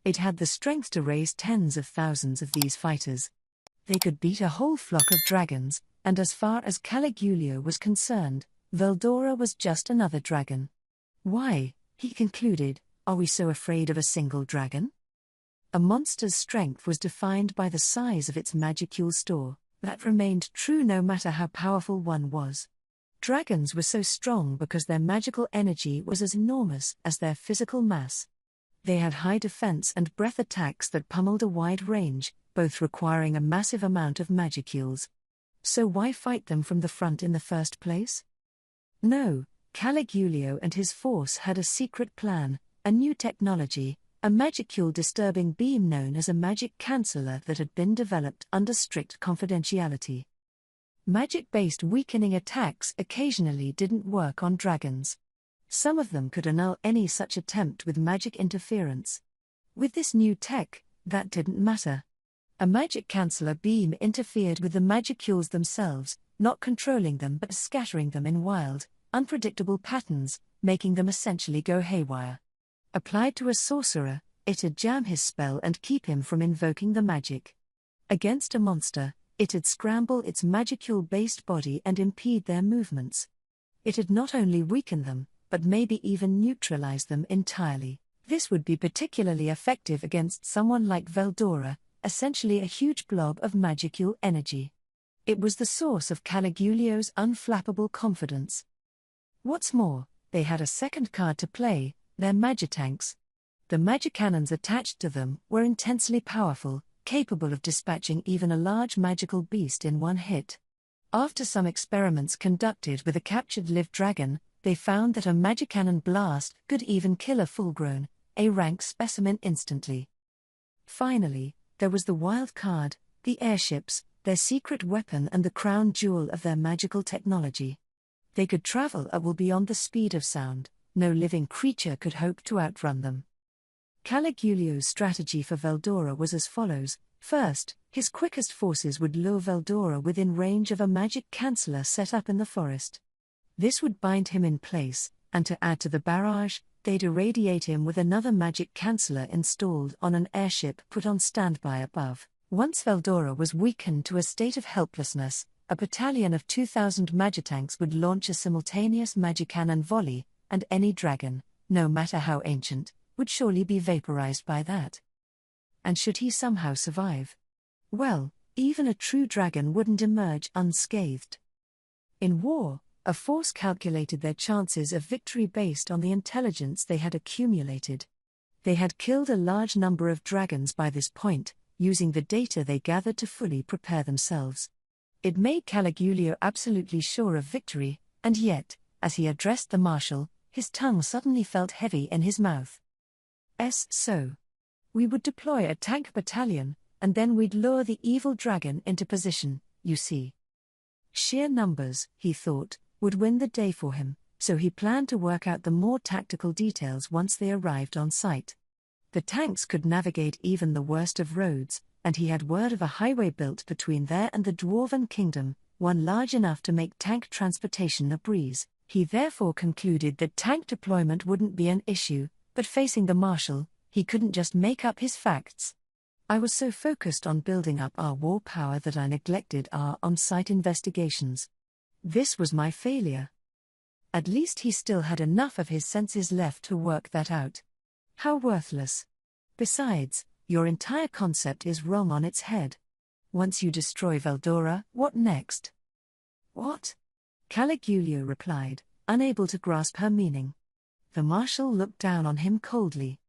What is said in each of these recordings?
It had the strength to raise tens of thousands of these fighters. They could beat a whole flock of dragons, and as far as Caligulio was concerned, Veldora was just another dragon. Why, he concluded, are we so afraid of a single dragon? A monster's strength was defined by the size of its magicule store. That remained true no matter how powerful one was. Dragons were so strong because their magical energy was as enormous as their physical mass. They had high defense and breath attacks that pummeled a wide range, both requiring a massive amount of magicules. So why fight them from the front in the first place? No, Caligulio and his force had a secret plan, a new technology, a magicule-disturbing beam known as a magic canceller that had been developed under strict confidentiality. Magic-based weakening attacks occasionally didn't work on dragons. Some of them could annul any such attempt with magic interference. With this new tech, that didn't matter. A magic canceller beam interfered with the magicules themselves, not controlling them but scattering them in wild, unpredictable patterns, making them essentially go haywire. Applied to a sorcerer, it'd jam his spell and keep him from invoking the magic. Against a monster, it'd scramble its magicule-based body and impede their movements. It'd not only weaken them, but maybe even neutralize them entirely. This would be particularly effective against someone like Veldora, essentially a huge blob of magicule energy. It was the source of Caligulio's unflappable confidence. What's more, they had a second card to play, their magitanks. The magicannons attached to them were intensely powerful, capable of dispatching even a large magical beast in one hit. After some experiments conducted with a captured live dragon, they found that a magicannon blast could even kill a full-grown, A-rank specimen instantly. Finally, there was the wild card, the airships, their secret weapon and the crown jewel of their magical technology. They could travel at will beyond the speed of sound. No living creature could hope to outrun them. Caligulio's strategy for Veldora was as follows. First, his quickest forces would lure Veldora within range of a magic canceller set up in the forest. This would bind him in place, and to add to the barrage, they'd irradiate him with another magic canceller installed on an airship put on standby above. Once Veldora was weakened to a state of helplessness, a battalion of 2,000 magitanks would launch a simultaneous magicannon volley, and any dragon, no matter how ancient, would surely be vaporized by that. And should he somehow survive? Well, even a true dragon wouldn't emerge unscathed. In war, a force calculated their chances of victory based on the intelligence they had accumulated. They had killed a large number of dragons by this point, using the data they gathered to fully prepare themselves. It made Caligulio absolutely sure of victory, and yet, as he addressed the marshal, his tongue suddenly felt heavy in his mouth. So. We would deploy a tank battalion, and then we'd lure the evil dragon into position, you see. Sheer numbers, he thought, would win the day for him, so he planned to work out the more tactical details once they arrived on site. The tanks could navigate even the worst of roads, and he had word of a highway built between there and the Dwarven Kingdom, one large enough to make tank transportation a breeze. He therefore concluded that tank deployment wouldn't be an issue, but facing the marshal, he couldn't just make up his facts. I was so focused on building up our war power that I neglected our on-site investigations. This was my failure. At least he still had enough of his senses left to work that out. How worthless. Besides, your entire concept is wrong on its head. Once you destroy Veldora, what next? What? Caligulio replied, unable to grasp her meaning. The marshal looked down on him coldly.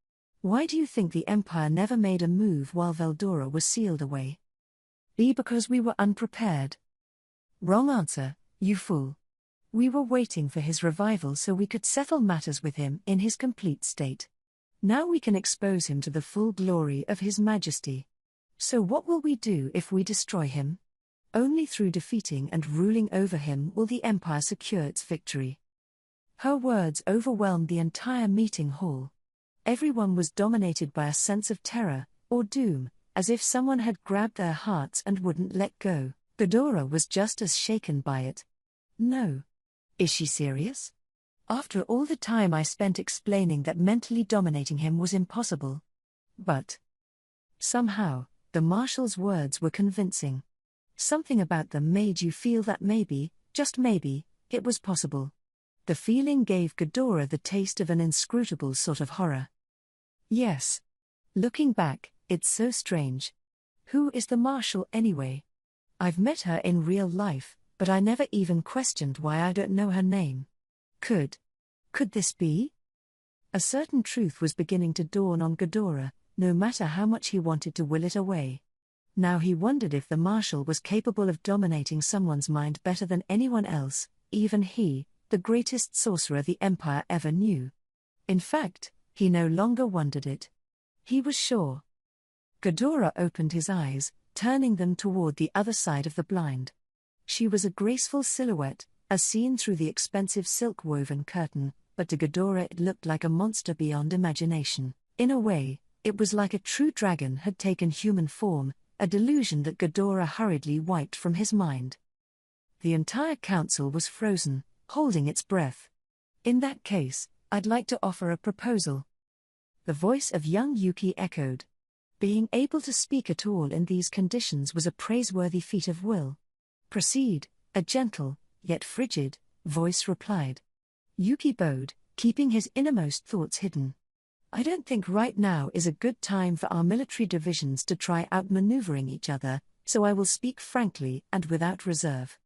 Why do you think the Empire never made a move while Veldora was sealed away? Because we were unprepared. Wrong answer, you fool. We were waiting for his revival so we could settle matters with him in his complete state. Now we can expose him to the full glory of his majesty. So what will we do if we destroy him? Only through defeating and ruling over him will the Empire secure its victory. Her words overwhelmed the entire meeting hall. Everyone was dominated by a sense of terror, or doom, as if someone had grabbed their hearts and wouldn't let go. Veldora was just as shaken by it. No. Is she serious? After all the time I spent explaining that mentally dominating him was impossible. But somehow, the marshal's words were convincing. Something about them made you feel that maybe, just maybe, it was possible. The feeling gave Ghidorah the taste of an inscrutable sort of horror. Yes. Looking back, it's so strange. Who is the marshal anyway? I've met her in real life, but I never even questioned why I don't know her name. Could this be? A certain truth was beginning to dawn on Ghidorah, no matter how much he wanted to will it away. Now he wondered if the marshal was capable of dominating someone's mind better than anyone else, even he, the greatest sorcerer the Empire ever knew. In fact, he no longer wondered it. He was sure. Ghidorah opened his eyes, turning them toward the other side of the blind. She was a graceful silhouette, as seen through the expensive silk-woven curtain, but to Ghidorah it looked like a monster beyond imagination. In a way, it was like a true dragon had taken human form, a delusion that Ghidorah hurriedly wiped from his mind. The entire council was frozen, holding its breath. In that case, I'd like to offer a proposal. The voice of young Yuki echoed. Being able to speak at all in these conditions was a praiseworthy feat of will. Proceed, a gentle, yet frigid, voice replied. Yuki bowed, keeping his innermost thoughts hidden. I don't think right now is a good time for our military divisions to try outmaneuvering each other, so I will speak frankly and without reserve.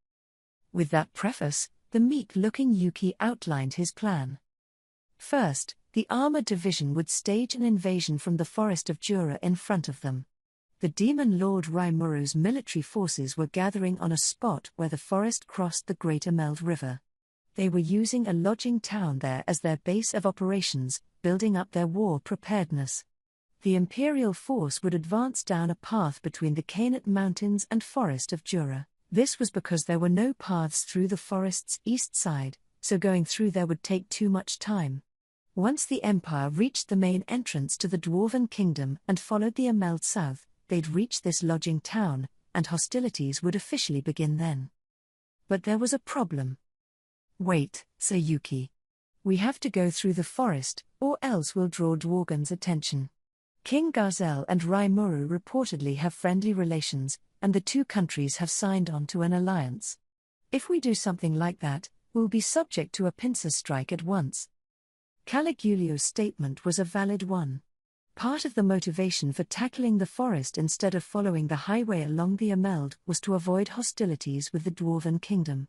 With that preface, the meek-looking Yuki outlined his plan. First, the armored division would stage an invasion from the forest of Jura in front of them. The demon lord Raimuru's military forces were gathering on a spot where the forest crossed the Great Emeld River. They were using a lodging town there as their base of operations, building up their war preparedness. The imperial force would advance down a path between the Kainat Mountains and forest of Jura. This was because there were no paths through the forest's east side, so going through there would take too much time. Once the Empire reached the main entrance to the Dwarven Kingdom and followed the Emeld south, they'd reach this lodging town, and hostilities would officially begin then. But there was a problem. Wait, Sir Yuki. We have to go through the forest, or else we'll draw Dworgen's attention. King Garzel and Raimuru reportedly have friendly relations, and the two countries have signed on to an alliance. If we do something like that, we'll be subject to a pincer strike at once. Caligulio's statement was a valid one. Part of the motivation for tackling the forest instead of following the highway along the Emeld was to avoid hostilities with the Dwarven Kingdom.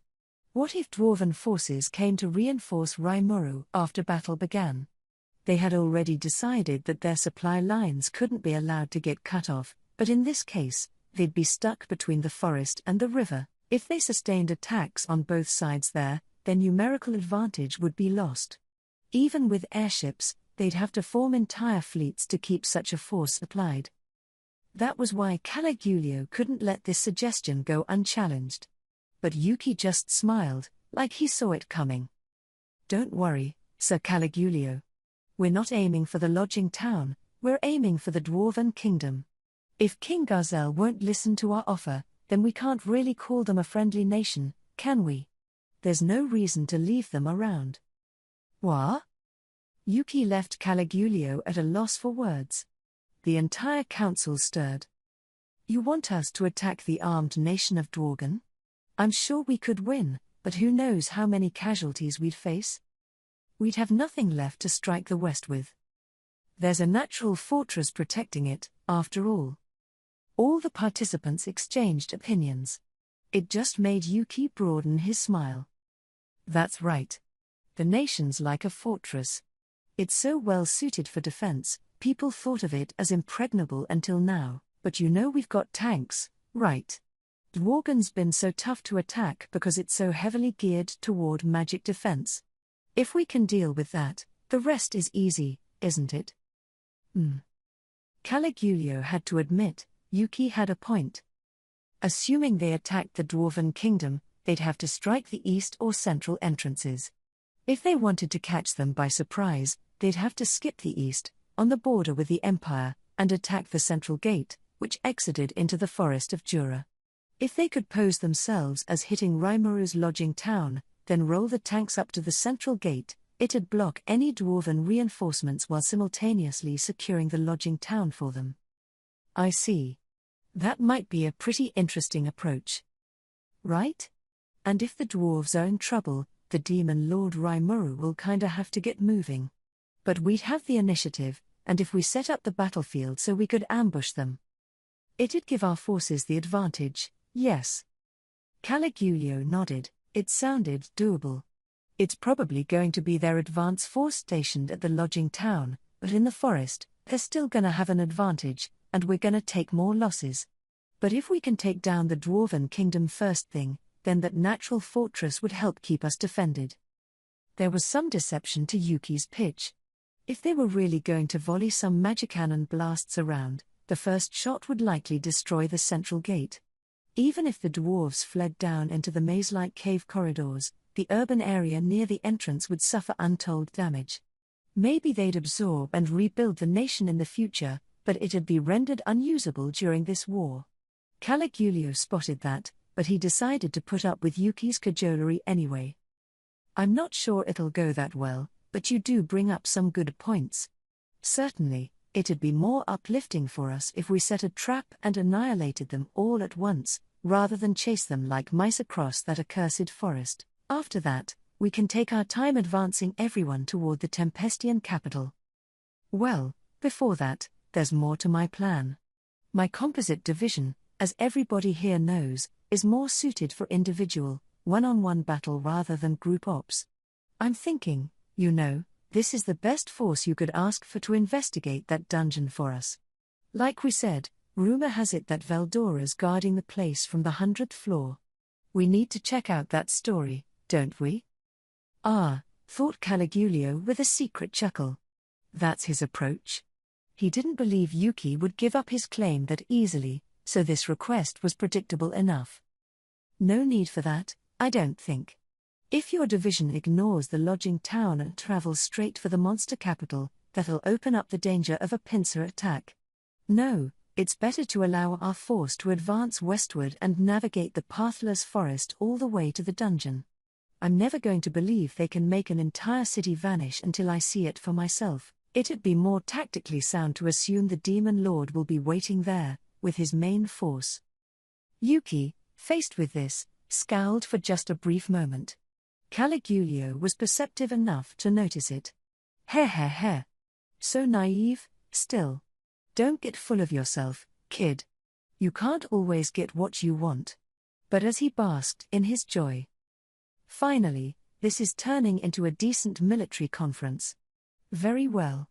What if Dwarven forces came to reinforce Raimuru after battle began? They had already decided that their supply lines couldn't be allowed to get cut off, but in this case, they'd be stuck between the forest and the river. If they sustained attacks on both sides there, their numerical advantage would be lost. Even with airships, they'd have to form entire fleets to keep such a force supplied. That was why Caligulio couldn't let this suggestion go unchallenged. But Yuki just smiled, like he saw it coming. Don't worry, Sir Caligulio. We're not aiming for the lodging town, we're aiming for the Dwarven Kingdom. If King Garzel won't listen to our offer, then we can't really call them a friendly nation, can we? There's no reason to leave them around. What? Yuki left Caligulio at a loss for words. The entire council stirred. You want us to attack the armed nation of Dworgen? I'm sure we could win, but who knows how many casualties we'd face? We'd have nothing left to strike the west with. There's a natural fortress protecting it, after all. All the participants exchanged opinions. It just made Yuki broaden his smile. That's right. The nation's like a fortress. It's so well suited for defense, people thought of it as impregnable until now, but you know we've got tanks, right? Dworgen's been so tough to attack because it's so heavily geared toward magic defense. If we can deal with that, the rest is easy, isn't it? Caligulio had to admit, Yuki had a point. Assuming they attacked the Dwarven Kingdom, they'd have to strike the east or central entrances. If they wanted to catch them by surprise, they'd have to skip the east, on the border with the Empire, and attack the central gate, which exited into the forest of Jura. If they could pose themselves as hitting Raimuru's lodging town, then roll the tanks up to the central gate, It'd block any dwarven reinforcements while simultaneously securing the lodging town for them. I see. That might be a pretty interesting approach. Right? And if the dwarves are in trouble, the demon Lord Raimuru will kinda have to get moving. But we'd have the initiative, and if we set up the battlefield so we could ambush them. It'd give our forces the advantage, yes. Caligulio nodded. It sounded doable. It's probably going to be their advance force stationed at the lodging town, but in the forest, they're still gonna have an advantage, and we're gonna take more losses. But if we can take down the Dwarven Kingdom first thing, then that natural fortress would help keep us defended. There was some deception to Yuki's pitch. If they were really going to volley some magicannon blasts around, the first shot would likely destroy the central gate. Even if the dwarves fled down into the maze-like cave corridors, the urban area near the entrance would suffer untold damage. Maybe they'd absorb and rebuild the nation in the future, but it'd be rendered unusable during this war. Caligulio spotted that, but he decided to put up with Yuki's cajolery anyway. I'm not sure it'll go that well, but you do bring up some good points. Certainly, it'd be more uplifting for us if we set a trap and annihilated them all at once, rather than chase them like mice across that accursed forest. After that, we can take our time advancing everyone toward the Tempestian capital. Well, before that, there's more to my plan. My composite division, as everybody here knows, is more suited for individual, one-on-one battle rather than group ops. I'm thinking, this is the best force you could ask for to investigate that dungeon for us. Like we said, rumor has it that Veldora's guarding the place from the 100th floor. We need to check out that story, don't we? Thought Caligulio with a secret chuckle. That's his approach. He didn't believe Yuki would give up his claim that easily, so this request was predictable enough. No need for that, I don't think. If your division ignores the lodging town and travels straight for the monster capital, that'll open up the danger of a pincer attack. No, it's better to allow our force to advance westward and navigate the pathless forest all the way to the dungeon. I'm never going to believe they can make an entire city vanish until I see it for myself. It'd be more tactically sound to assume the demon lord will be waiting there, with his main force. Yuki, faced with this, scowled for just a brief moment. Caligulio was perceptive enough to notice it. Heh. So naive, still. Don't get full of yourself, kid. You can't always get what you want. But as he basked in his joy. Finally, this is turning into a decent military conference. Very well.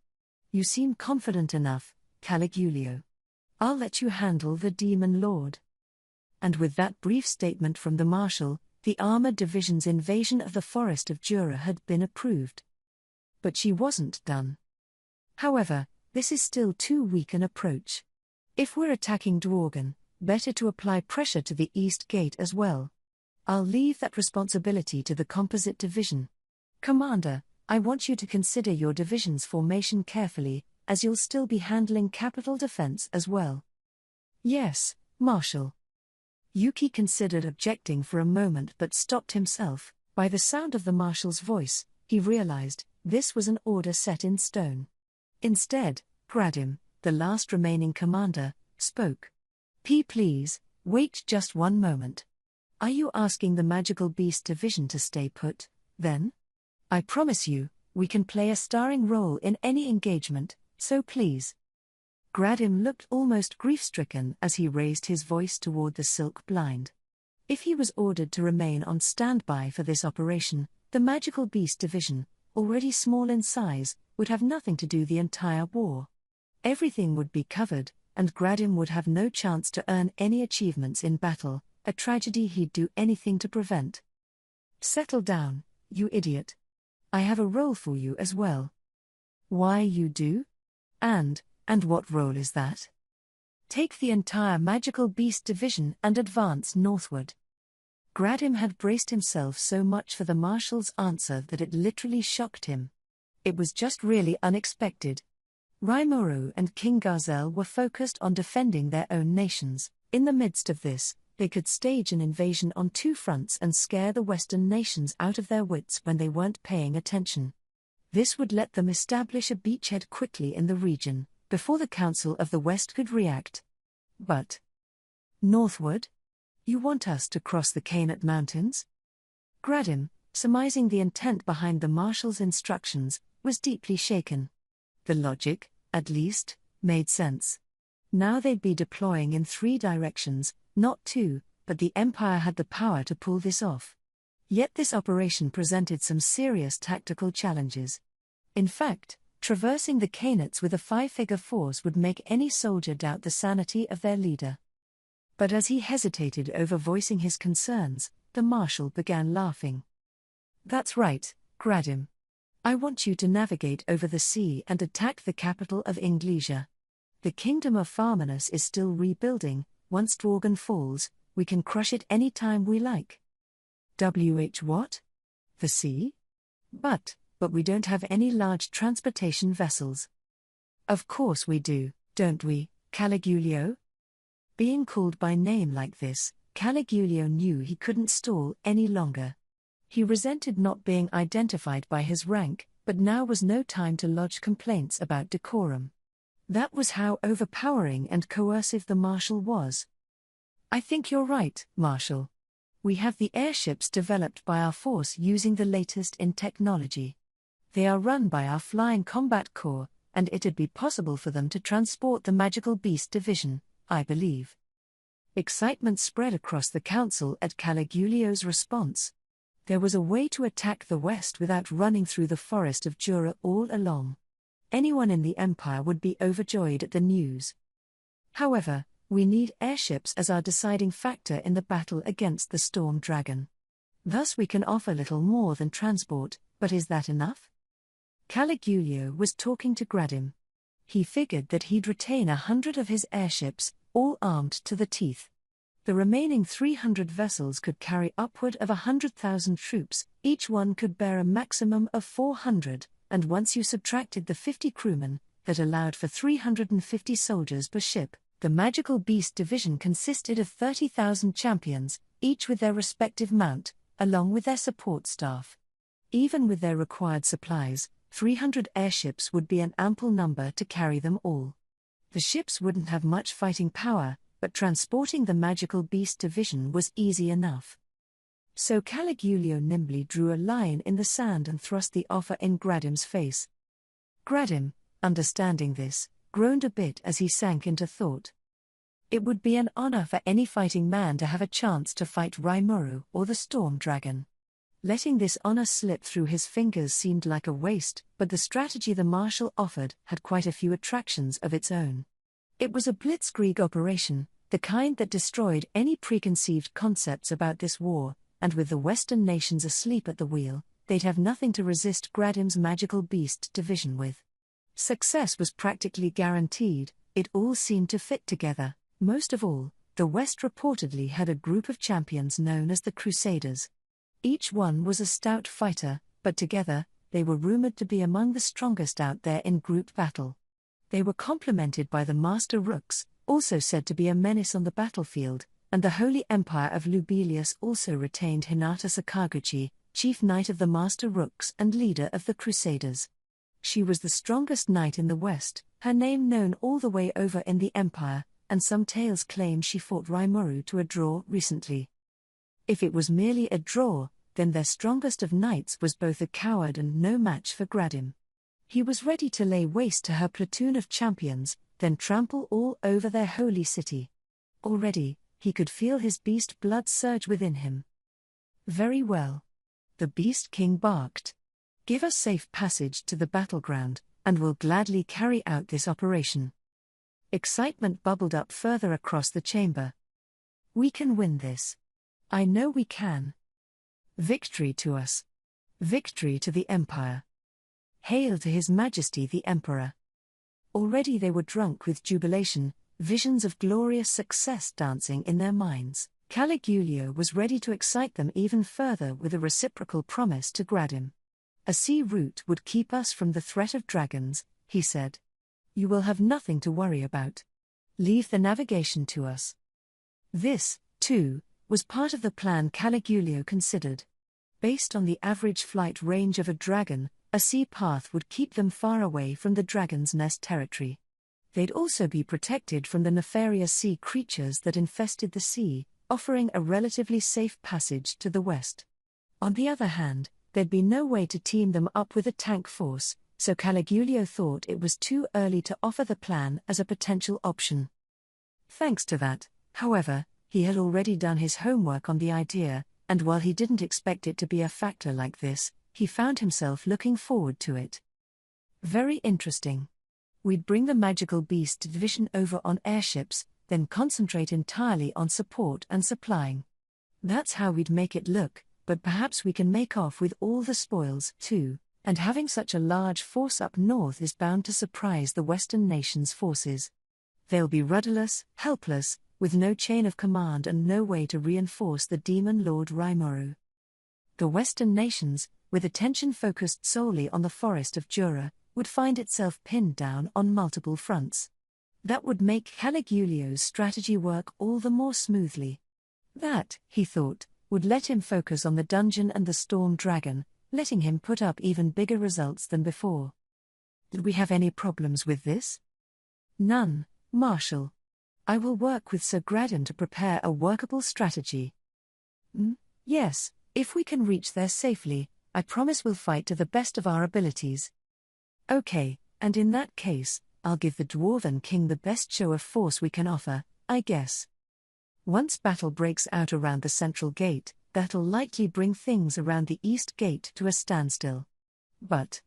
You seem confident enough, Caligulio. I'll let you handle the demon lord. And with that brief statement from the marshal, the armored division's invasion of the forest of Jura had been approved. But she wasn't done. However, this is still too weak an approach. If we're attacking Dworgen, better to apply pressure to the east gate as well. I'll leave that responsibility to the composite division. Commander, I want you to consider your division's formation carefully, as you'll still be handling capital defense as well. Yes, Marshal. Yuki considered objecting for a moment but stopped himself. By the sound of the marshal's voice, he realized this was an order set in stone. Instead, Gradim, the last remaining commander, spoke. Please, wait just one moment. Are you asking the Magical Beast Division to stay put, then? I promise you, we can play a starring role in any engagement, so please. Gradim looked almost grief-stricken as he raised his voice toward the silk blind. If he was ordered to remain on standby for this operation, the Magical Beast Division, already small in size, would have nothing to do the entire war. Everything would be covered, and Gradim would have no chance to earn any achievements in battle, a tragedy he'd do anything to prevent. Settle down, you idiot. I have a role for you as well. Why you do? And what role is that? Take the entire Magical Beast Division and advance northward. Gradim had braced himself so much for the marshal's answer that it literally shocked him. It was just really unexpected. Raimuru and King Garzel were focused on defending their own nations. In the midst of this, they could stage an invasion on two fronts and scare the Western nations out of their wits when they weren't paying attention. This would let them establish a beachhead quickly in the region, before the Council of the West could react. But northward? You want us to cross the Kainat Mountains? Gradim, surmising the intent behind the marshal's instructions, was deeply shaken. The logic, at least, made sense. Now they'd be deploying in 3 directions, not 2, but the Empire had the power to pull this off. Yet this operation presented some serious tactical challenges. In fact, traversing the Kainats with a 5-figure force would make any soldier doubt the sanity of their leader. But as he hesitated over voicing his concerns, the marshal began laughing. That's right, Gradim. I want you to navigate over the sea and attack the capital of Inglesia. The kingdom of Farmanus is still rebuilding. Once Dworgen falls, we can crush it any time we like. What? The sea? But we don't have any large transportation vessels. Of course we do, don't we, Caligulio? Being called by name like this, Caligulio knew he couldn't stall any longer. He resented not being identified by his rank, but now was no time to lodge complaints about decorum. That was how overpowering and coercive the marshal was. I think you're right, Marshal. We have the airships developed by our force using the latest in technology. They are run by our Flying Combat Corps, and it'd be possible for them to transport the Magical Beast Division, I believe. Excitement spread across the council at Caligulio's response. There was a way to attack the West without running through the forest of Jura all along. Anyone in the Empire would be overjoyed at the news. However, we need airships as our deciding factor in the battle against the Storm Dragon. Thus we can offer little more than transport, but is that enough? Caligulio was talking to Gradim. He figured that he'd retain 100 of his airships, all armed to the teeth. The remaining 300 vessels could carry upward of 100,000 troops, each one could bear a maximum of 400, and once you subtracted the 50 crewmen, that allowed for 350 soldiers per ship, the Magical Beast Division consisted of 30,000 champions, each with their respective mount, along with their support staff. Even with their required supplies, 300 airships would be an ample number to carry them all. The ships wouldn't have much fighting power, but transporting the Magical Beast Division was easy enough. So Caligulio nimbly drew a line in the sand and thrust the offer in Gradim's face. Gradim, understanding this, groaned a bit as he sank into thought. It would be an honor for any fighting man to have a chance to fight Rimuru or the Storm Dragon. Letting this honor slip through his fingers seemed like a waste, but the strategy the marshal offered had quite a few attractions of its own. It was a blitzkrieg operation, the kind that destroyed any preconceived concepts about this war, and with the Western nations asleep at the wheel, they'd have nothing to resist Gradim's Magical Beast Division with. Success was practically guaranteed. It all seemed to fit together. Most of all, the West reportedly had a group of champions known as the Crusaders. Each one was a stout fighter, but together, they were rumored to be among the strongest out there in group battle. They were complemented by the Master Rooks, also said to be a menace on the battlefield, and the Holy Empire of Lubelius also retained Hinata Sakaguchi, chief knight of the Master Rooks and leader of the Crusaders. She was the strongest knight in the West, her name known all the way over in the Empire, and some tales claim she fought Rimuru to a draw recently. If it was merely a draw, then their strongest of knights was both a coward and no match for Gradim. He was ready to lay waste to her platoon of champions, then trample all over their holy city. Already, he could feel his beast blood surge within him. Very well. The Beast King barked. Give us safe passage to the battleground, and we'll gladly carry out this operation. Excitement bubbled up further across the chamber. We can win this. I know we can. Victory to us. Victory to the Empire. Hail to His Majesty the Emperor. Already they were drunk with jubilation, visions of glorious success dancing in their minds. Caligulio was ready to excite them even further with a reciprocal promise to Gradim. A sea route would keep us from the threat of dragons, he said. You will have nothing to worry about. Leave the navigation to us. This, too, was part of the plan Caligulio considered. Based on the average flight range of a dragon, A sea path would keep them far away from the dragon's nest territory. They'd also be protected from the nefarious sea creatures that infested the sea, offering a relatively safe passage to the west. On the other hand, there'd be no way to team them up with a tank force, so Caligulio thought it was too early to offer the plan as a potential option. Thanks to that, however, he had already done his homework on the idea, and while he didn't expect it to be a factor like this, he found himself looking forward to it. Very interesting. We'd bring the magical beast division over on airships, then concentrate entirely on support and supplying. That's how we'd make it look, but perhaps we can make off with all the spoils, too, and having such a large force up north is bound to surprise the Western nations' forces. They'll be rudderless, helpless, with no chain of command and no way to reinforce the demon lord Rimuru. The Western nations, with attention focused solely on the forest of Jura, would find itself pinned down on multiple fronts. That would make Caligulio's strategy work all the more smoothly. That, he thought, would let him focus on the dungeon and the storm dragon, letting him put up even bigger results than before. Did we have any problems with this? None, Marshal. I will work with Sir Graddon to prepare a workable strategy. Yes, if we can reach there safely, I promise we'll fight to the best of our abilities. Okay, and in that case, I'll give the Dwarven King the best show of force we can offer, I guess. Once battle breaks out around the central gate, that'll likely bring things around the east gate to a standstill. But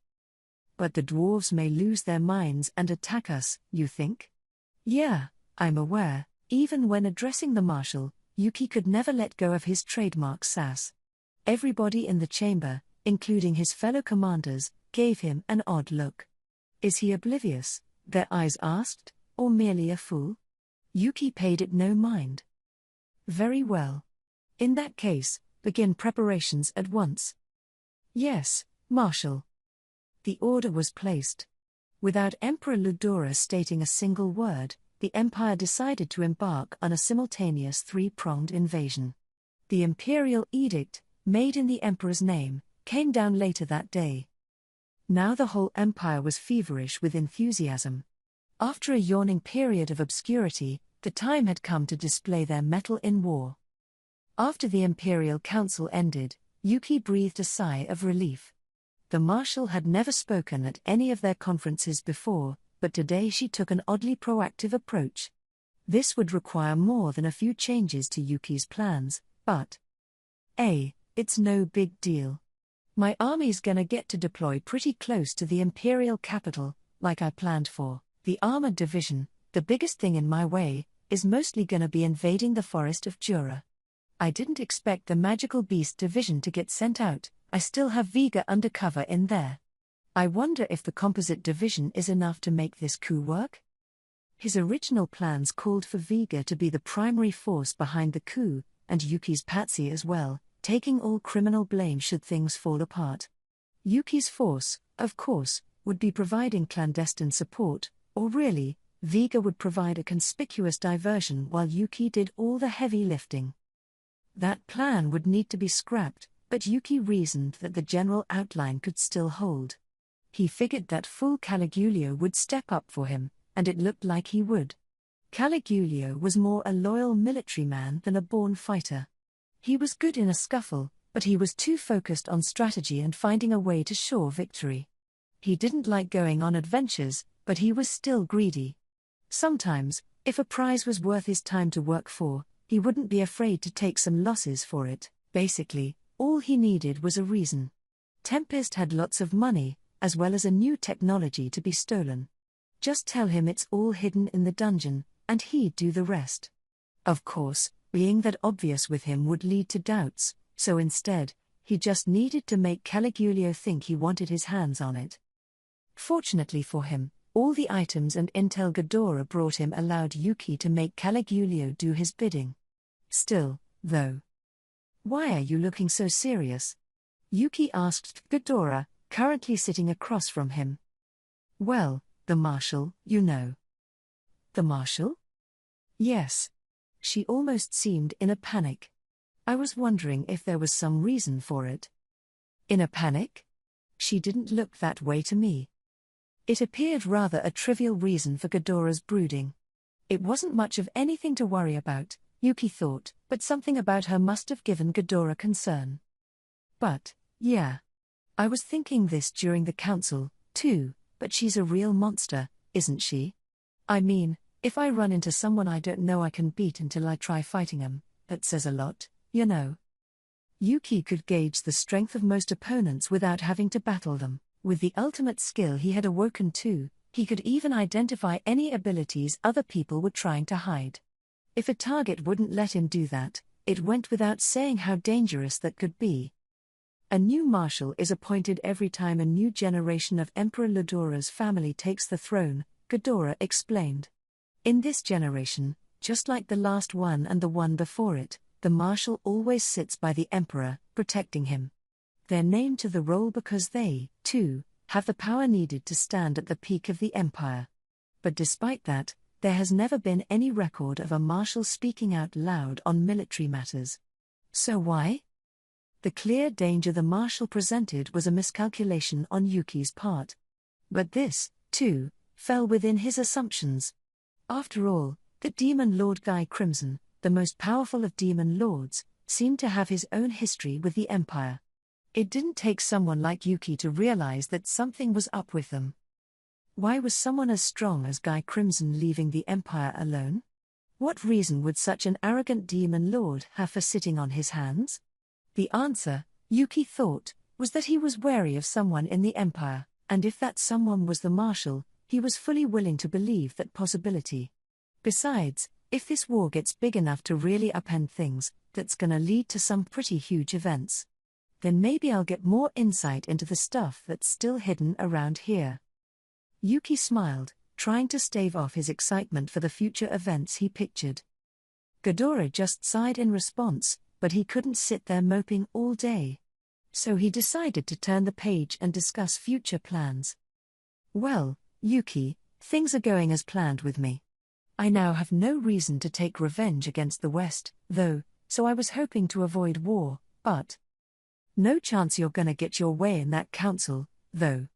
the dwarves may lose their minds and attack us, you think? Yeah, I'm aware. Even when addressing the Marshal, Yuki could never let go of his trademark sass. Everybody in the chamber, including his fellow commanders, gave him an odd look. Is he oblivious, their eyes asked, or merely a fool? Yuki paid it no mind. Very well. In that case, begin preparations at once. Yes, Marshal. The order was placed. Without Emperor Ludora stating a single word, the Empire decided to embark on a simultaneous three-pronged invasion. The Imperial Edict, made in the Emperor's name, came down later that day. Now the whole Empire was feverish with enthusiasm. After a yawning period of obscurity, the time had come to display their mettle in war. After the Imperial Council ended, Yuki breathed a sigh of relief. The Marshal had never spoken at any of their conferences before, but today she took an oddly proactive approach. This would require more than a few changes to Yuki's plans, but it's no big deal. My army's gonna get to deploy pretty close to the Imperial capital, like I planned for. The armored division, the biggest thing in my way, is mostly gonna be invading the forest of Jura. I didn't expect the magical beast division to get sent out. I still have Vega undercover in there. I wonder if the composite division is enough to make this coup work? His original plans called for Vega to be the primary force behind the coup, and Yuki's patsy as well, taking all criminal blame should things fall apart. Yuki's force, of course, would be providing clandestine support, or really, Vega would provide a conspicuous diversion while Yuki did all the heavy lifting. That plan would need to be scrapped, but Yuki reasoned that the general outline could still hold. He figured that full Caligulio would step up for him, and it looked like he would. Caligulio was more a loyal military man than a born fighter. He was good in a scuffle, but he was too focused on strategy and finding a way to sure victory. He didn't like going on adventures, but he was still greedy. Sometimes, if a prize was worth his time to work for, he wouldn't be afraid to take some losses for it. Basically, all he needed was a reason. Tempest had lots of money, as well as a new technology to be stolen. Just tell him it's all hidden in the dungeon, and he'd do the rest. Of course, being that obvious with him would lead to doubts, so instead, he just needed to make Caligulio think he wanted his hands on it. Fortunately for him, all the items and intel Ghidorah brought him allowed Yuki to make Caligulio do his bidding. Still, though. Why are you looking so serious? Yuki asked Ghidorah, currently sitting across from him. Well, the Marshal, you know. The Marshal? Yes. She almost seemed in a panic. I was wondering if there was some reason for it. In a panic? She didn't look that way to me. It appeared rather a trivial reason for Ghidorah's brooding. It wasn't much of anything to worry about, Yuki thought, but something about her must have given Ghidorah concern. But, yeah. I was thinking this during the council, too, but she's a real monster, isn't she? I mean, if I run into someone I don't know I can beat until I try fighting 'em, that says a lot, you know. Yuki could gauge the strength of most opponents without having to battle them. With the ultimate skill he had awoken to, he could even identify any abilities other people were trying to hide. If a target wouldn't let him do that, it went without saying how dangerous that could be. A new marshal is appointed every time a new generation of Emperor Ghidorah's family takes the throne, Ghidorah explained. In this generation, just like the last one and the one before it, the marshal always sits by the emperor, protecting him. They're named to the role because they, too, have the power needed to stand at the peak of the empire. But despite that, there has never been any record of a marshal speaking out loud on military matters. So why? The clear danger the marshal presented was a miscalculation on Yuki's part. But this, too, fell within his assumptions. After all, the Demon Lord Guy Crimson, the most powerful of demon lords, seemed to have his own history with the empire. It didn't take someone like Yuki to realize that something was up with them. Why was someone as strong as Guy Crimson leaving the empire alone? What reason would such an arrogant demon lord have for sitting on his hands? The answer, Yuki thought, was that he was wary of someone in the empire, and if that someone was the marshal, he was fully willing to believe that possibility. Besides, if this war gets big enough to really upend things, that's gonna lead to some pretty huge events. Then maybe I'll get more insight into the stuff that's still hidden around here. Yuki smiled, trying to stave off his excitement for the future events he pictured. Ghidorah just sighed in response, but he couldn't sit there moping all day. So he decided to turn the page and discuss future plans. Well, Yuki, things are going as planned with me. I now have no reason to take revenge against the West, though, so I was hoping to avoid war, but no chance you're gonna get your way in that council, though.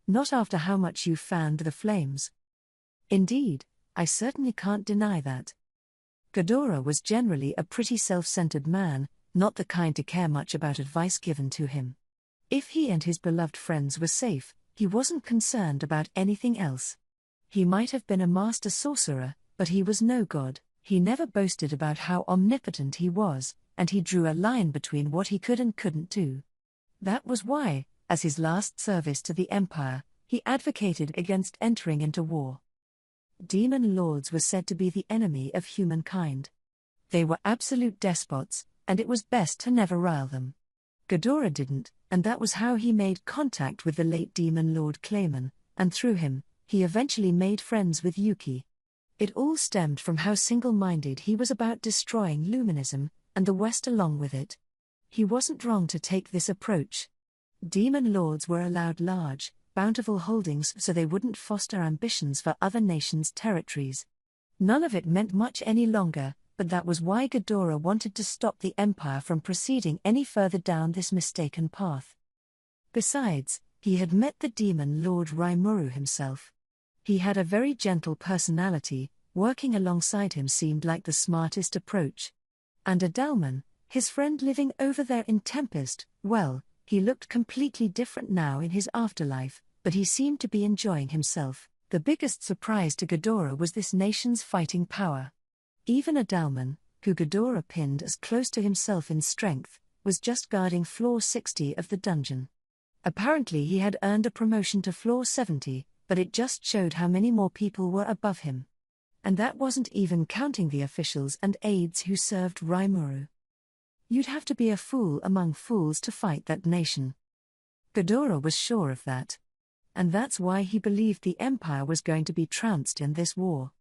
Not after how much you fanned the flames. Indeed, I certainly can't deny that. Ghidorah was generally a pretty self-centered man, not the kind to care much about advice given to him. If he and his beloved friends were safe, he wasn't concerned about anything else. He might have been a master sorcerer, but he was no god. He never boasted about how omnipotent he was, and he drew a line between what he could and couldn't do. That was why, as his last service to the empire, he advocated against entering into war. Demon lords were said to be the enemy of humankind. They were absolute despots, and it was best to never rile them. Ghidorah didn't, and that was how he made contact with the late demon lord Clayman, and through him, he eventually made friends with Yuki. It all stemmed from how single-minded he was about destroying Luminism, and the West along with it. He wasn't wrong to take this approach. Demon lords were allowed large, bountiful holdings so they wouldn't foster ambitions for other nations' territories. None of it meant much any longer, but that was why Ghidorah wanted to stop the empire from proceeding any further down this mistaken path. Besides, he had met the demon lord Rimuru himself. He had a very gentle personality, working alongside him seemed like the smartest approach. And Adalman, his friend living over there in Tempest, well, he looked completely different now in his afterlife, but he seemed to be enjoying himself. The biggest surprise to Ghidorah was this nation's fighting power. Even Adalman, who Ghidorah pinned as close to himself in strength, was just guarding floor 60 of the dungeon. Apparently he had earned a promotion to floor 70, but it just showed how many more people were above him. And that wasn't even counting the officials and aides who served Rimuru. You'd have to be a fool among fools to fight that nation. Ghidorah was sure of that. And that's why he believed the empire was going to be trounced in this war.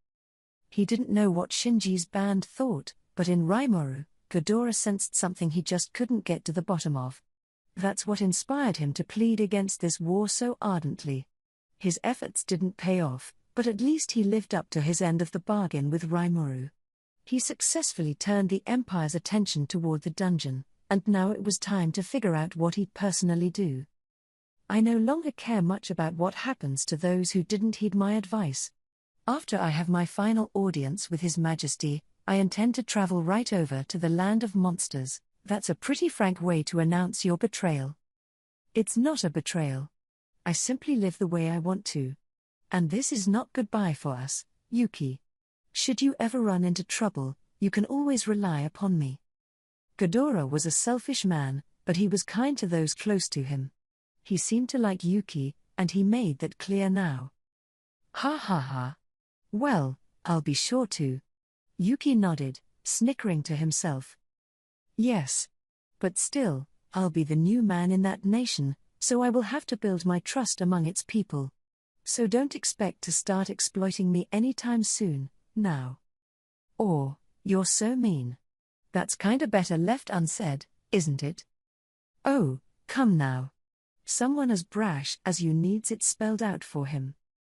He didn't know what Shinji's band thought, but in Rimuru, Ghidorah sensed something he just couldn't get to the bottom of. That's what inspired him to plead against this war so ardently. His efforts didn't pay off, but at least he lived up to his end of the bargain with Rimuru. He successfully turned the Empire's attention toward the dungeon, and now it was time to figure out what he'd personally do. I no longer care much about what happens to those who didn't heed my advice. After I have my final audience with His Majesty, I intend to travel right over to the land of monsters. That's a pretty frank way to announce your betrayal. It's not a betrayal. I simply live the way I want to. And this is not goodbye for us, Yuki. Should you ever run into trouble, you can always rely upon me. Ghidorah was a selfish man, but he was kind to those close to him. He seemed to like Yuki, and he made that clear now. Ha ha ha. Well, I'll be sure to. Yuki nodded, snickering to himself. Yes. But still, I'll be the new man in that nation, so I will have to build my trust among its people. So don't expect to start exploiting me anytime soon, now. Or, you're so mean. That's kinda better left unsaid, isn't it? Oh, come now. Someone as brash as you needs it spelled out for him.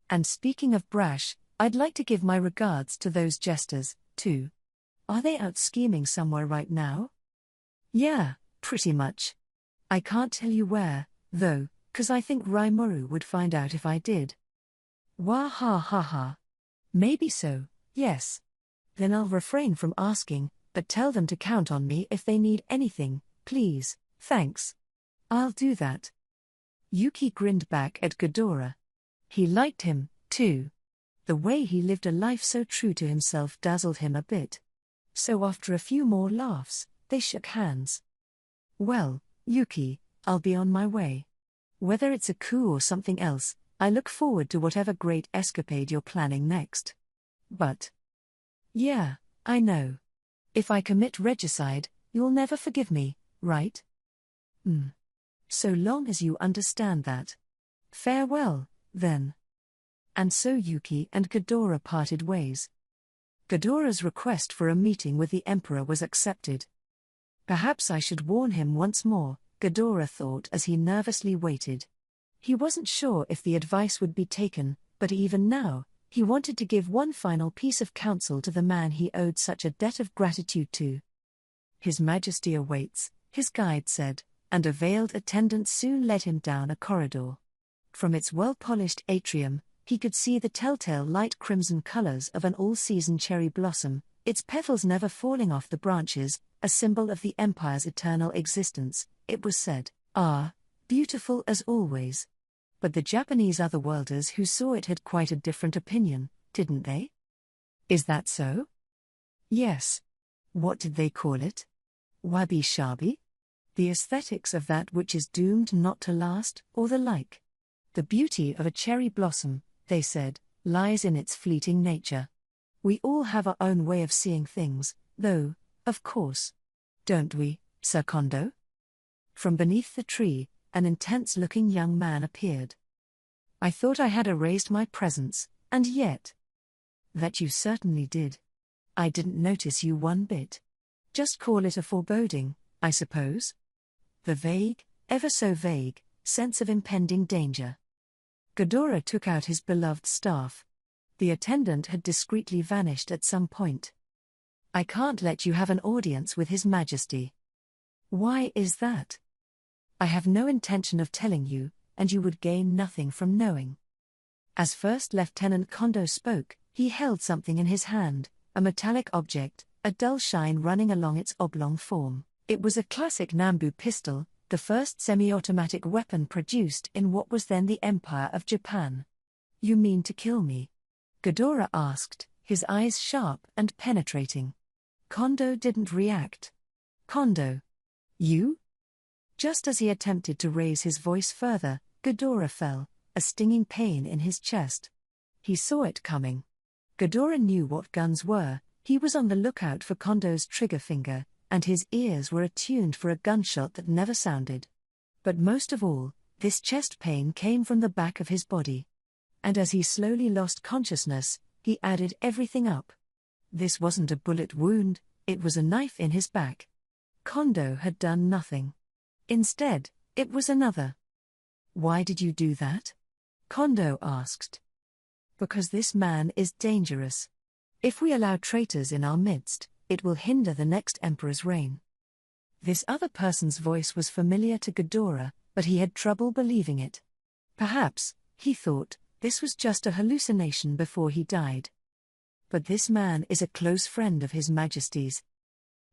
And speaking of brash, I'd like to give my regards to those jesters, too. Are they out scheming somewhere right now? Yeah, pretty much. I can't tell you where, though, 'cause I think Rimuru would find out if I did. Wah ha ha ha. Maybe so, yes. Then I'll refrain from asking, but tell them to count on me if they need anything, please, thanks. I'll do that. Yuki grinned back at Ghidorah. He liked him, too. The way he lived a life so true to himself dazzled him a bit. So after a few more laughs, they shook hands. Well, Yuki, I'll be on my way. Whether it's a coup or something else, I look forward to whatever great escapade you're planning next. But... yeah, I know. If I commit regicide, you'll never forgive me, right? So long as you understand that. Farewell, then. And so Yuki and Ghidorah parted ways. Ghidorah's request for a meeting with the Emperor was accepted. Perhaps I should warn him once more, Ghidorah thought as he nervously waited. He wasn't sure if the advice would be taken, but even now, he wanted to give one final piece of counsel to the man he owed such a debt of gratitude to. His Majesty awaits, his guide said, and a veiled attendant soon led him down a corridor. From its well-polished atrium, he could see the telltale light crimson colors of an all-season cherry blossom, its petals never falling off the branches, a symbol of the Empire's eternal existence, it was said. Beautiful as always. But the Japanese otherworlders who saw it had quite a different opinion, didn't they? Is that so? Yes. What did they call it? Wabi-sabi? The aesthetics of that which is doomed not to last, or the like. The beauty of a cherry blossom, they said, lies in its fleeting nature. We all have our own way of seeing things, though, of course. Don't we, Sir Kondo? From beneath the tree, an intense-looking young man appeared. I thought I had erased my presence, and yet... That you certainly did. I didn't notice you one bit. Just call it a foreboding, I suppose? The vague, ever so vague, sense of impending danger. Ghidorah took out his beloved staff. The attendant had discreetly vanished at some point. I can't let you have an audience with His Majesty. Why is that? I have no intention of telling you, and you would gain nothing from knowing. As First Lieutenant Kondo spoke, he held something in his hand, a metallic object, a dull shine running along its oblong form. It was a classic Nambu pistol, the first semi-automatic weapon produced in what was then the Empire of Japan. You mean to kill me? Ghidorah asked, his eyes sharp and penetrating. Kondo didn't react. Kondo. You? Just as he attempted to raise his voice further, Ghidorah fell, a stinging pain in his chest. He saw it coming. Ghidorah knew what guns were, he was on the lookout for Kondo's trigger finger, and his ears were attuned for a gunshot that never sounded. But most of all, this chest pain came from the back of his body. And as he slowly lost consciousness, he added everything up. This wasn't a bullet wound, it was a knife in his back. Kondo had done nothing. Instead, it was another. Why did you do that? Kondo asked. Because this man is dangerous. If we allow traitors in our midst, it will hinder the next emperor's reign. This other person's voice was familiar to Ghidorah, but he had trouble believing it. Perhaps, he thought, this was just a hallucination before he died. But this man is a close friend of His Majesty's.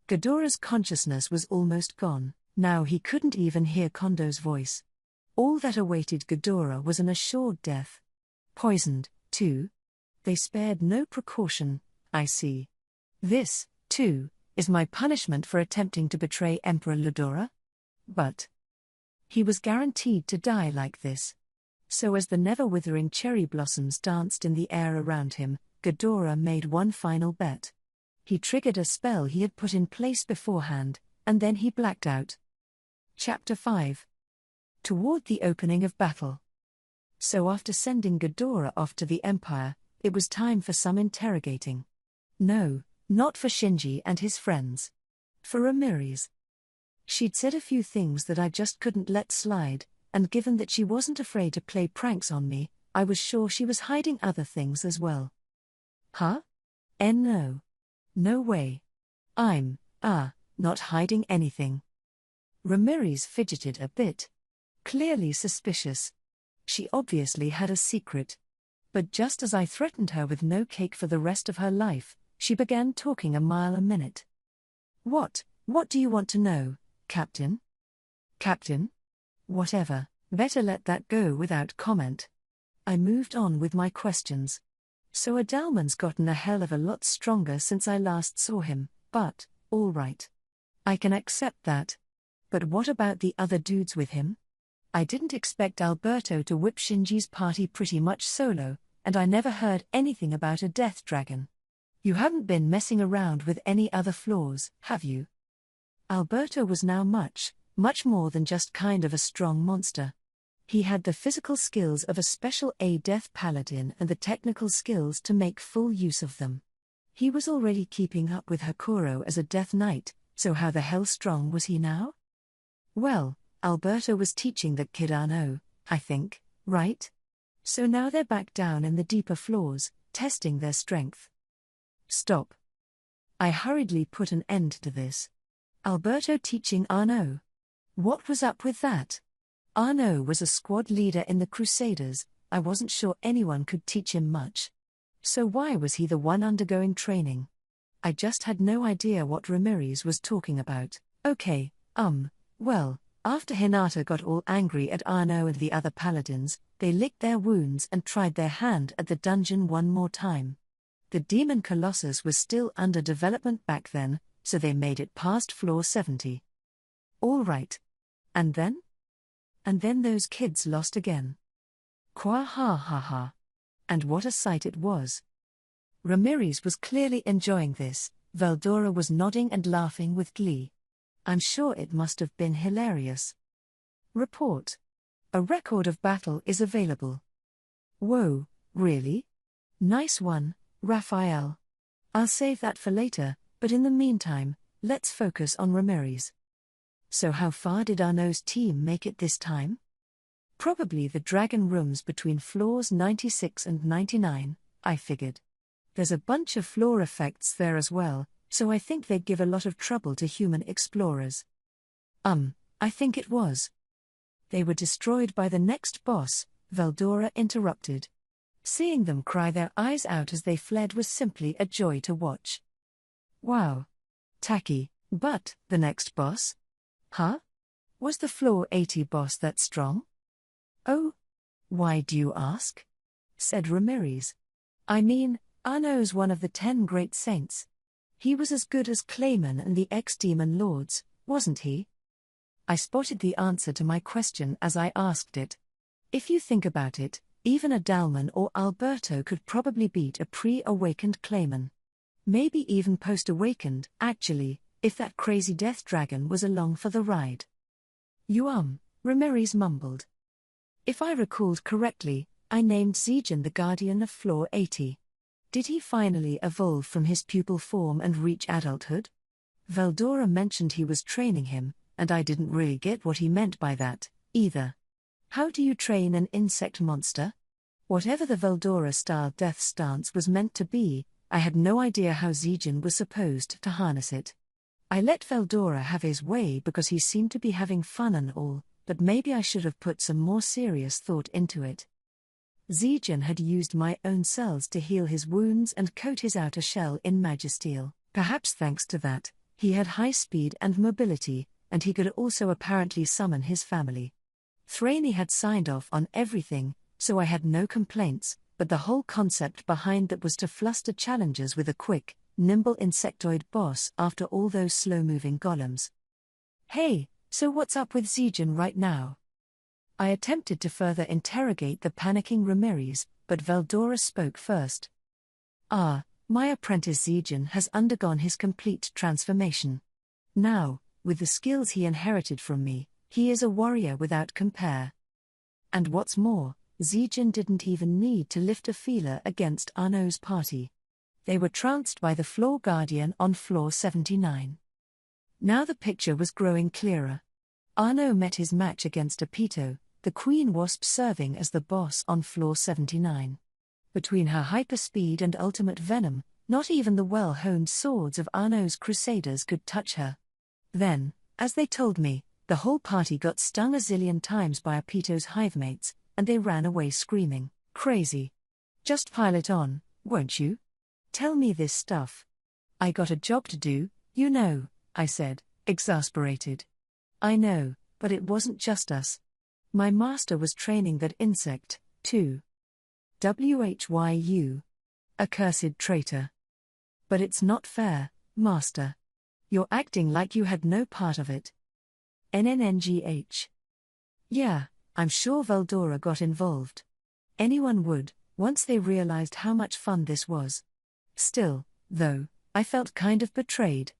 Ghidorah's consciousness was almost gone. Now he couldn't even hear Kondo's voice. All that awaited Ghidorah was an assured death. Poisoned, too? They spared no precaution, I see. This, too, is my punishment for attempting to betray Emperor Ghidorah? But he was guaranteed to die like this. So as the never-withering cherry blossoms danced in the air around him, Ghidorah made one final bet. He triggered a spell he had put in place beforehand, and then he blacked out. Chapter 5. Toward the opening of battle. So after sending Ghidorah off to the Empire, it was time for some interrogating. No, not for Shinji and his friends. For Ramirez. She'd said a few things that I just couldn't let slide, and given that she wasn't afraid to play pranks on me, I was sure she was hiding other things as well. Huh? No. No way. I'm, not hiding anything. Ramirez fidgeted a bit. Clearly suspicious. She obviously had a secret. But just as I threatened her with no cake for the rest of her life, she began talking a mile a minute. What do you want to know, Captain? Captain? Whatever, better let that go without comment. I moved on with my questions. So Adalman's gotten a hell of a lot stronger since I last saw him, but, all right. I can accept that. But what about the other dudes with him? I didn't expect Alberto to whip Shinji's party pretty much solo, and I never heard anything about a death dragon. You haven't been messing around with any other flaws, have you? Alberto was now much more than just kind of a strong monster. He had the physical skills of a special A death paladin and the technical skills to make full use of them. He was already keeping up with Hakuro as a death knight, so how the hell strong was he now? Well, Alberto was teaching that kid Arno, I think, right? So now they're back down in the deeper floors, testing their strength. Stop. I hurriedly put an end to this. Alberto teaching Arno. What was up with that? Arno was a squad leader in the Crusaders. I wasn't sure anyone could teach him much. So why was he the one undergoing training? I just had no idea what Ramirez was talking about. Okay, well, after Hinata got all angry at Arno and the other paladins, they licked their wounds and tried their hand at the dungeon one more time. The Demon Colossus was still under development back then, so they made it past floor 70. All right. And then? And then those kids lost again. Qua ha ha ha. And what a sight it was. Ramirez was clearly enjoying this. Veldora was nodding and laughing with glee. I'm sure it must have been hilarious. Report. A record of battle is available. Whoa, really? Nice one, Raphael. I'll save that for later, but in the meantime, let's focus on Ramirez. So how far did Arno's team make it this time? Probably the dragon rooms between floors 96 and 99, I figured. There's a bunch of floor effects there as well, so I think they'd give a lot of trouble to human explorers. I think it was. They were destroyed by the next boss, Veldora interrupted. Seeing them cry their eyes out as they fled was simply a joy to watch. Wow. Tacky, but, the next boss? Huh? Was the floor 80 boss that strong? Oh? Why do you ask? Said Ramirez. I mean, Arno's one of the 10 great saints. He was as good as Clayman and the ex-demon lords, wasn't he? I spotted the answer to my question as I asked it. If you think about it, even Adalman or Alberto could probably beat a pre-awakened Clayman. Maybe even post-awakened, actually, if that crazy death dragon was along for the ride. You Ramirez mumbled. If I recalled correctly, I named Zijin the guardian of floor 80. Did he finally evolve from his pupil form and reach adulthood? Veldora mentioned he was training him, and I didn't really get what he meant by that, either. How do you train an insect monster? Whatever the Veldora-style death stance was meant to be, I had no idea how Zijin was supposed to harness it. I let Veldora have his way because he seemed to be having fun and all, but maybe I should have put some more serious thought into it. Zijin had used my own cells to heal his wounds and coat his outer shell in magisteel. Perhaps thanks to that, he had high speed and mobility, and he could also apparently summon his family. Thraney had signed off on everything, so I had no complaints, but the whole concept behind that was to fluster challengers with a quick, nimble insectoid boss after all those slow-moving golems. Hey, so what's up with Zijin right now? I attempted to further interrogate the panicking Ramirez, but Veldora spoke first. My apprentice Zijin has undergone his complete transformation. Now, with the skills he inherited from me, he is a warrior without compare. And what's more, Zijin didn't even need to lift a feeler against Arnaud's party. They were trounced by the floor guardian on floor 79. Now the picture was growing clearer. Arnaud met his match against Apito, the queen wasp serving as the boss on floor 79. Between her hyperspeed and ultimate venom, not even the well-honed swords of Arnaud's crusaders could touch her. Then, as they told me, the whole party got stung a zillion times by Apito's hivemates, and they ran away screaming, "Crazy. Just pile it on, won't you? Tell me this stuff. I got a job to do, you know," I said, exasperated. "I know, but it wasn't just us. My master was training that insect, too. Whyu. Accursed traitor. But it's not fair, master. You're acting like you had no part of it." NNNGH. Yeah, I'm sure Veldora got involved. Anyone would, once they realized how much fun this was. Still, though, I felt kind of betrayed.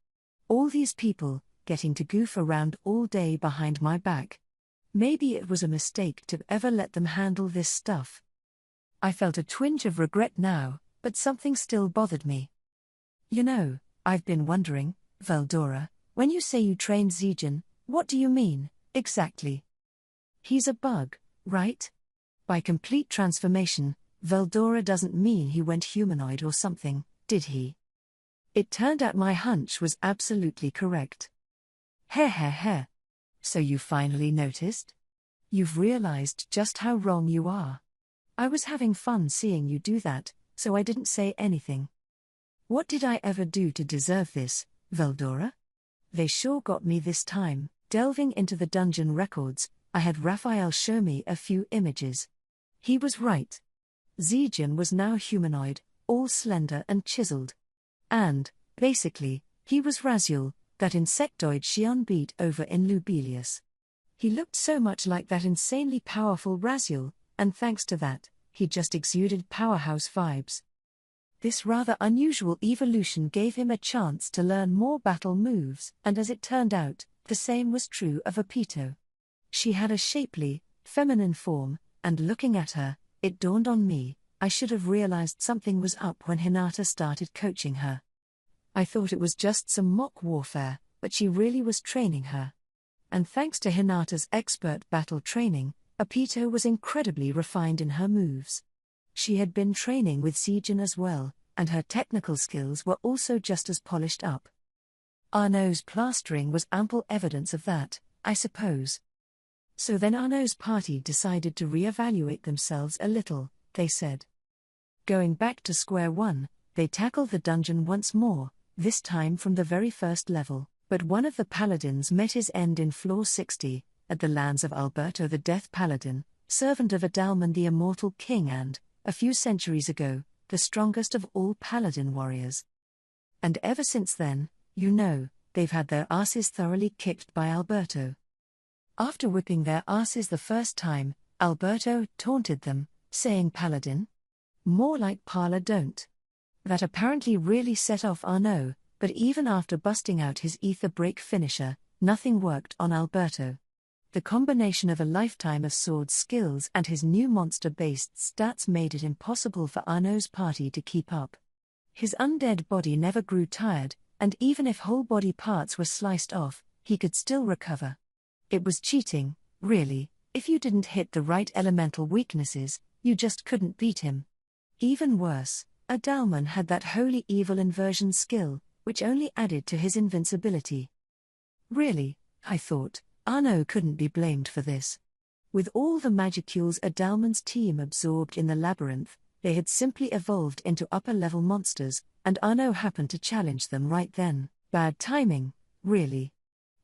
All these people, getting to goof around all day behind my back. Maybe it was a mistake to ever let them handle this stuff. I felt a twinge of regret now, but something still bothered me. "You know, I've been wondering, Veldora, when you say you trained Zijin, what do you mean, exactly? He's a bug, right? By complete transformation, Veldora doesn't mean he went humanoid or something, did he?" It turned out my hunch was absolutely correct. Heh. So you finally noticed? You've realized just how wrong you are. I was having fun seeing you do that, so I didn't say anything. What did I ever do to deserve this, Veldora? They sure got me this time. Delving into the dungeon records, I had Raphael show me a few images. He was right. Zijin was now humanoid, all slender and chiseled. And, basically, he was Raziel, that insectoid Xion beat over in Lubelius. He looked so much like that insanely powerful Raziel, and thanks to that, he just exuded powerhouse vibes. This rather unusual evolution gave him a chance to learn more battle moves, and as it turned out, the same was true of Apito. She had a shapely, feminine form, and looking at her, it dawned on me, I should have realized something was up when Hinata started coaching her. I thought it was just some mock warfare, but she really was training her. And thanks to Hinata's expert battle training, Apito was incredibly refined in her moves. She had been training with Zijin as well, and her technical skills were also just as polished up. Arnaud's plastering was ample evidence of that, I suppose. So then Arnaud's party decided to re-evaluate themselves a little, they said. Going back to square one, they tackled the dungeon once more, this time from the very first level, but one of the paladins met his end in floor 60, at the lands of Alberto the Death Paladin, servant of Adalman the Immortal King and, a few centuries ago, the strongest of all paladin warriors. And ever since then, you know, they've had their asses thoroughly kicked by Alberto. After whipping their asses the first time, Alberto taunted them, saying "Paladin? More like parlor don't." That apparently really set off Arnaud, but even after busting out his ether break finisher, nothing worked on Alberto. The combination of a lifetime of sword skills and his new monster-based stats made it impossible for Arnaud's party to keep up. His undead body never grew tired, and even if whole body parts were sliced off, he could still recover. It was cheating, really. If you didn't hit the right elemental weaknesses, you just couldn't beat him. Even worse, Adalman had that holy evil inversion skill, which only added to his invincibility. Really, I thought, Arno couldn't be blamed for this. With all the magicules Adalman's team absorbed in the labyrinth, they had simply evolved into upper-level monsters, and Arno happened to challenge them right then. Bad timing, really.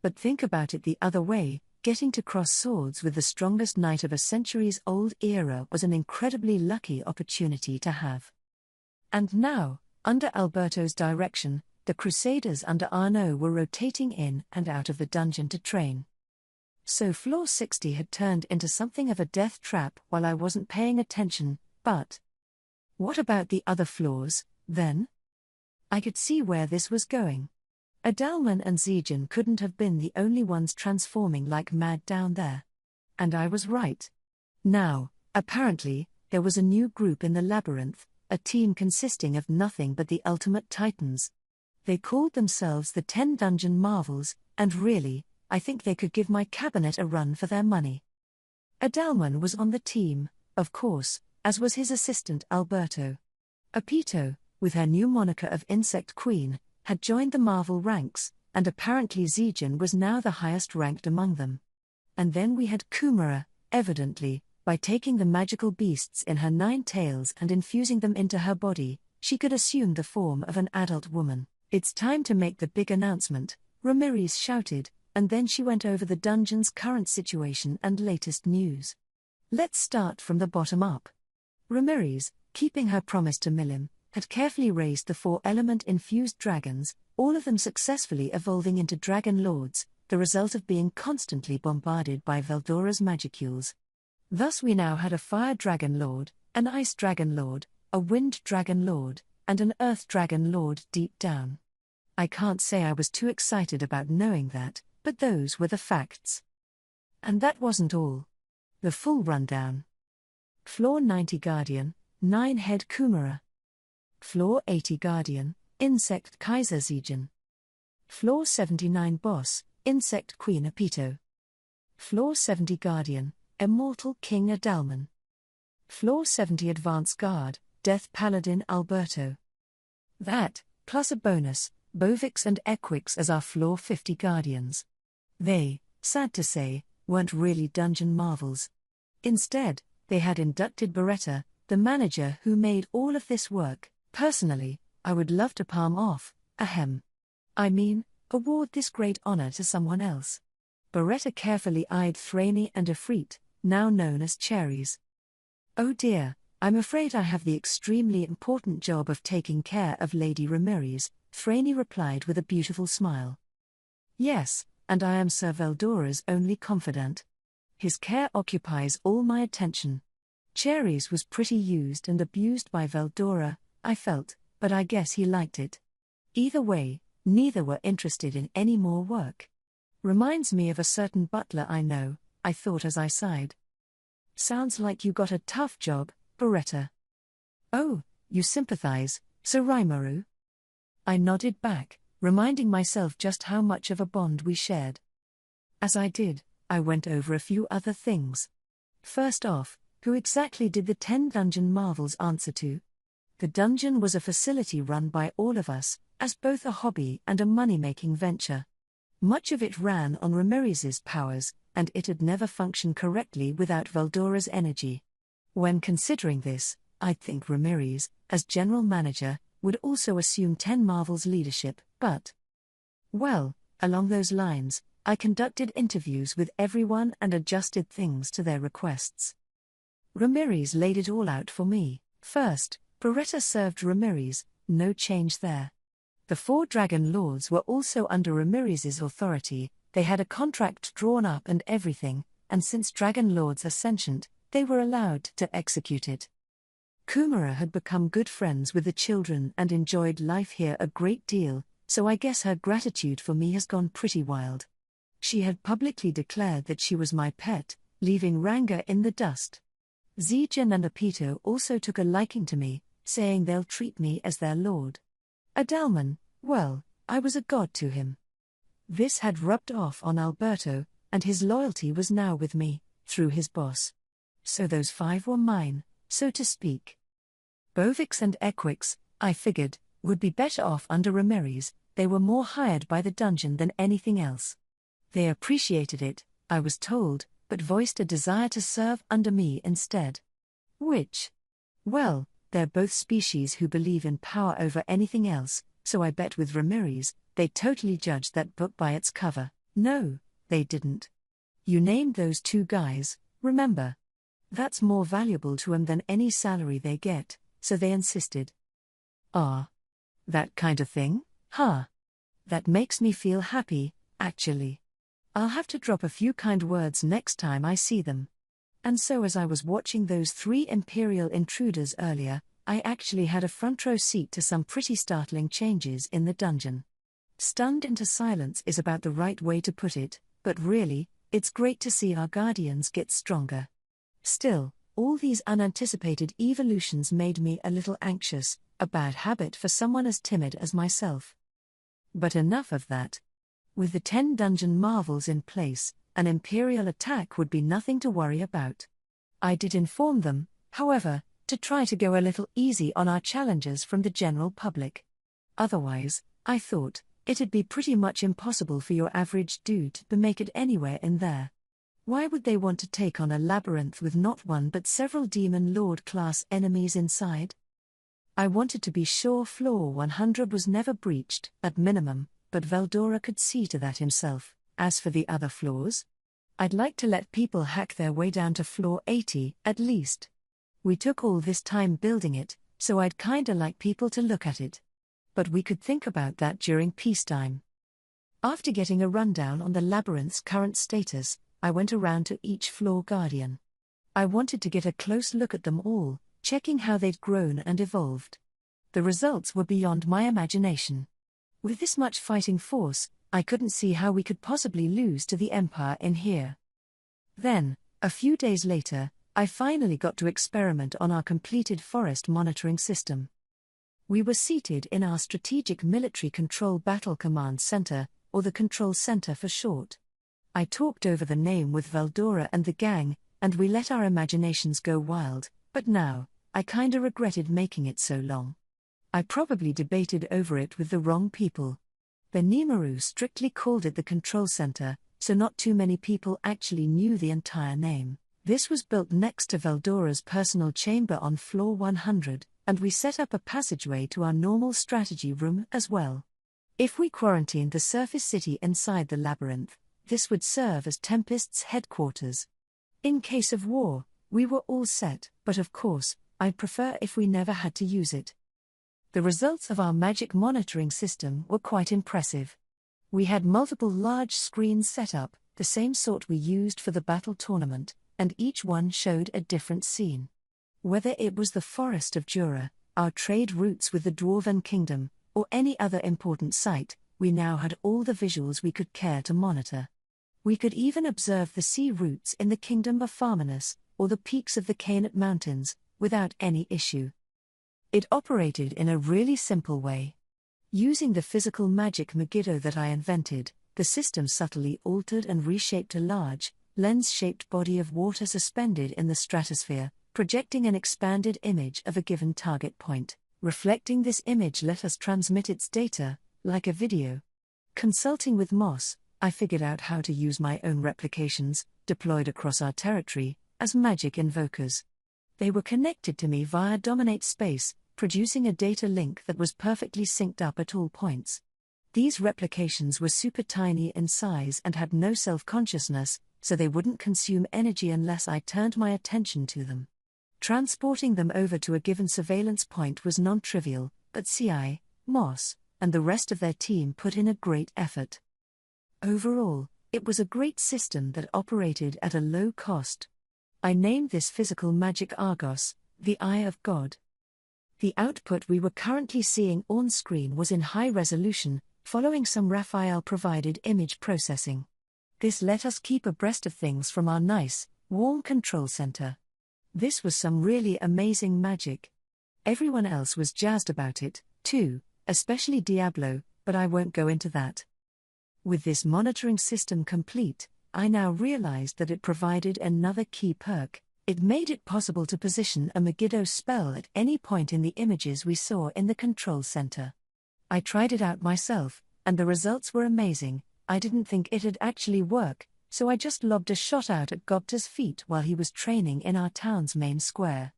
But think about it the other way, getting to cross swords with the strongest knight of a centuries-old era was an incredibly lucky opportunity to have. And now, under Alberto's direction, the Crusaders under Arno were rotating in and out of the dungeon to train. So floor 60 had turned into something of a death trap while I wasn't paying attention, but what about the other floors, then? I could see where this was going. Adalman and Zijan couldn't have been the only ones transforming like mad down there. And I was right. Now, apparently, there was a new group in the labyrinth, a team consisting of nothing but the ultimate titans. They called themselves the 10 Dungeon Marvels, and really, I think they could give my cabinet a run for their money. Adalman was on the team, of course, as was his assistant Alberto. Apito, with her new moniker of Insect Queen, had joined the Marvel ranks, and apparently Zijan was now the highest ranked among them. And then we had Kumara, evidently, by taking the magical beasts in her 9 tails and infusing them into her body, she could assume the form of an adult woman. "It's time to make the big announcement," Ramirez shouted, and then she went over the dungeon's current situation and latest news. Let's start from the bottom up. Ramirez, keeping her promise to Milim, had carefully raised the 4-element infused dragons, all of them successfully evolving into dragon lords, the result of being constantly bombarded by Veldora's magicules. Thus we now had a fire dragon lord, an ice dragon lord, a wind dragon lord, and an earth dragon lord deep down. I can't say I was too excited about knowing that, but those were the facts. And that wasn't all. The full rundown. Floor 90 Guardian, 9-head Kumara. Floor 80 Guardian, Insect Kaiser Zijan. Floor 79 Boss, Insect Queen Apito. Floor 70 Guardian, Immortal King Adalman. Floor 70 Advanced Guard, Death Paladin Alberto. That, plus a bonus, Bovix and Equix as our Floor 50 Guardians. They, sad to say, weren't really dungeon marvels. Instead, they had inducted Beretta, the manager who made all of this work. Personally, I would love to palm off, I mean, award this great honor to someone else. Beretta carefully eyed Thraney and Ifrit, now known as Cherries. Oh dear, I'm afraid I have the extremely important job of taking care of Lady Ramirez, Thraney replied with a beautiful smile. Yes, and I am Sir Veldora's only confidant. His care occupies all my attention. Cherries was pretty used and abused by Veldora, I felt, but I guess he liked it. Either way, neither were interested in any more work. Reminds me of a certain butler I know, I thought as I sighed. Sounds like you got a tough job, Beretta. Oh, you sympathize, Sir Raimaru? I nodded back, reminding myself just how much of a bond we shared. As I did, I went over a few other things. First off, who exactly did the 10 Dungeon Marvels answer to? The dungeon was a facility run by all of us, as both a hobby and a money-making venture. Much of it ran on Ramirez's powers, and it had never functioned correctly without Veldora's energy. When considering this, I'd think Ramirez, as general manager, would also assume 10 Marvels leadership, but... Well, along those lines, I conducted interviews with everyone and adjusted things to their requests. Ramirez laid it all out for me. First, Beretta served Ramirez, no change there. The 4 Dragon Lords were also under Ramirez's authority, they had a contract drawn up and everything, and since Dragon Lords are sentient, they were allowed to execute it. Kumara had become good friends with the children and enjoyed life here a great deal, so I guess her gratitude for me has gone pretty wild. She had publicly declared that she was my pet, leaving Ranga in the dust. Zijan and Apito also took a liking to me, saying they'll treat me as their lord. Adalman, well, I was a god to him. This had rubbed off on Alberto, and his loyalty was now with me, through his boss. So those 5 were mine, so to speak. Bovix and Equix, I figured, would be better off under Ramirez. They were more hired by the dungeon than anything else. They appreciated it, I was told, but voiced a desire to serve under me instead. Which? Well, they're both species who believe in power over anything else, so I bet with Ramirez, they totally judged that book by its cover. No, they didn't. You named those two guys, remember? That's more valuable to 'em than any salary they get, so they insisted. Ah. That kind of thing, huh? That makes me feel happy, actually. I'll have to drop a few kind words next time I see them. And so as I was watching those 3 Imperial intruders earlier, I actually had a front row seat to some pretty startling changes in the dungeon. Stunned into silence is about the right way to put it, but really, it's great to see our guardians get stronger. Still, all these unanticipated evolutions made me a little anxious, a bad habit for someone as timid as myself. But enough of that. With the 10 dungeon marvels in place, an Imperial attack would be nothing to worry about. I did inform them, however, to try to go a little easy on our challengers from the general public. Otherwise, I thought, it'd be pretty much impossible for your average dude to make it anywhere in there. Why would they want to take on a labyrinth with not one but several Demon Lord-class enemies inside? I wanted to be sure floor 100 was never breached, at minimum, but Veldora could see to that himself. As for the other floors, I'd like to let people hack their way down to floor 80, at least. We took all this time building it, so I'd kinda like people to look at it. But we could think about that during peacetime. After getting a rundown on the labyrinth's current status, I went around to each floor guardian. I wanted to get a close look at them all, checking how they'd grown and evolved. The results were beyond my imagination. With this much fighting force, I couldn't see how we could possibly lose to the Empire in here. Then, a few days later, I finally got to experiment on our completed forest monitoring system. We were seated in our Strategic Military Control Battle Command Center, or the Control Center for short. I talked over the name with Veldora and the gang, and we let our imaginations go wild, but now, I kinda regretted making it so long. I probably debated over it with the wrong people. Benimaru strictly called it the Control Center, so not too many people actually knew the entire name. This was built next to Veldora's personal chamber on floor 100, and we set up a passageway to our normal strategy room as well. If we quarantined the surface city inside the labyrinth, this would serve as Tempest's headquarters. In case of war, we were all set, but of course, I'd prefer if we never had to use it. The results of our magic monitoring system were quite impressive. We had multiple large screens set up, the same sort we used for the battle tournament, and each one showed a different scene. Whether it was the Forest of Jura, our trade routes with the Dwarven Kingdom, or any other important site, we now had all the visuals we could care to monitor. We could even observe the sea routes in the Kingdom of Farminus, or the peaks of the Cainat Mountains, without any issue. It operated in a really simple way. Using the physical magic Megiddo that I invented, the system subtly altered and reshaped a large, lens-shaped body of water suspended in the stratosphere, projecting an expanded image of a given target point. Reflecting this image let us transmit its data, like a video. Consulting with Moss, I figured out how to use my own replications, deployed across our territory, as magic invokers. They were connected to me via Dominate Space, producing a data link that was perfectly synced up at all points. These replications were super tiny in size and had no self-consciousness, so they wouldn't consume energy unless I turned my attention to them. Transporting them over to a given surveillance point was non-trivial, but CI, Moss, and the rest of their team put in a great effort. Overall, it was a great system that operated at a low cost. I named this physical magic Argos, the Eye of God. The output we were currently seeing on screen was in high resolution, following some Raphael-provided image processing. This let us keep abreast of things from our nice, warm control center. This was some really amazing magic. Everyone else was jazzed about it, too, especially Diablo, but I won't go into that. With this monitoring system complete, I now realized that it provided another key perk. It made it possible to position a Megiddo spell at any point in the images we saw in the control center. I tried it out myself, and the results were amazing. I didn't think it'd actually work, so I just lobbed a shot out at Gobta's feet while he was training in our town's main square.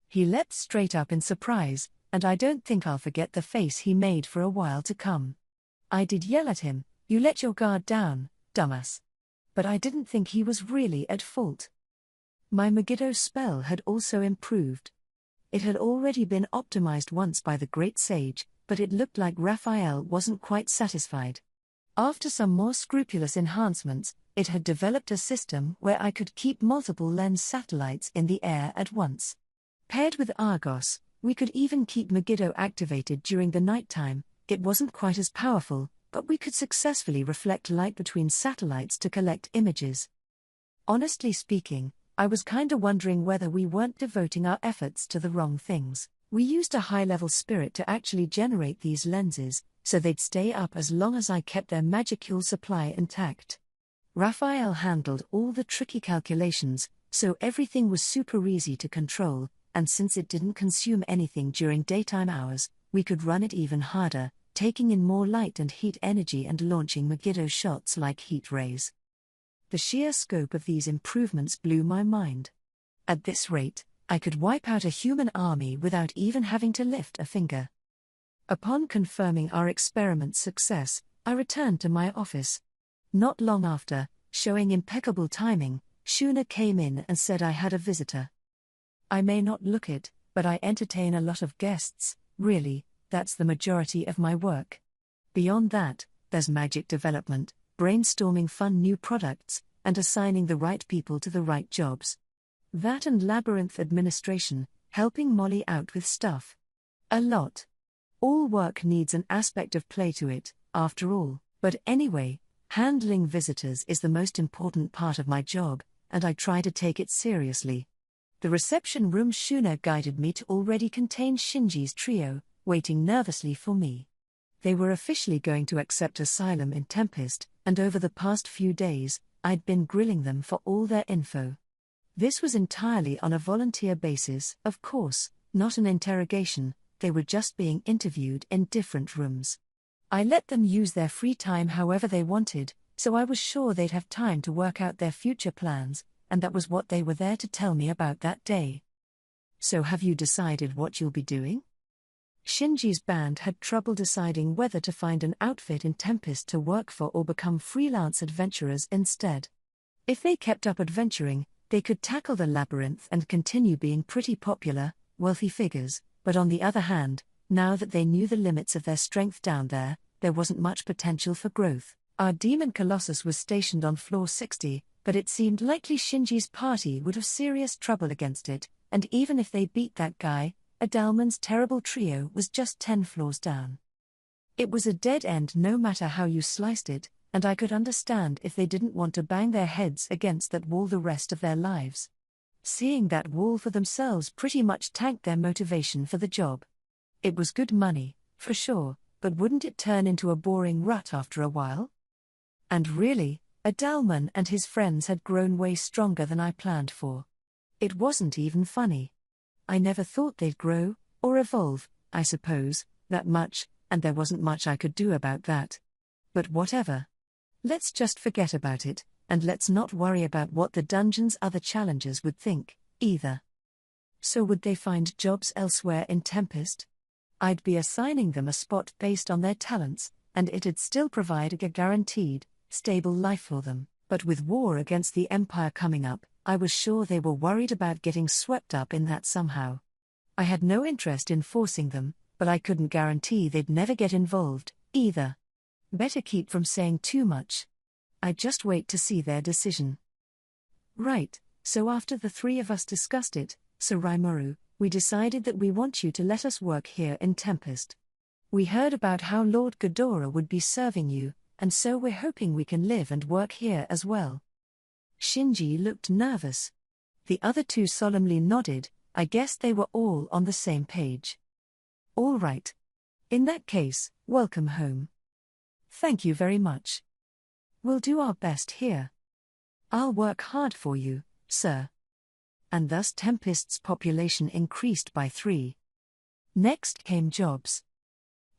He leapt straight up in surprise, and I don't think I'll forget the face he made for a while to come. I did yell at him, "You let your guard down, dumbass." But I didn't think he was really at fault. My Megiddo spell had also improved. It had already been optimized once by the great sage, but it looked like Raphael wasn't quite satisfied. After some more scrupulous enhancements, it had developed a system where I could keep multiple lens satellites in the air at once. Paired with Argos, we could even keep Megiddo activated during the nighttime. It wasn't quite as powerful, but we could successfully reflect light between satellites to collect images. Honestly speaking, I was kinda wondering whether we weren't devoting our efforts to the wrong things. We used a high-level spirit to actually generate these lenses, so they'd stay up as long as I kept their magicule supply intact. Raphael handled all the tricky calculations, so everything was super easy to control, and since it didn't consume anything during daytime hours, we could run it even harder, taking in more light and heat energy and launching Megiddo shots like heat rays. The sheer scope of these improvements blew my mind. At this rate, I could wipe out a human army without even having to lift a finger. Upon confirming our experiment's success, I returned to my office. Not long after, showing impeccable timing, Shuna came in and said I had a visitor. I may not look it, but I entertain a lot of guests, really, that's the majority of my work. Beyond that, there's magic development, brainstorming fun new products, and assigning the right people to the right jobs. That and labyrinth administration, helping Molly out with stuff. A lot. All work needs an aspect of play to it, after all, but anyway, handling visitors is the most important part of my job, and I try to take it seriously. The reception room Shuna guided me to already contained Shinji's trio, waiting nervously for me. They were officially going to accept asylum in Tempest, and over the past few days, I'd been grilling them for all their info. This was entirely on a volunteer basis, of course, not an interrogation. They were just being interviewed in different rooms. I let them use their free time however they wanted, so I was sure they'd have time to work out their future plans, and that was what they were there to tell me about that day. So have you decided what you'll be doing? Shinji's band had trouble deciding whether to find an outfit in Tempest to work for or become freelance adventurers instead. If they kept up adventuring, they could tackle the labyrinth and continue being pretty popular, wealthy figures, but on the other hand, now that they knew the limits of their strength down there, there wasn't much potential for growth. Our demon colossus was stationed on floor 60, but it seemed likely Shinji's party would have serious trouble against it, and even if they beat that guy, Adalman's terrible trio was just 10 floors down. It was a dead end no matter how you sliced it, and I could understand if they didn't want to bang their heads against that wall the rest of their lives. Seeing that wall for themselves pretty much tanked their motivation for the job. It was good money, for sure, but wouldn't it turn into a boring rut after a while? And really, Adalman and his friends had grown way stronger than I planned for. It wasn't even funny. I never thought they'd grow, or evolve, I suppose, that much, and there wasn't much I could do about that. But whatever. Let's just forget about it, and let's not worry about what the dungeon's other challengers would think, either. So would they find jobs elsewhere in Tempest? I'd be assigning them a spot based on their talents, and it'd still provide a guaranteed, stable life for them. But with war against the Empire coming up, I was sure they were worried about getting swept up in that somehow. I had no interest in forcing them, but I couldn't guarantee they'd never get involved, either. Better keep from saying too much. I'd just wait to see their decision. Right, so after the three of us discussed it, Sir Rimuru, we decided that we want you to let us work here in Tempest. We heard about how Lord Ghidorah would be serving you, and so we're hoping we can live and work here as well. Shinji looked nervous. The other two solemnly nodded. I guess they were all on the same page. All right. In that case, welcome home. Thank you very much. We'll do our best here. I'll work hard for you, sir. and thus Tempest's population increased by 3. Next came jobs.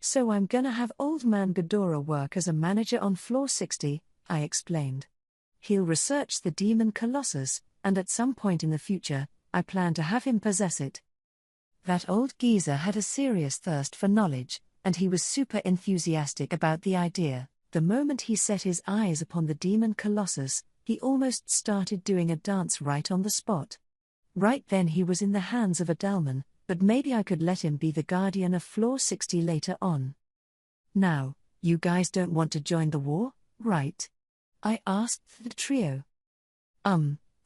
So I'm gonna have old man Ghidorah work as a manager on floor 60, I explained. He'll research the demon Colossus, and at some point in the future, I plan to have him possess it. That old geezer had a serious thirst for knowledge, and he was super enthusiastic about the idea. The moment he set his eyes upon the demon Colossus, he almost started doing a dance right on the spot. Right then he was in the hands of a Dalman, but maybe I could let him be the guardian of floor 60 later on. Now, you guys don't want to join the war, right? I asked the trio.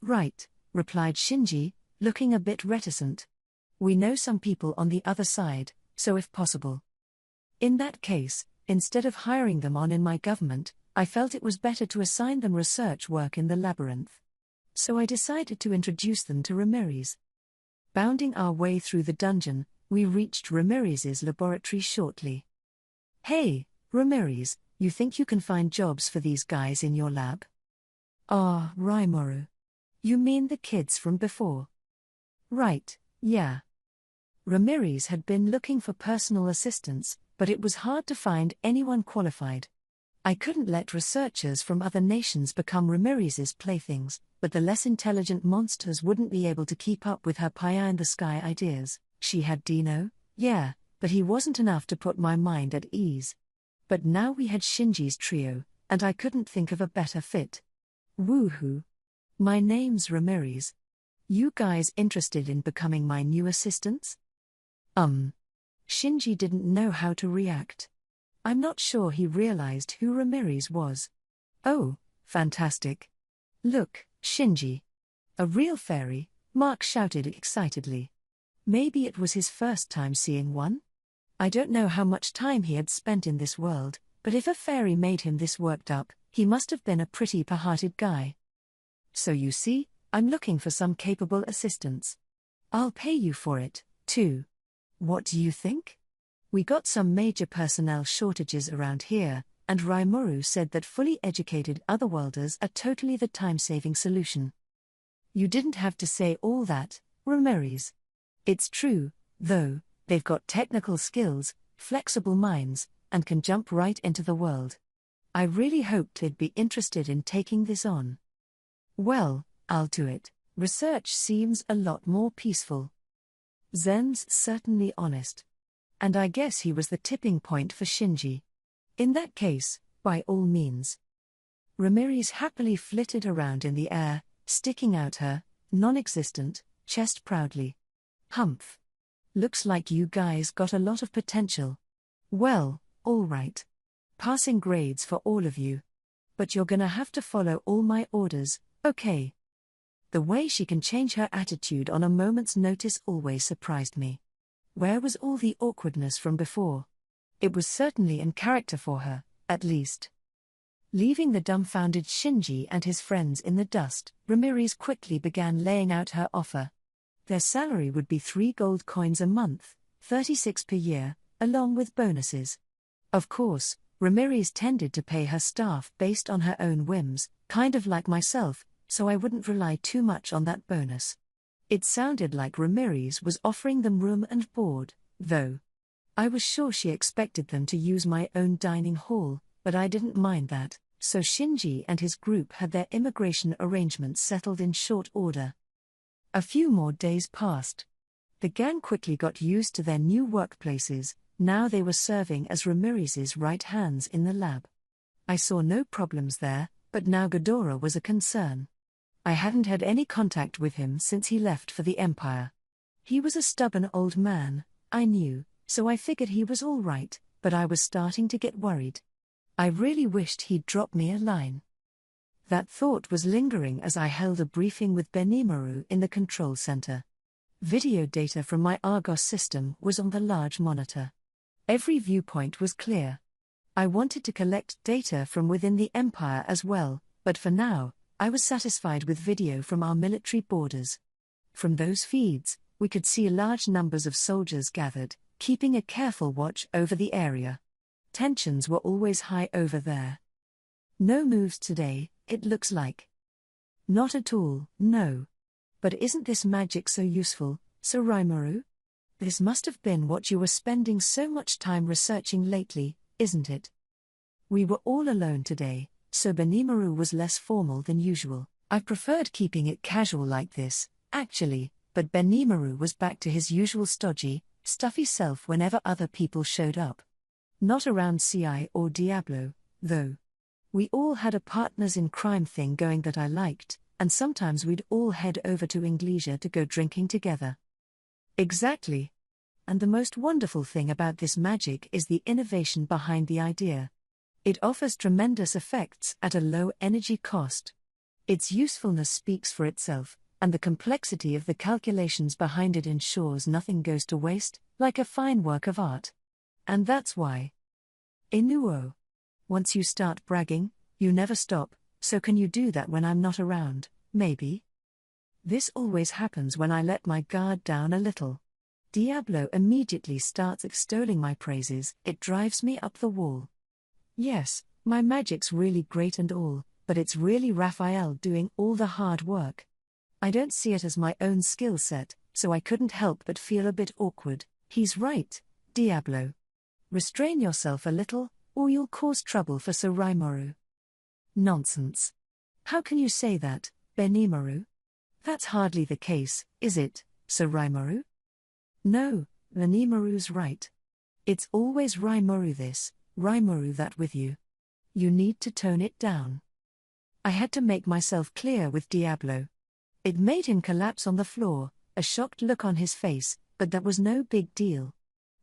Right, replied Shinji, looking a bit reticent. We know some people on the other side, so if possible. In that case, instead of hiring them on in my government, I felt it was better to assign them research work in the labyrinth. So I decided to introduce them to Ramirez. Bounding our way through the dungeon, we reached Ramirez's laboratory shortly. Hey, Ramirez, you think you can find jobs for these guys in your lab? Ah, Rimuru. You mean the kids from before? Right, yeah. Ramirez had been looking for personal assistants, but it was hard to find anyone qualified. I couldn't let researchers from other nations become Ramirez's playthings, but the less intelligent monsters wouldn't be able to keep up with her pie-in-the-sky ideas. She had Dino, yeah, but he wasn't enough to put my mind at ease. But now we had Shinji's trio, and I couldn't think of a better fit. Woohoo! My name's Ramirez. You guys interested in becoming my new assistants? Shinji didn't know how to react. I'm not sure he realized who Ramirez was. Oh, fantastic. Look, Shinji. A real fairy, Mark shouted excitedly. Maybe it was his first time seeing one? I don't know how much time he had spent in this world, but if a fairy made him this worked up, he must have been a pretty pah-hearted guy. So you see, I'm looking for some capable assistants. I'll pay you for it, too. What do you think? We got some major personnel shortages around here, and Rimuru said that fully educated otherworlders are totally the time-saving solution. You didn't have to say all that, Ramirez. It's true, though, they've got technical skills, flexible minds, and can jump right into the world. I really hoped they'd be interested in taking this on. Well, I'll do it. Research seems a lot more peaceful. Zen's certainly honest. And I guess he was the tipping point for Shinji. In that case, by all means. Ramirez happily flitted around in the air, sticking out her, non-existent, chest proudly. Humph. Looks like you guys got a lot of potential. Well, all right. Passing grades for all of you. But you're gonna have to follow all my orders, okay? The way she can change her attitude on a moment's notice always surprised me. Where was all the awkwardness from before? It was certainly in character for her, at least. Leaving the dumbfounded Shinji and his friends in the dust, Ramirez quickly began laying out her offer. Their salary would be 3 gold coins a month, 36 per year, along with bonuses. Of course, Ramirez tended to pay her staff based on her own whims, kind of like myself, so I wouldn't rely too much on that bonus. It sounded like Ramirez was offering them room and board, though. I was sure she expected them to use my own dining hall, but I didn't mind that, so Shinji and his group had their immigration arrangements settled in short order. A few more days passed. The gang quickly got used to their new workplaces. Now they were serving as Ramirez's right hands in the lab. I saw no problems there, but now Ghidorah was a concern. I hadn't had any contact with him since he left for the Empire. He was a stubborn old man, I knew, so I figured he was all right, but I was starting to get worried. I really wished he'd drop me a line. That thought was lingering as I held a briefing with Benimaru in the control center. Video data from my Argos system was on the large monitor. Every viewpoint was clear. I wanted to collect data from within the Empire as well, but for now, I was satisfied with video from our military borders. From those feeds, we could see large numbers of soldiers gathered, keeping a careful watch over the area. Tensions were always high over there. No moves today, it looks like. Not at all, no. But isn't this magic so useful, Sir Rimuru? This must have been what you were spending so much time researching lately, isn't it? We were all alone today, so Benimaru was less formal than usual. I preferred keeping it casual like this, actually, but Benimaru was back to his usual stodgy, stuffy self whenever other people showed up. Not around CI or Diablo, though. We all had a partners in crime thing going that I liked, and sometimes we'd all head over to Inglesia to go drinking together. Exactly. And the most wonderful thing about this magic is the innovation behind the idea. It offers tremendous effects at a low energy cost. Its usefulness speaks for itself, and the complexity of the calculations behind it ensures nothing goes to waste, like a fine work of art. And that's why. Inuo. Once you start bragging, you never stop, so can you do that when I'm not around, maybe? This always happens when I let my guard down a little. Diablo immediately starts extolling my praises, it drives me up the wall. Yes, my magic's really great and all, but it's really Raphael doing all the hard work. I don't see it as my own skill set, so I couldn't help but feel a bit awkward. He's right, Diablo. Restrain yourself a little, or you'll cause trouble for Sir Rimuru. Nonsense. How can you say that, Benimaru? That's hardly the case, is it, Sir Rimuru? No, Benimaru's right. It's always Rimuru this, Rimuru that with you. You need to tone it down. I had to make myself clear with Diablo. It made him collapse on the floor, a shocked look on his face, but that was no big deal.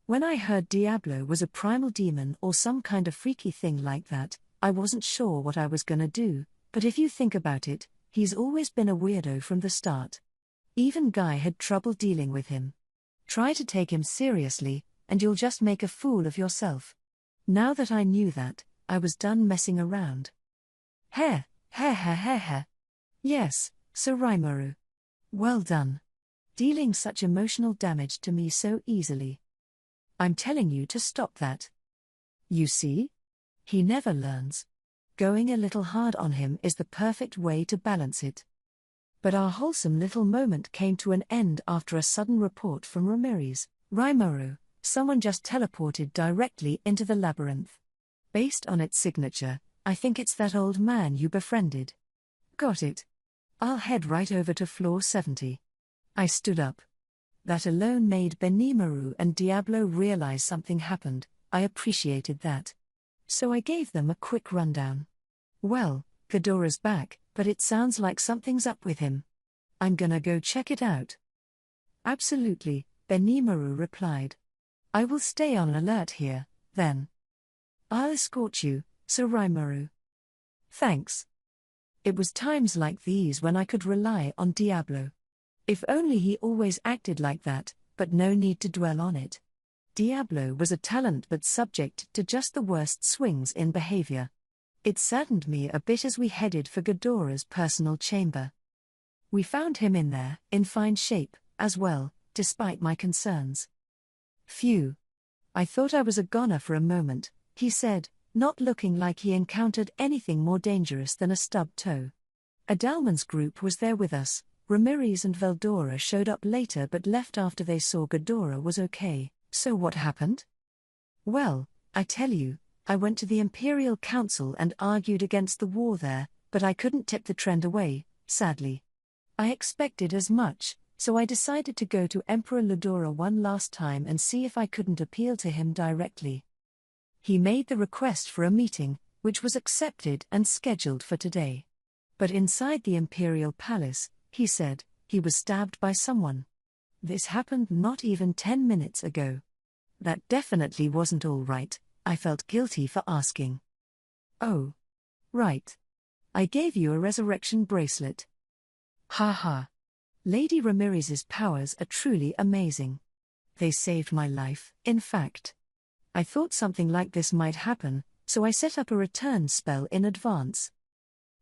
When I heard Diablo was a primal demon or some kind of freaky thing like that, I wasn't sure what I was gonna do, but if you think about it, he's always been a weirdo from the start. Even Guy had trouble dealing with him. Try to take him seriously, and you'll just make a fool of yourself. Now that I knew that, I was done messing around. Heh. Yes, Sir Rimuru. Well done. Dealing such emotional damage to me so easily. I'm telling you to stop that. You see? He never learns. Going a little hard on him is the perfect way to balance it. But our wholesome little moment came to an end after a sudden report from Ramirez. Rimuru, someone just teleported directly into the labyrinth. Based on its signature, I think it's that old man you befriended. Got it. I'll head right over to floor 70. I stood up. That alone made Benimaru and Diablo realize something happened. I appreciated that. So I gave them a quick rundown. Well, Ghidorah's back, but it sounds like something's up with him. I'm gonna go check it out. Absolutely, Benimaru replied. I will stay on alert here, then. I'll escort you, Sir Rimuru. Thanks. It was times like these when I could rely on Diablo. If only he always acted like that, but no need to dwell on it. Diablo was a talent but subject to just the worst swings in behavior. It saddened me a bit as we headed for Ghidorah's personal chamber. We found him in there, in fine shape, as well, despite my concerns. Phew. I thought I was a goner for a moment, he said, not looking like he encountered anything more dangerous than a stubbed toe. Adalman's group was there with us. Ramirez and Veldora showed up later but left after they saw Ghidorah was okay. So what happened? Well, I tell you, I went to the Imperial Council and argued against the war there, but I couldn't tip the trend away, sadly. I expected as much, so I decided to go to Emperor Ludora one last time and see if I couldn't appeal to him directly. He made the request for a meeting, which was accepted and scheduled for today. But inside the Imperial Palace, he said, he was stabbed by someone. This happened not even 10 minutes ago. That definitely wasn't all right. I felt guilty for asking. Oh. Right. I gave you a resurrection bracelet. Ha. Lady Ramirez's powers are truly amazing. They saved my life, in fact. I thought something like this might happen, so I set up a return spell in advance.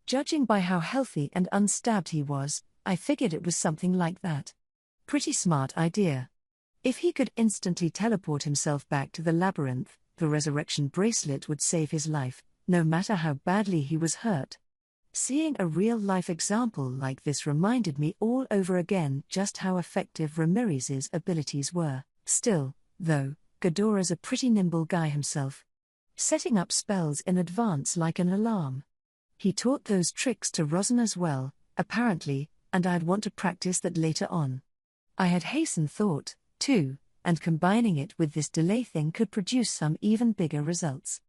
Judging by how healthy and unstabbed he was, I figured it was something like that. Pretty smart idea. If he could instantly teleport himself back to the labyrinth, the resurrection bracelet would save his life, no matter how badly he was hurt. Seeing a real-life example like this reminded me all over again just how effective Ramirez's abilities were. Still, though, Ghidorah's a pretty nimble guy himself, setting up spells in advance like an alarm. He taught those tricks to Rosen as well, apparently, and I'd want to practice that later on. I had hastened thought, too, and combining it with this delay thing could produce some even bigger results.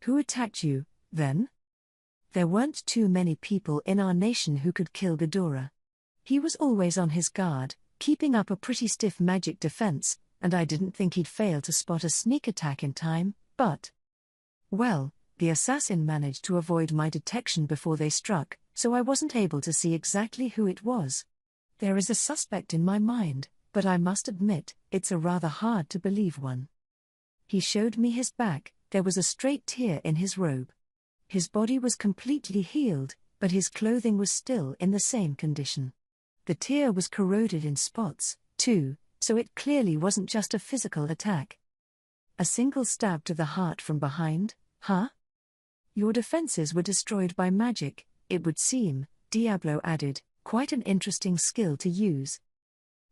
Who attacked you, then? There weren't too many people in our nation who could kill Ghidorah. He was always on his guard, keeping up a pretty stiff magic defense, and I didn't think he'd fail to spot a sneak attack in time, but... Well, the assassin managed to avoid my detection before they struck, so I wasn't able to see exactly who it was. There is a suspect in my mind, but I must admit, it's a rather hard to believe one. He showed me his back. There was a straight tear in his robe. His body was completely healed, but his clothing was still in the same condition. The tear was corroded in spots, too, so it clearly wasn't just a physical attack. A single stab to the heart from behind, huh? Your defenses were destroyed by magic, it would seem, Diablo added, quite an interesting skill to use.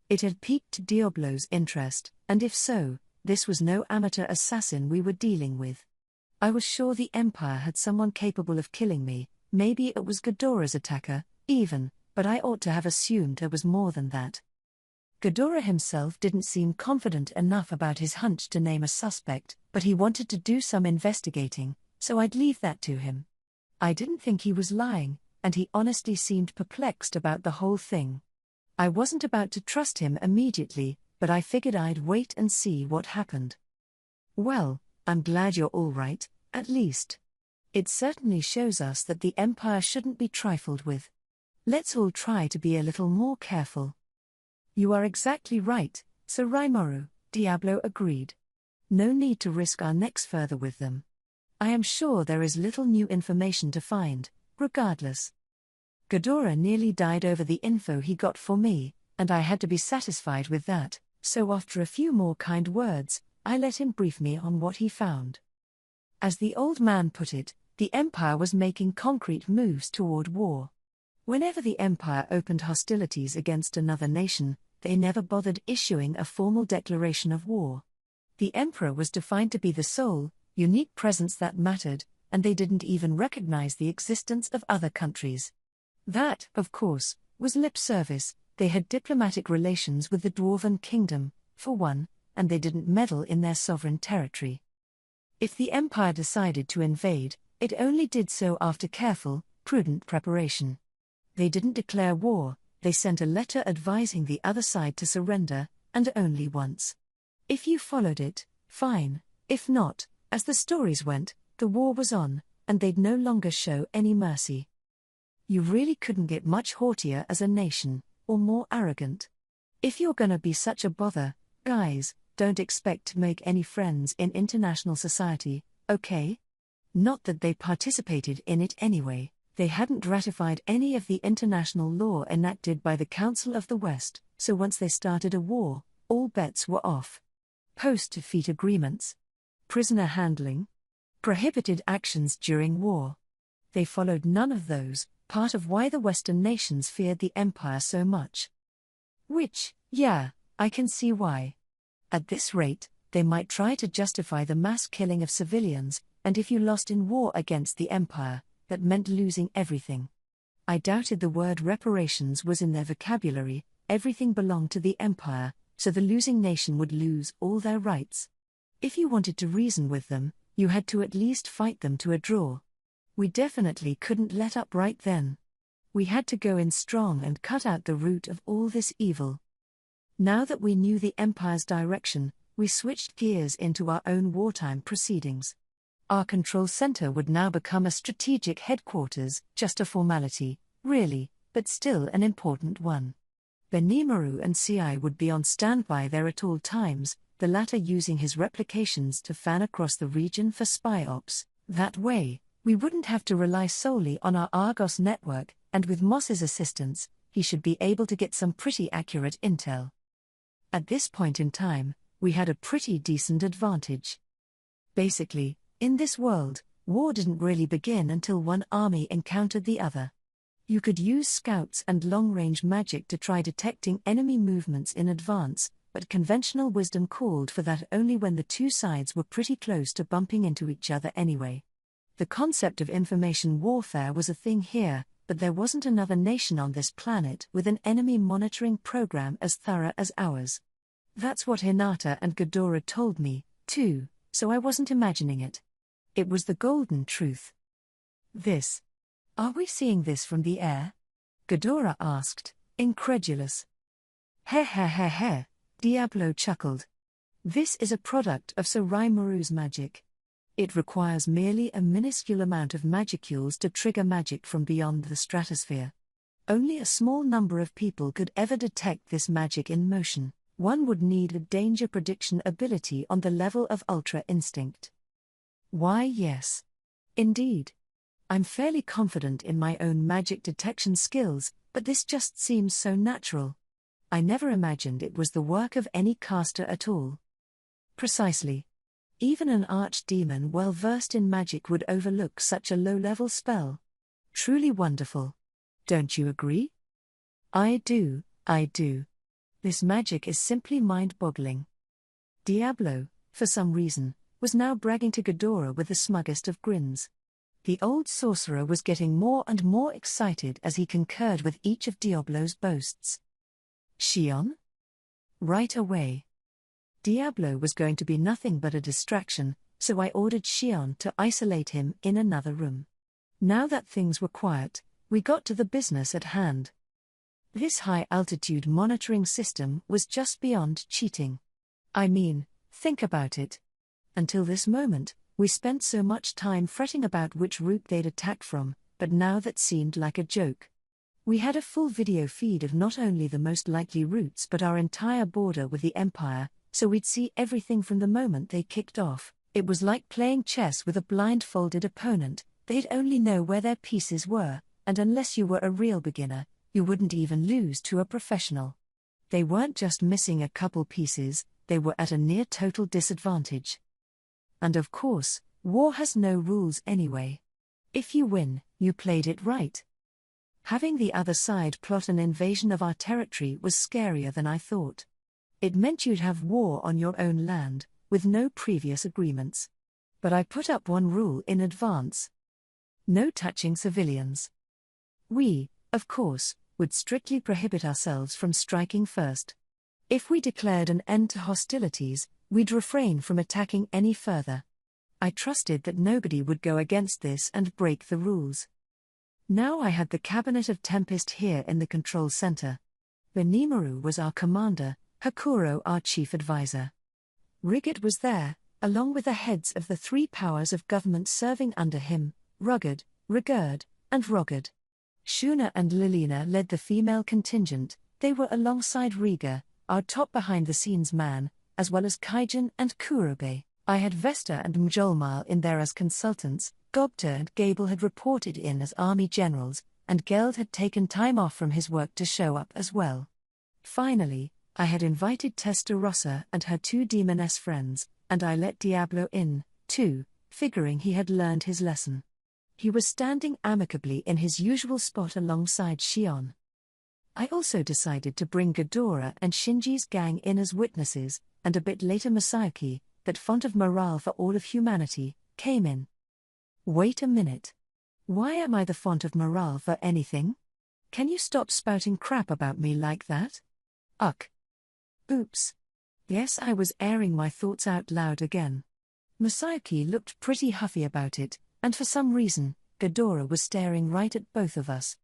It had piqued Diablo's interest, and if so, this was no amateur assassin we were dealing with. I was sure the Empire had someone capable of killing me, maybe it was Ghidorah's attacker, even, but I ought to have assumed there was more than that. Ghidorah himself didn't seem confident enough about his hunch to name a suspect, but he wanted to do some investigating, so I'd leave that to him. I didn't think he was lying, and he honestly seemed perplexed about the whole thing. I wasn't about to trust him immediately, but I figured I'd wait and see what happened. Well, I'm glad you're all right, at least. It certainly shows us that the Empire shouldn't be trifled with. Let's all try to be a little more careful. You are exactly right, Sir Rimuru, Diablo agreed. No need to risk our necks further with them. I am sure there is little new information to find, regardless. Ghidorah nearly died over the info he got for me, and I had to be satisfied with that, so after a few more kind words, I let him brief me on what he found. As the old man put it, the Empire was making concrete moves toward war. Whenever the Empire opened hostilities against another nation, they never bothered issuing a formal declaration of war. The Emperor was defined to be the sole, unique presence that mattered, and they didn't even recognize the existence of other countries. That, of course, was lip service. They had diplomatic relations with the Dwarven Kingdom, for one, and they didn't meddle in their sovereign territory. If the Empire decided to invade, it only did so after careful, prudent preparation. They didn't declare war, they sent a letter advising the other side to surrender, and only once. If you followed it, fine, if not, as the stories went, the war was on, and they'd no longer show any mercy. You really couldn't get much haughtier as a nation, or more arrogant. If you're gonna be such a bother, guys, don't expect to make any friends in international society, okay? Not that they participated in it anyway, they hadn't ratified any of the international law enacted by the Council of the West, so once they started a war, all bets were off. Post-defeat agreements, prisoner handling, prohibited actions during war. They followed none of those, part of why the Western nations feared the Empire so much. Which, yeah, I can see why. At this rate, they might try to justify the mass killing of civilians, and if you lost in war against the Empire, that meant losing everything. I doubted the word reparations was in their vocabulary. Everything belonged to the Empire, so the losing nation would lose all their rights. If you wanted to reason with them, you had to at least fight them to a draw. We definitely couldn't let up right then. We had to go in strong and cut out the root of all this evil. Now that we knew the Empire's direction, we switched gears into our own wartime proceedings. Our control center would now become a strategic headquarters, just a formality, really, but still an important one. Benimaru and Ci would be on standby there at all times, the latter using his replications to fan across the region for spy ops. That way, we wouldn't have to rely solely on our Argos network, and with Moss's assistance, he should be able to get some pretty accurate intel. At this point in time, we had a pretty decent advantage. Basically, in this world, War didn't really begin until one army encountered the other. You could use scouts and long-range magic to try detecting enemy movements in advance, but conventional wisdom called for that only when the two sides were pretty close to bumping into each other anyway. The concept of information warfare was a thing here, but there wasn't another nation on this planet with an enemy monitoring program as thorough as ours. That's what Hinata and Ghidorah told me, too, so I wasn't imagining it. It was the golden truth. This. Are we seeing this from the air? Ghidorah asked, incredulous. Heh heh heh heh, Diablo chuckled. This is a product of Sir Rimuru magic. It requires merely a minuscule amount of magicules to trigger magic from beyond the stratosphere. Only a small number of people could ever detect this magic in motion. One would need a danger prediction ability on the level of Ultra Instinct. Why, yes. Indeed. I'm fairly confident in my own magic detection skills, but this just seems so natural. I never imagined it was the work of any caster at all. Precisely. Even an archdemon well versed in magic would overlook such a low-level spell. Truly wonderful. Don't you agree? I do. This magic is simply mind-boggling. Diablo, for some reason, was now bragging to Ghidorah with the smuggest of grins. The old sorcerer was getting more and more excited as he concurred with each of Diablo's boasts. Shion? Right away. Diablo was going to be nothing but a distraction, so I ordered Shion to isolate him in another room. Now that things were quiet, we got to the business at hand. This high-altitude monitoring system was just beyond cheating. I mean, think about it. Until this moment, we spent so much time fretting about which route they'd attack from, but now that seemed like a joke. We had a full video feed of not only the most likely routes but our entire border with the Empire, so we'd see everything from the moment they kicked off. It was like playing chess with a blindfolded opponent. They'd only know where their pieces were, and unless you were a real beginner, you wouldn't even lose to a professional. They weren't just missing a couple pieces, they were at a near-total disadvantage. And of course, war has no rules anyway. If you win, you played it right. Having the other side plot an invasion of our territory was scarier than I thought. It meant you'd have war on your own land, with no previous agreements. But I put up one rule in advance. No touching civilians. We, of course, would strictly prohibit ourselves from striking first. If we declared an end to hostilities, we'd refrain from attacking any further. I trusted that nobody would go against this and break the rules. Now I had the Cabinet of Tempest here in the control center. Benimaru was our commander, Hakuro our chief advisor. Rigid was there, along with the heads of the three powers of government serving under him, Rugged, Rigurd, and Rogad. Shuna and Lilina led the female contingent. They were alongside Riga, our top behind-the-scenes man, as well as Kaijin and Kurobe. I had Vesta and Mjolmal in there as consultants, Gobta and Gable had reported in as army generals, and Geld had taken time off from his work to show up as well. Finally, I had invited Testarossa and her two demoness friends, and I let Diablo in, too, figuring he had learned his lesson. He was standing amicably in his usual spot alongside Shion. I also decided to bring Ghidorah and Shinji's gang in as witnesses, and a bit later Masayuki, that font of morale for all of humanity, came in. Wait a minute. Why am I the font of morale for anything? Can you stop spouting crap about me like that? Ugh. Oops. Yes, I was airing my thoughts out loud again. Masayuki looked pretty huffy about it, and for some reason, Ghidorah was staring right at both of us.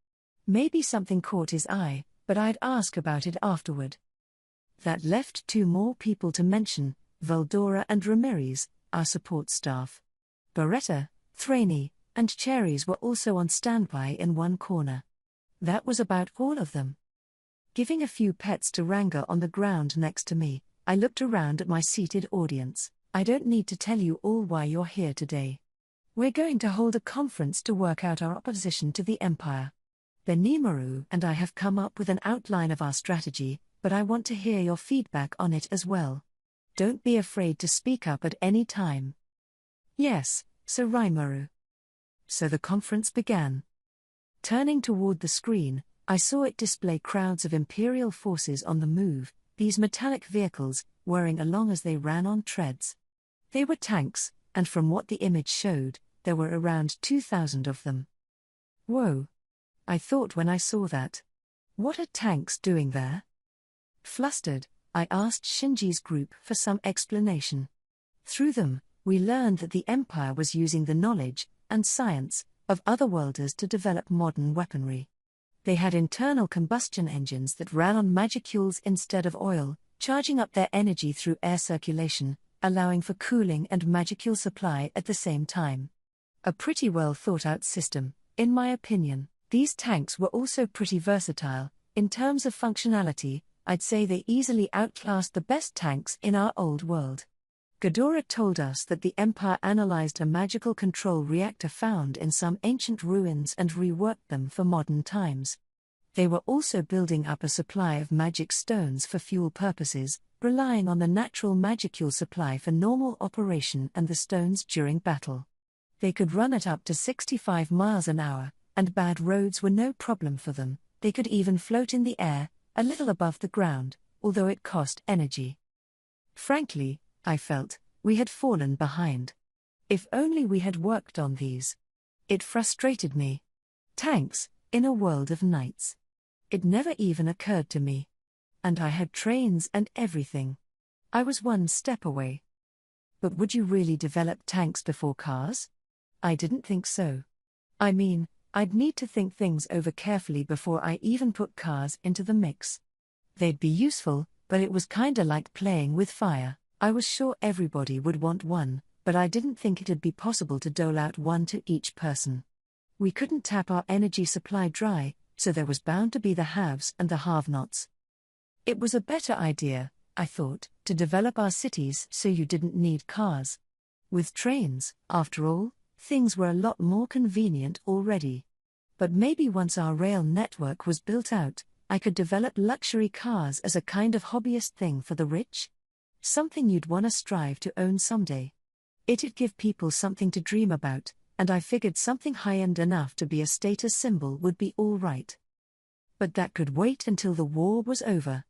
Maybe something caught his eye, but I'd ask about it afterward. That left two more people to mention, Veldora and Ramirez, our support staff. Beretta, Thraney, and Cherries were also on standby in one corner. That was about all of them. Giving a few pets to Ranga on the ground next to me, I looked around at my seated audience. I don't need to tell you all why you're here today. We're going to hold a conference to work out our opposition to the Empire. Benimaru and I have come up with an outline of our strategy, but I want to hear your feedback on it as well. Don't be afraid to speak up at any time. Yes, Sir Rimuru. So the conference began. Turning toward the screen, I saw it display crowds of Imperial forces on the move, these metallic vehicles, whirring along as they ran on treads. They were tanks, and from what the image showed, there were around 2,000 of them. Whoa! I thought when I saw that. What are tanks doing there? Flustered, I asked Shinji's group for some explanation. Through them, we learned that the Empire was using the knowledge and science of otherworlders to develop modern weaponry. They had internal combustion engines that ran on magicules instead of oil, charging up their energy through air circulation, allowing for cooling and magicule supply at the same time. A pretty well thought out system, in my opinion. These tanks were also pretty versatile. In terms of functionality, I'd say they easily outclassed the best tanks in our old world. Ghidorah told us that the Empire analyzed a magical control reactor found in some ancient ruins and reworked them for modern times. They were also building up a supply of magic stones for fuel purposes, relying on the natural magicule supply for normal operation and the stones during battle. They could run at up to 65 miles an hour, and bad roads were no problem for them. They could even float in the air, a little above the ground, although it cost energy. Frankly, I felt, we had fallen behind. If only we had worked on these. It frustrated me. Tanks, in a world of knights. It never even occurred to me. And I had trains and everything. I was one step away. But would you really develop tanks before cars? I didn't think so. I mean, I'd need to think things over carefully before I even put cars into the mix. They'd be useful, but it was kinda like playing with fire. I was sure everybody would want one, but I didn't think it'd be possible to dole out one to each person. We couldn't tap our energy supply dry, so there was bound to be the haves and the have-nots. It was a better idea, I thought, to develop our cities so you didn't need cars. With trains, after all, things were a lot more convenient already. But maybe once our rail network was built out, I could develop luxury cars as a kind of hobbyist thing for the rich? Something you'd want to strive to own someday. It'd give people something to dream about, and I figured something high-end enough to be a status symbol would be all right. But that could wait until the war was over.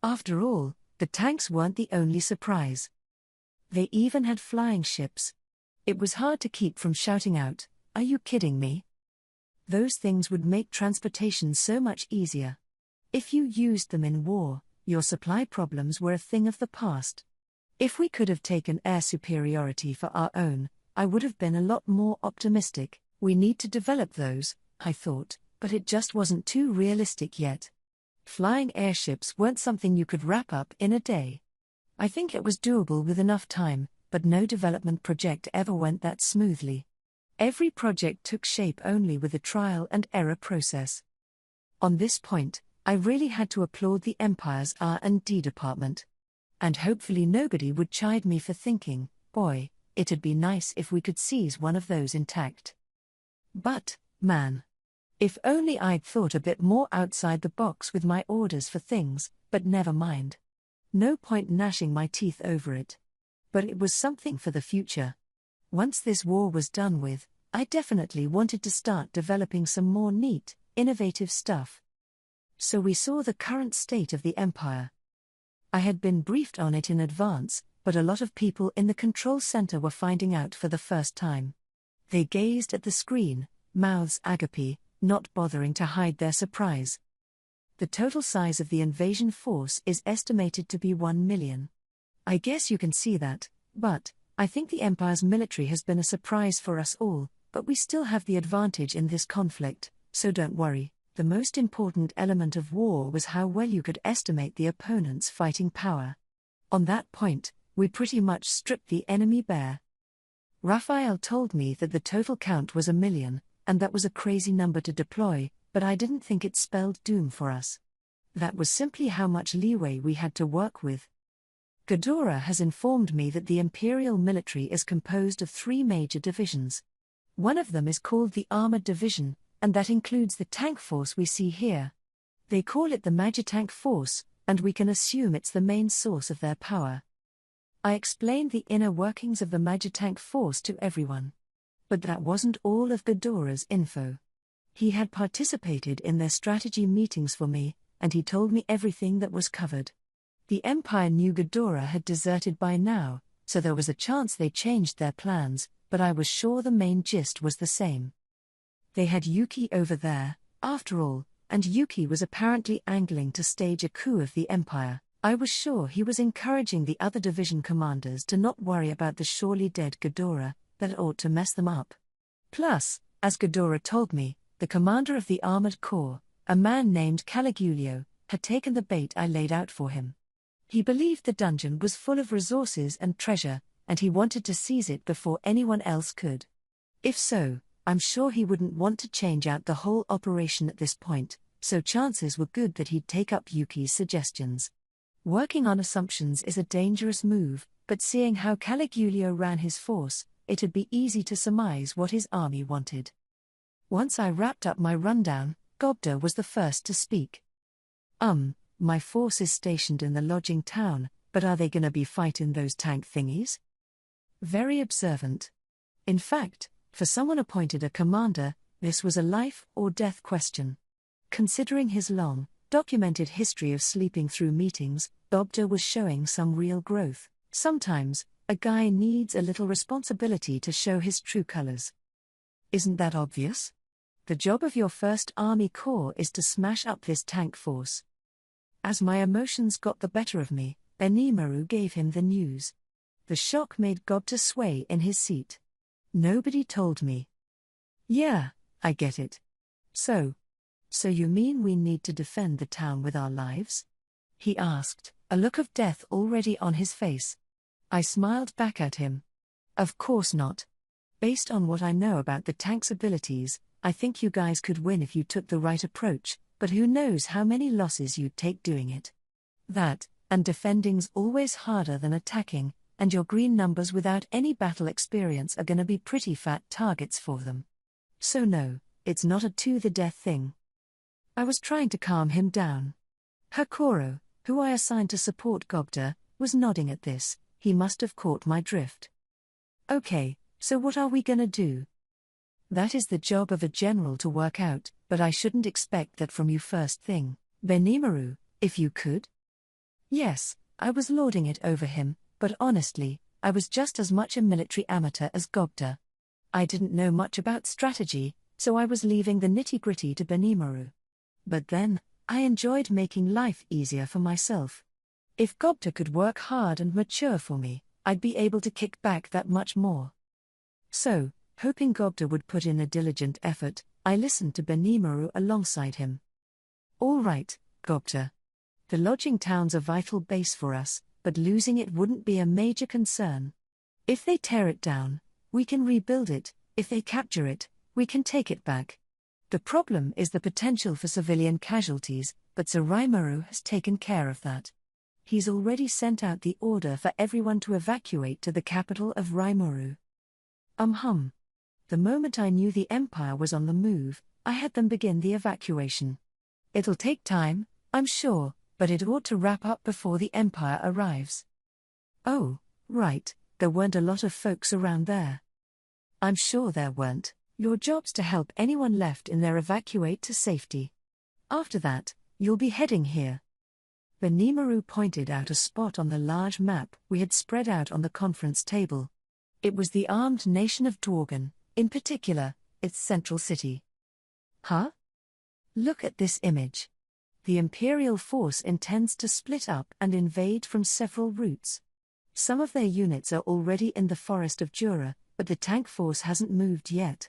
After all, the tanks weren't the only surprise. They even had flying ships. It was hard to keep from shouting out, "Are you kidding me?" Those things would make transportation so much easier. If you used them in war, your supply problems were a thing of the past. If we could have taken air superiority for our own, I would have been a lot more optimistic. We need to develop those, I thought, but it just wasn't too realistic yet. Flying airships weren't something you could wrap up in a day. I think it was doable with enough time, but no development project ever went that smoothly. Every project took shape only with a trial and error process. On this point, I really had to applaud the Empire's R&D department. And hopefully nobody would chide me for thinking, boy, it'd be nice if we could seize one of those intact. But, man. If only I'd thought a bit more outside the box with my orders for things, but never mind. No point gnashing my teeth over it. But it was something for the future. Once this war was done with, I definitely wanted to start developing some more neat, innovative stuff. So we saw the current state of the Empire. I had been briefed on it in advance, but a lot of people in the control center were finding out for the first time. They gazed at the screen, mouths agape, not bothering to hide their surprise. The total size of the invasion force is estimated to be 1 million. I guess you can see that, but I think the Empire's military has been a surprise for us all, but we still have the advantage in this conflict, so don't worry. The most important element of war was how well you could estimate the opponent's fighting power. On that point, we pretty much stripped the enemy bare. Raphael told me that the total count was 1 million, and that was a crazy number to deploy, but I didn't think it spelled doom for us. That was simply how much leeway we had to work with. Ghidorah has informed me that the Imperial military is composed of 3 major divisions. One of them is called the Armored Division, and that includes the tank force we see here. They call it the Magitank Force, and we can assume it's the main source of their power. I explained the inner workings of the Magitank Force to everyone. But that wasn't all of Ghidorah's info. He had participated in their strategy meetings for me, and he told me everything that was covered. The Empire knew Ghidorah had deserted by now, so there was a chance they changed their plans, but I was sure the main gist was the same. They had Yuki over there, after all, and Yuki was apparently angling to stage a coup of the Empire. I was sure he was encouraging the other division commanders to not worry about the surely dead Ghidorah, that ought to mess them up. Plus, as Ghidorah told me, the commander of the Armored Corps, a man named Caligulio, had taken the bait I laid out for him. He believed the dungeon was full of resources and treasure, and he wanted to seize it before anyone else could. If so, I'm sure he wouldn't want to change out the whole operation at this point, so chances were good that he'd take up Yuki's suggestions. Working on assumptions is a dangerous move, but seeing how Caligulio ran his force, it'd be easy to surmise what his army wanted. Once I wrapped up my rundown, Gobda was the first to speak. My force is stationed in the lodging town, but are they gonna be fighting those tank thingies? Very observant. In fact, for someone appointed a commander, this was a life or death question. Considering his long, documented history of sleeping through meetings, Gobda was showing some real growth. Sometimes, a guy needs a little responsibility to show his true colors. Isn't that obvious? The job of your first army corps is to smash up this tank force. As my emotions got the better of me, Benimaru gave him the news. The shock made Gobda sway in his seat. Nobody told me. Yeah, I get it. So you mean we need to defend the town with our lives? He asked, a look of death already on his face. I smiled back at him. Of course not. Based on what I know about the tank's abilities, I think you guys could win if you took the right approach, but who knows how many losses you'd take doing it. That, and defending's always harder than attacking, and your green numbers without any battle experience are gonna be pretty fat targets for them. So no, it's not a to-the-death thing. I was trying to calm him down. Hakoro, who I assigned to support Gobda, was nodding at this. He must have caught my drift. Okay, so what are we gonna do? That is the job of a general to work out, but I shouldn't expect that from you first thing. Benimaru, if you could? Yes, I was lording it over him, but honestly, I was just as much a military amateur as Gobda. I didn't know much about strategy, so I was leaving the nitty-gritty to Benimaru. But then, I enjoyed making life easier for myself. If Gobda could work hard and mature for me, I'd be able to kick back that much more. So, hoping Gobda would put in a diligent effort, I listened to Benimaru alongside him. All right, Gobda. The lodging town's a vital base for us, but losing it wouldn't be a major concern. If they tear it down, we can rebuild it. If they capture it, we can take it back. The problem is the potential for civilian casualties, but Raimaru has taken care of that. He's already sent out the order for everyone to evacuate to the capital of Raimaru. The moment I knew the Empire was on the move, I had them begin the evacuation. It'll take time, I'm sure, but it ought to wrap up before the Empire arrives. Oh, right, there weren't a lot of folks around there. I'm sure there weren't. Your job's to help anyone left in there evacuate to safety. After that, you'll be heading here. Benimaru pointed out a spot on the large map we had spread out on the conference table. It was the armed nation of Dworgen, in particular, its central city. Huh? Look at this image. The Imperial force intends to split up and invade from several routes. Some of their units are already in the forest of Jura, but the tank force hasn't moved yet.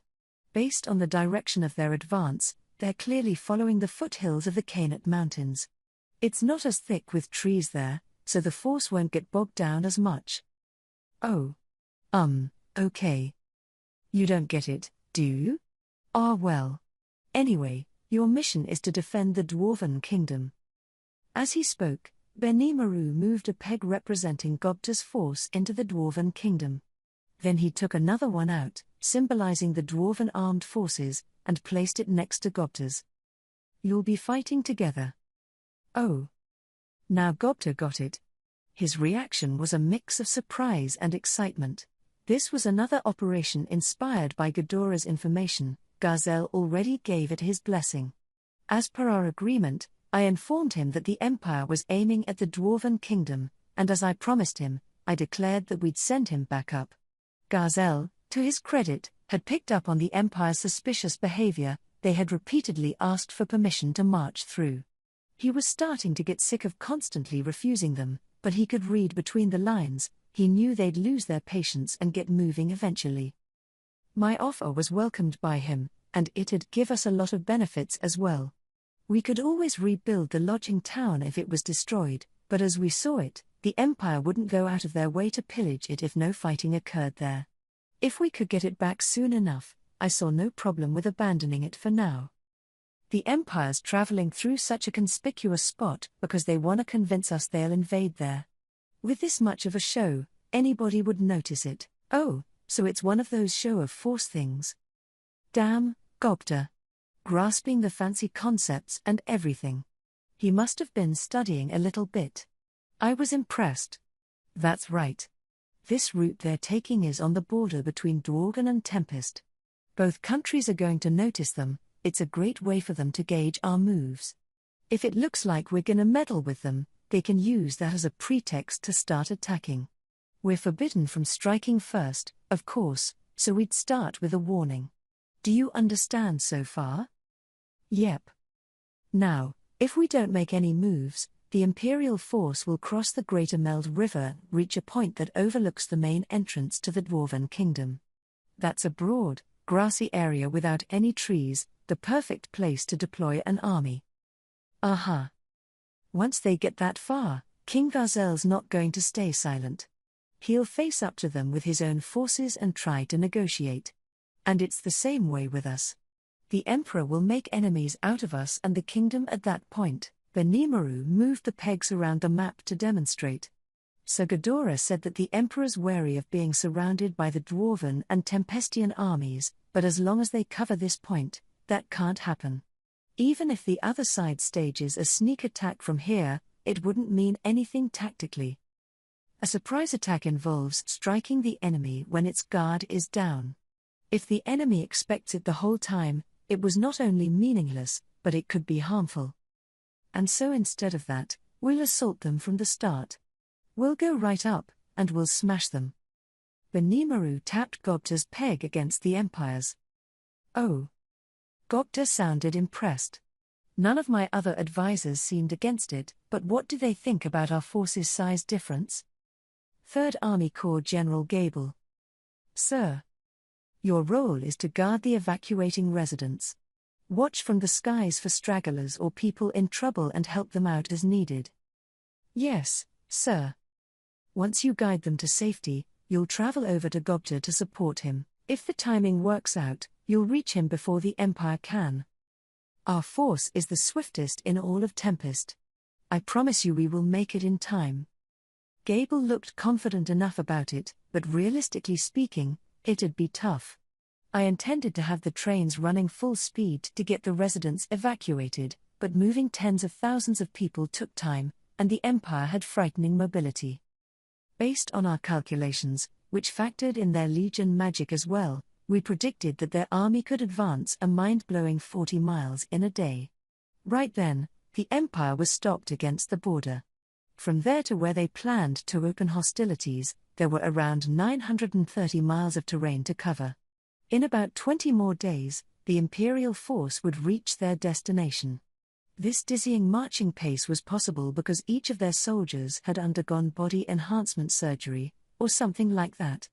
Based on the direction of their advance, they're clearly following the foothills of the Kainat Mountains. It's not as thick with trees there, so the force won't get bogged down as much. Oh. Okay. You don't get it, do you? Ah well. Anyway, your mission is to defend the Dwarven Kingdom. As he spoke, Benimaru moved a peg representing Gobda's force into the Dwarven Kingdom. Then he took another one out, symbolizing the Dwarven armed forces, and placed it next to Gobda's. You'll be fighting together. Oh. Now Gobda got it. His reaction was a mix of surprise and excitement. This was another operation inspired by Ghidorah's information. Garzel already gave it his blessing. As per our agreement, I informed him that the Empire was aiming at the Dwarven Kingdom, and as I promised him, I declared that we'd send him back up. Garzel, to his credit, had picked up on the Empire's suspicious behavior. They had repeatedly asked for permission to march through. He was starting to get sick of constantly refusing them, but he could read between the lines. He knew they'd lose their patience and get moving eventually. My offer was welcomed by him, and it'd give us a lot of benefits as well. We could always rebuild the lodging town if it was destroyed, but as we saw it, the Empire wouldn't go out of their way to pillage it if no fighting occurred there. If we could get it back soon enough, I saw no problem with abandoning it for now. The Empire's traveling through such a conspicuous spot because they want to convince us they'll invade there. With this much of a show, anybody would notice it. Oh, so it's one of those show of force things. Damn, Gobta. Grasping the fancy concepts and everything. He must have been studying a little bit. I was impressed. That's right. This route they're taking is on the border between Dworgen and Tempest. Both countries are going to notice them. It's a great way for them to gauge our moves. If it looks like we're gonna meddle with them, they can use that as a pretext to start attacking. We're forbidden from striking first, of course, so we'd start with a warning. Do you understand so far? Yep. Now, if we don't make any moves, the Imperial force will cross the Greater Meld River, reach a point that overlooks the main entrance to the Dwarven Kingdom. That's a broad, grassy area without any trees, the perfect place to deploy an army. Aha. Once they get that far, King Garzel's not going to stay silent. He'll face up to them with his own forces and try to negotiate. And it's the same way with us. The Emperor will make enemies out of us and the kingdom at that point. Benimaru moved the pegs around the map to demonstrate. Sir Ghidorah said that the Emperor's wary of being surrounded by the Dwarven and Tempestian armies, but as long as they cover this point, that can't happen. Even if the other side stages a sneak attack from here, it wouldn't mean anything tactically. A surprise attack involves striking the enemy when its guard is down. If the enemy expects it the whole time, it was not only meaningless, but it could be harmful. And so instead of that, we'll assault them from the start. We'll go right up, and we'll smash them. Benimaru tapped Gobta's peg against the Empire's. Oh. Gobta sounded impressed. None of my other advisors seemed against it, but what do they think about our forces' size difference? 3rd Army Corps General Gable. Sir. Your role is to guard the evacuating residents. Watch from the skies for stragglers or people in trouble and help them out as needed. Yes, sir. Once you guide them to safety, you'll travel over to Gobta to support him. If the timing works out, you'll reach him before the Empire can. Our force is the swiftest in all of Tempest. I promise you we will make it in time. Gable looked confident enough about it, but realistically speaking, it'd be tough. I intended to have the trains running full speed to get the residents evacuated, but moving tens of thousands of people took time, and the Empire had frightening mobility. Based on our calculations, which factored in their legion magic as well, we predicted that their army could advance a mind-blowing 40 miles in a day. Right then, the Empire was stopped against the border. From there to where they planned to open hostilities, there were around 930 miles of terrain to cover. In about 20 more days, the Imperial force would reach their destination. This dizzying marching pace was possible because each of their soldiers had undergone body enhancement surgery, or something like that.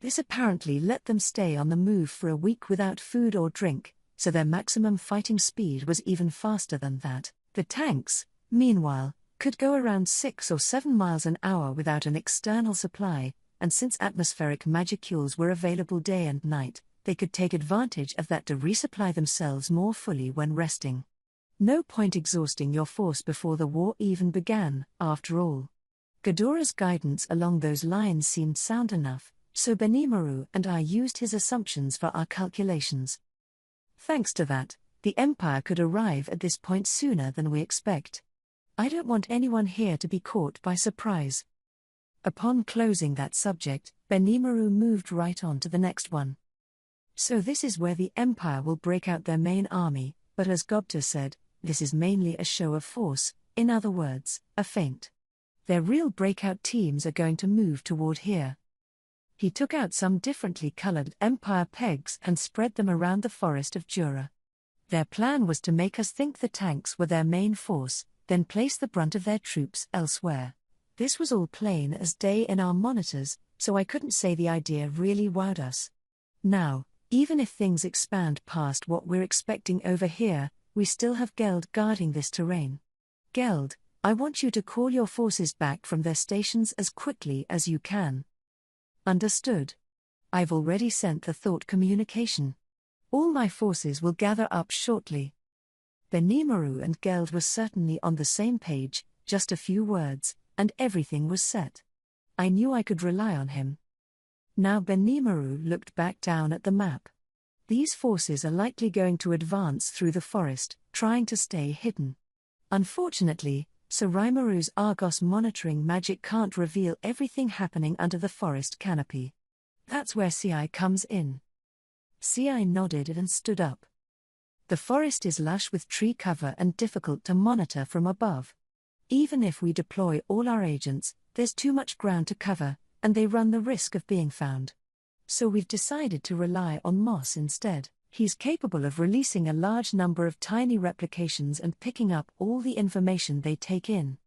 This apparently let them stay on the move for a week without food or drink, so their maximum fighting speed was even faster than that. The tanks, meanwhile, could go around 6 or 7 miles an hour without an external supply, and since atmospheric magicules were available day and night, they could take advantage of that to resupply themselves more fully when resting. No point exhausting your force before the war even began, after all. Ghidorah's guidance along those lines seemed sound enough, so Benimaru and I used his assumptions for our calculations. Thanks to that, the Empire could arrive at this point sooner than we expect. I don't want anyone here to be caught by surprise. Upon closing that subject, Benimaru moved right on to the next one. So this is where the Empire will break out their main army, but as Gobta said, this is mainly a show of force, in other words, a feint. Their real breakout teams are going to move toward here. He took out some differently colored Empire pegs and spread them around the forest of Jura. Their plan was to make us think the tanks were their main force, then place the brunt of their troops elsewhere. This was all plain as day in our monitors, so I couldn't say the idea really wowed us. Now, even if things expand past what we're expecting over here, we still have Geld guarding this terrain. Geld, I want you to call your forces back from their stations as quickly as you can. Understood. I've already sent the thought communication. All my forces will gather up shortly. Benimaru and Geld were certainly on the same page, just a few words, and everything was set. I knew I could rely on him. Now Benimaru looked back down at the map. These forces are likely going to advance through the forest, trying to stay hidden. Unfortunately, Surimaru's Argos monitoring magic can't reveal everything happening under the forest canopy. That's where Ci comes in. Ci nodded and stood up. The forest is lush with tree cover and difficult to monitor from above. Even if we deploy all our agents, there's too much ground to cover, and they run the risk of being found. So we've decided to rely on Moss instead. He's capable of releasing a large number of tiny replications and picking up all the information they take in.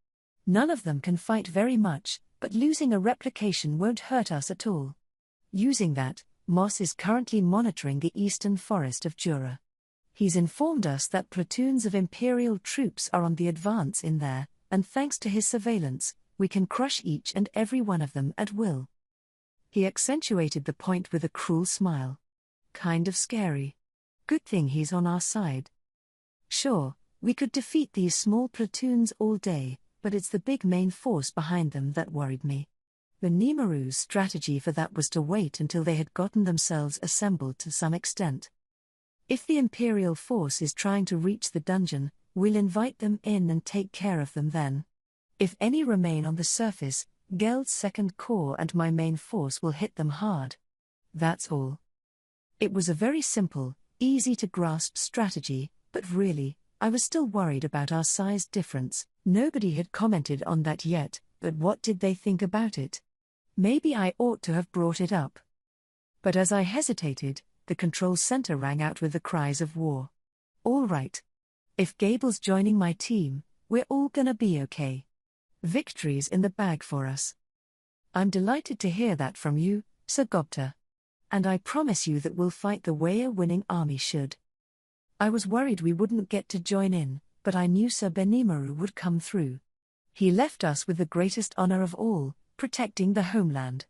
None of them can fight very much, but losing a replication won't hurt us at all. Using that, Moss is currently monitoring the eastern forest of Jura. He's informed us that platoons of Imperial troops are on the advance in there, and thanks to his surveillance, we can crush each and every one of them at will. He accentuated the point with a cruel smile. Kind of scary. Good thing he's on our side. Sure, we could defeat these small platoons all day, but it's the big main force behind them that worried me. Benimaru's strategy for that was to wait until they had gotten themselves assembled to some extent. If the Imperial force is trying to reach the dungeon, we'll invite them in and take care of them then. If any remain on the surface, Geld's second corps and my main force will hit them hard. That's all. It was a very simple, easy-to-grasp strategy, but really, I was still worried about our size difference. Nobody had commented on that yet, but what did they think about it? Maybe I ought to have brought it up. But as I hesitated, the control center rang out with the cries of war. All right. If Gable's joining my team, we're all gonna be okay. Victory's in the bag for us. I'm delighted to hear that from you, Sir Gobta. And I promise you that we'll fight the way a winning army should. I was worried we wouldn't get to join in, but I knew Sir Benimaru would come through. He left us with the greatest honor of all, protecting the homeland.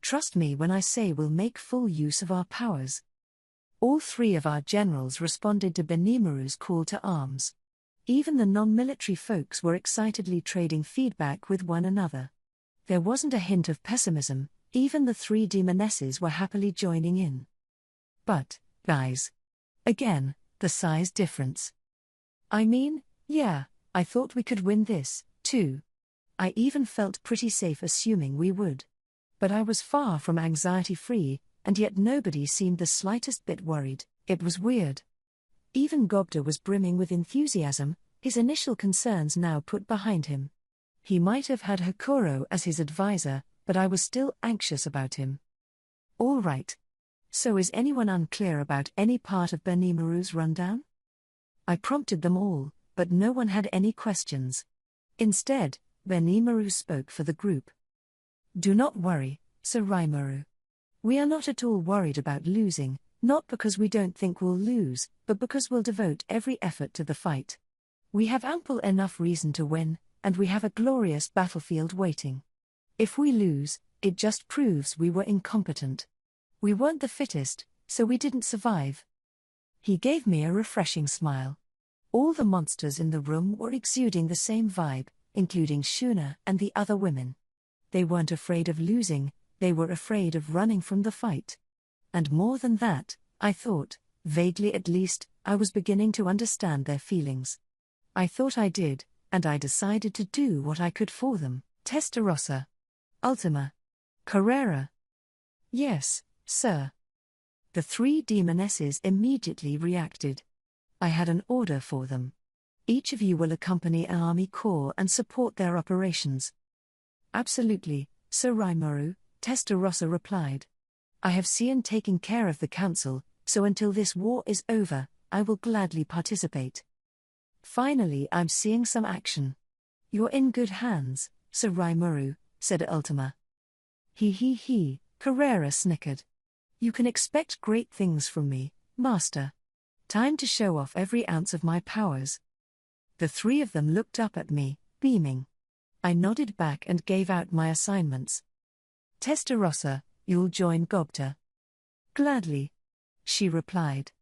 Trust me when I say we'll make full use of our powers. All three of our generals responded to Benimaru's call to arms. Even the non-military folks were excitedly trading feedback with one another. There wasn't a hint of pessimism, even the three demonesses were happily joining in. But, guys. Again, the size difference. I mean, yeah, I thought we could win this, too. I even felt pretty safe assuming we would. But I was far from anxiety-free, and yet nobody seemed the slightest bit worried. It was weird. Even Gobta was brimming with enthusiasm, his initial concerns now put behind him. He might have had Hakuro as his advisor, but I was still anxious about him. All right. So is anyone unclear about any part of Benimaru's rundown? I prompted them all, but no one had any questions. Instead, Benimaru spoke for the group. Do not worry, Sir Rimaru. We are not at all worried about losing, not because we don't think we'll lose, but because we'll devote every effort to the fight. We have ample enough reason to win, and we have a glorious battlefield waiting. If we lose, it just proves we were incompetent. We weren't the fittest, so we didn't survive. He gave me a refreshing smile. All the monsters in the room were exuding the same vibe, including Shuna and the other women. They weren't afraid of losing, they were afraid of running from the fight. And more than that, I thought, vaguely at least, I was beginning to understand their feelings. I thought I did, and I decided to do what I could for them. Testarossa. Ultima. Carrera. Yes, sir. The three demonesses immediately reacted. I had an order for them. Each of you will accompany an army corps and support their operations. Absolutely, Sir Rimuru, Testarossa replied. I have seen taking care of the council, so until this war is over, I will gladly participate. Finally, I'm seeing some action. You're in good hands, Sir Rimuru, said Ultima. He, Carrera snickered. You can expect great things from me, Master. Time to show off every ounce of my powers. The three of them looked up at me, beaming. I nodded back and gave out my assignments. Testarossa, you'll join Gobta. Gladly, she replied.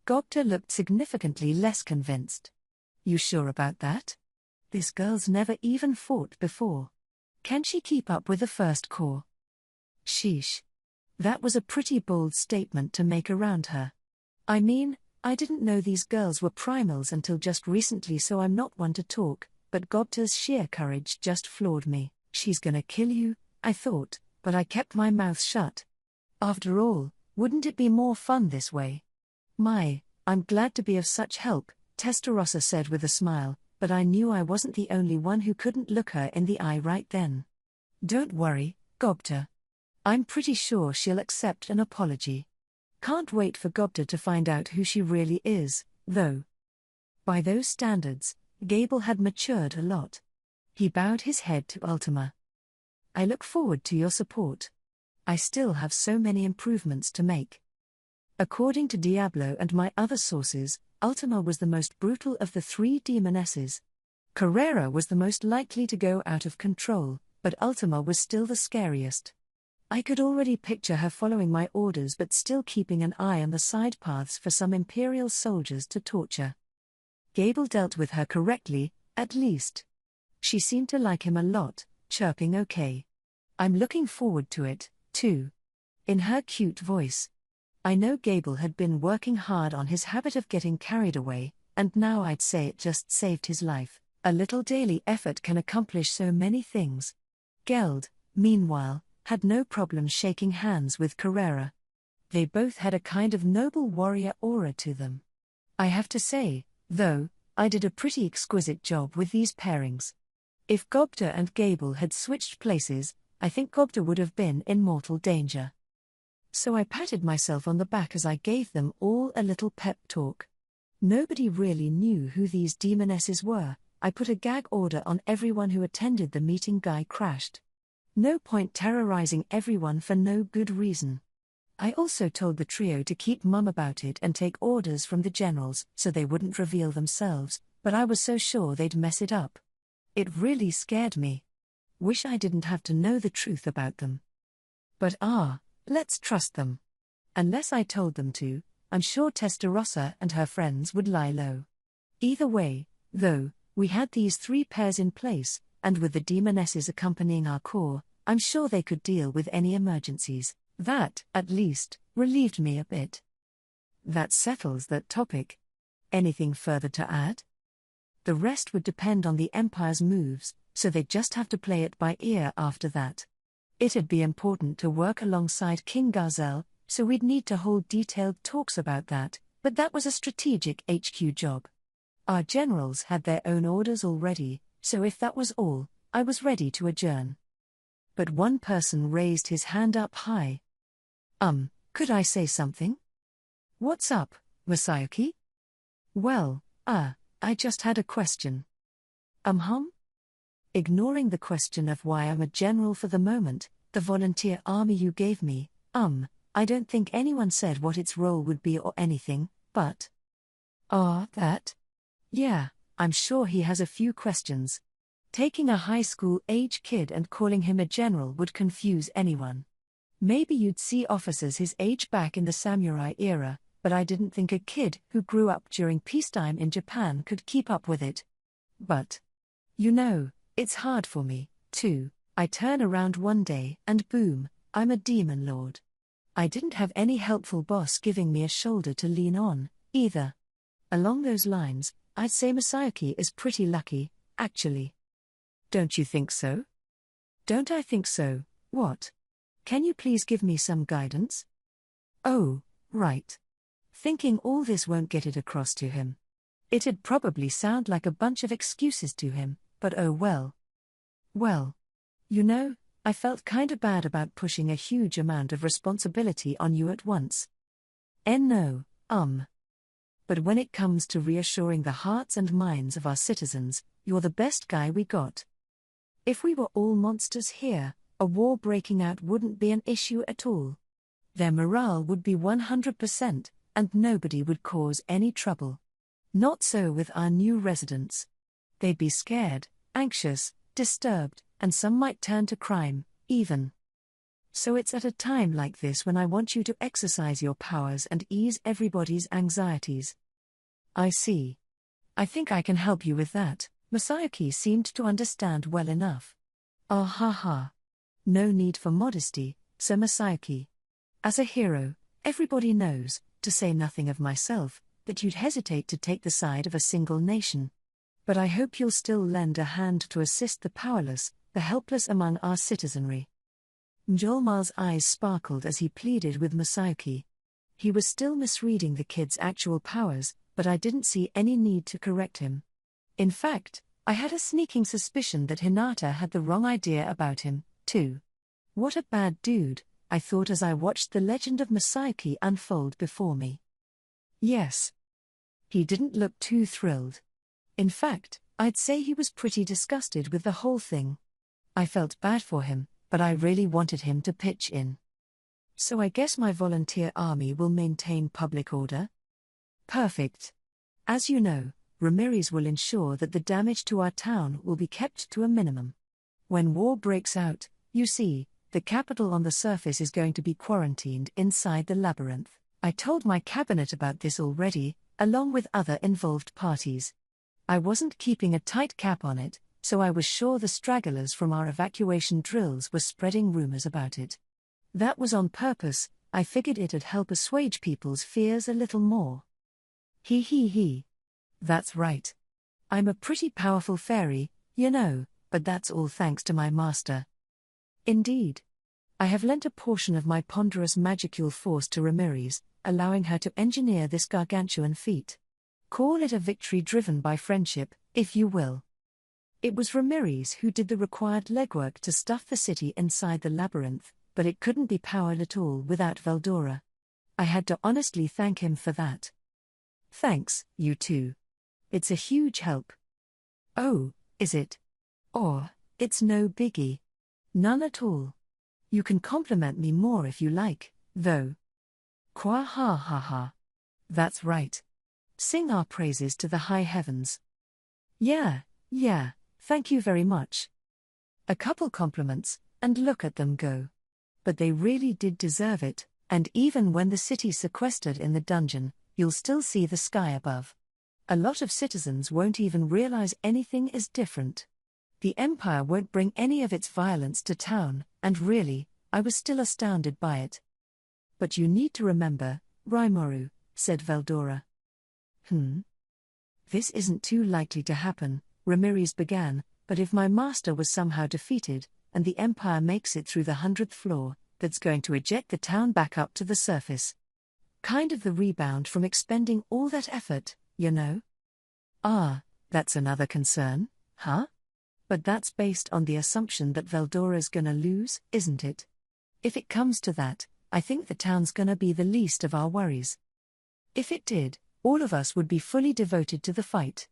Gobta looked significantly less convinced. You sure about that? This girl's never even fought before. Can she keep up with the First Corps? Sheesh. That was a pretty bold statement to make around her. I mean, I didn't know these girls were primals until just recently, so I'm not one to talk, but Gobta's sheer courage just floored me. She's gonna kill you, I thought, but I kept my mouth shut. After all, wouldn't it be more fun this way? I'm glad to be of such help, Testarossa said with a smile, but I knew I wasn't the only one who couldn't look her in the eye right then. Don't worry, Gobta. I'm pretty sure she'll accept an apology. Can't wait for Gobta to find out who she really is, though. By those standards, Gable had matured a lot. He bowed his head to Ultima. I look forward to your support. I still have so many improvements to make. According to Diablo and my other sources, Ultima was the most brutal of the three demonesses. Carrera was the most likely to go out of control, but Ultima was still the scariest. I could already picture her following my orders but still keeping an eye on the side paths for some Imperial soldiers to torture. Gable dealt with her correctly, at least. She seemed to like him a lot, chirping okay. I'm looking forward to it, too. In her cute voice. I know Gable had been working hard on his habit of getting carried away, and now I'd say it just saved his life. A little daily effort can accomplish so many things. Geld, meanwhile, had no problem shaking hands with Carrera. They both had a kind of noble warrior aura to them. I have to say, though, I did a pretty exquisite job with these pairings. If Gobta and Gable had switched places, I think Gobta would have been in mortal danger. So I patted myself on the back as I gave them all a little pep talk. Nobody really knew who these demonesses were. I put a gag order on everyone who attended the meeting. Guy crashed. No point terrorizing everyone for no good reason. I also told the trio to keep mum about it and take orders from the generals so they wouldn't reveal themselves, but I was so sure they'd mess it up. It really scared me. Wish I didn't have to know the truth about them. But let's trust them. Unless I told them to, I'm sure Testarossa and her friends would lie low. Either way, though, we had these three pairs in place, and with the demonesses accompanying our corps, I'm sure they could deal with any emergencies. That, at least, relieved me a bit. That settles that topic. Anything further to add? The rest would depend on the Empire's moves, so they'd just have to play it by ear after that. It'd be important to work alongside King Garzel, so we'd need to hold detailed talks about that, but that was a strategic HQ job. Our generals had their own orders already, so if that was all, I was ready to adjourn. But one person raised his hand up high. Could I say something? What's up, Masayuki? Well, I just had a question. Ignoring the question of why I'm a general for the moment, the volunteer army you gave me, I don't think anyone said what its role would be or anything, but... that? Yeah, I'm sure he has a few questions. Taking a high school age kid and calling him a general would confuse anyone. Maybe you'd see officers his age back in the samurai era, but I didn't think a kid who grew up during peacetime in Japan could keep up with it. But, it's hard for me, too. I turn around one day and boom, I'm a demon lord. I didn't have any helpful boss giving me a shoulder to lean on, either. Along those lines, I'd say Masayuki is pretty lucky, actually. Don't you think so? Don't I think so, what? Can you please give me some guidance? Oh, right. Thinking all this won't get it across to him. It'd probably sound like a bunch of excuses to him, but oh well. Well, I felt kinda bad about pushing a huge amount of responsibility on you at once. No. But when it comes to reassuring the hearts and minds of our citizens, you're the best guy we got. If we were all monsters here, a war breaking out wouldn't be an issue at all. Their morale would be 100%, and nobody would cause any trouble. Not so with our new residents. They'd be scared, anxious, disturbed, and some might turn to crime, even. So it's at a time like this when I want you to exercise your powers and ease everybody's anxieties. I see. I think I can help you with that. Masayuki seemed to understand well enough. Ah ha ha. No need for modesty, Sir Masayuki. As a hero, everybody knows, to say nothing of myself, that you'd hesitate to take the side of a single nation. But I hope you'll still lend a hand to assist the powerless, the helpless among our citizenry. Njolmal's eyes sparkled as he pleaded with Masayuki. He was still misreading the kid's actual powers, but I didn't see any need to correct him. In fact, I had a sneaking suspicion that Hinata had the wrong idea about him, too. What a bad dude, I thought as I watched the legend of Masayuki unfold before me. Yes. He didn't look too thrilled. In fact, I'd say he was pretty disgusted with the whole thing. I felt bad for him, but I really wanted him to pitch in. So I guess my volunteer army will maintain public order? Perfect. As you know, Ramirez will ensure that the damage to our town will be kept to a minimum. When war breaks out, you see, the capital on the surface is going to be quarantined inside the labyrinth. I told my cabinet about this already, along with other involved parties. I wasn't keeping a tight cap on it, so I was sure the stragglers from our evacuation drills were spreading rumors about it. That was on purpose. I figured it'd help assuage people's fears a little more. He. That's right. I'm a pretty powerful fairy, but that's all thanks to my master. Indeed. I have lent a portion of my ponderous magicule force to Ramirez, allowing her to engineer this gargantuan feat. Call it a victory driven by friendship, if you will. It was Ramirez who did the required legwork to stuff the city inside the labyrinth, but it couldn't be powered at all without Veldora. I had to honestly thank him for that. Thanks, you too. It's a huge help. Oh, is it? Or, it's no biggie. None at all. You can compliment me more if you like, though. Kwa ha ha ha. That's right. Sing our praises to the high heavens. Yeah, thank you very much. A couple compliments, and look at them go. But they really did deserve it, and even when the city's sequestered in the dungeon, you'll still see the sky above. A lot of citizens won't even realize anything is different. The Empire won't bring any of its violence to town, and really, I was still astounded by it. But you need to remember, Rimuru, said Veldora. This isn't too likely to happen, Ramirez began, but if my master was somehow defeated, and the Empire makes it through the 100th floor, that's going to eject the town back up to the surface. Kind of the rebound from expending all that effort, Ah, that's another concern, huh? But that's based on the assumption that Veldora's gonna lose, isn't it? If it comes to that, I think the town's gonna be the least of our worries. If it did, all of us would be fully devoted to the fight.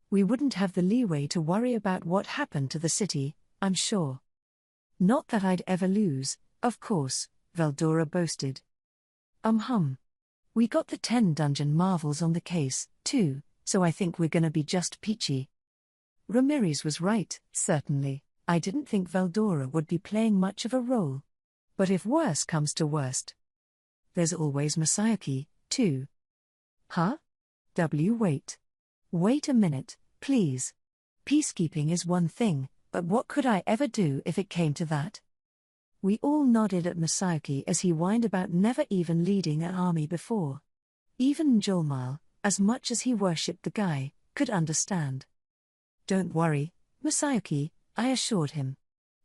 We wouldn't have the leeway to worry about what happened to the city, I'm sure. Not that I'd ever lose, of course, Veldora boasted. We got the 10 dungeon marvels on the case, too, so I think we're gonna be just peachy. Ramirez was right, certainly. I didn't think Veldora would be playing much of a role. But if worse comes to worst, there's always Masayuki, too. Huh? Wait a minute, please. Peacekeeping is one thing, but what could I ever do if it came to that? We all nodded at Masayuki as he whined about never even leading an army before. Even Njolmal, as much as he worshipped the guy, could understand. Don't worry, Masayuki, I assured him.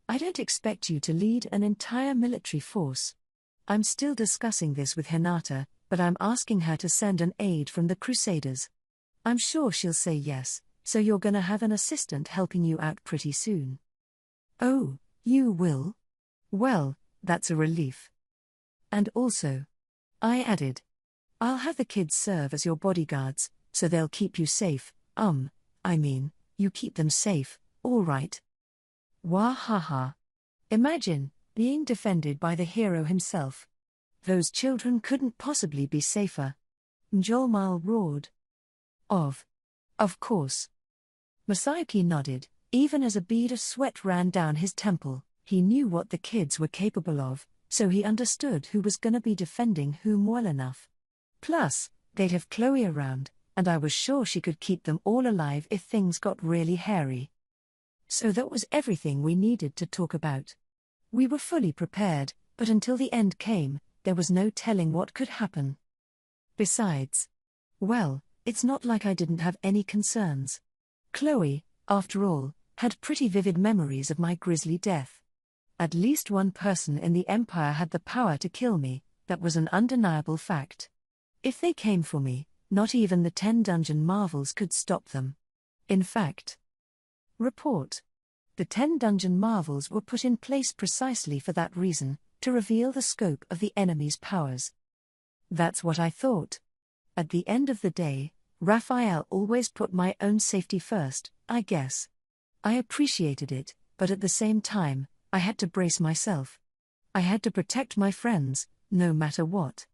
I don't expect you to lead an entire military force. I'm still discussing this with Hinata, but I'm asking her to send an aide from the Crusaders. I'm sure she'll say yes, so you're gonna have an assistant helping you out pretty soon. Oh, you will? Well, that's a relief. And also, I added, I'll have the kids serve as your bodyguards, so they'll keep you safe. You keep them safe, all right. Wahaha. Imagine being defended by the hero himself. Those children couldn't possibly be safer. Mjolnir roared. Of course. Masayuki nodded, even as a bead of sweat ran down his temple. He knew what the kids were capable of, so he understood who was gonna be defending whom well enough. Plus, they'd have Chloe around, and I was sure she could keep them all alive if things got really hairy. So that was everything we needed to talk about. We were fully prepared, but until the end came, there was no telling what could happen. Besides, well, it's not like I didn't have any concerns. Chloe, after all, had pretty vivid memories of my grisly death. At least one person in the Empire had the power to kill me, that was an undeniable fact. If they came for me, not even the 10 dungeon marvels could stop them. In fact, report. The 10 dungeon marvels were put in place precisely for that reason, to reveal the scope of the enemy's powers. That's what I thought. At the end of the day, Raphael always put my own safety first, I guess. I appreciated it, but at the same time, I had to brace myself. I had to protect my friends, no matter what.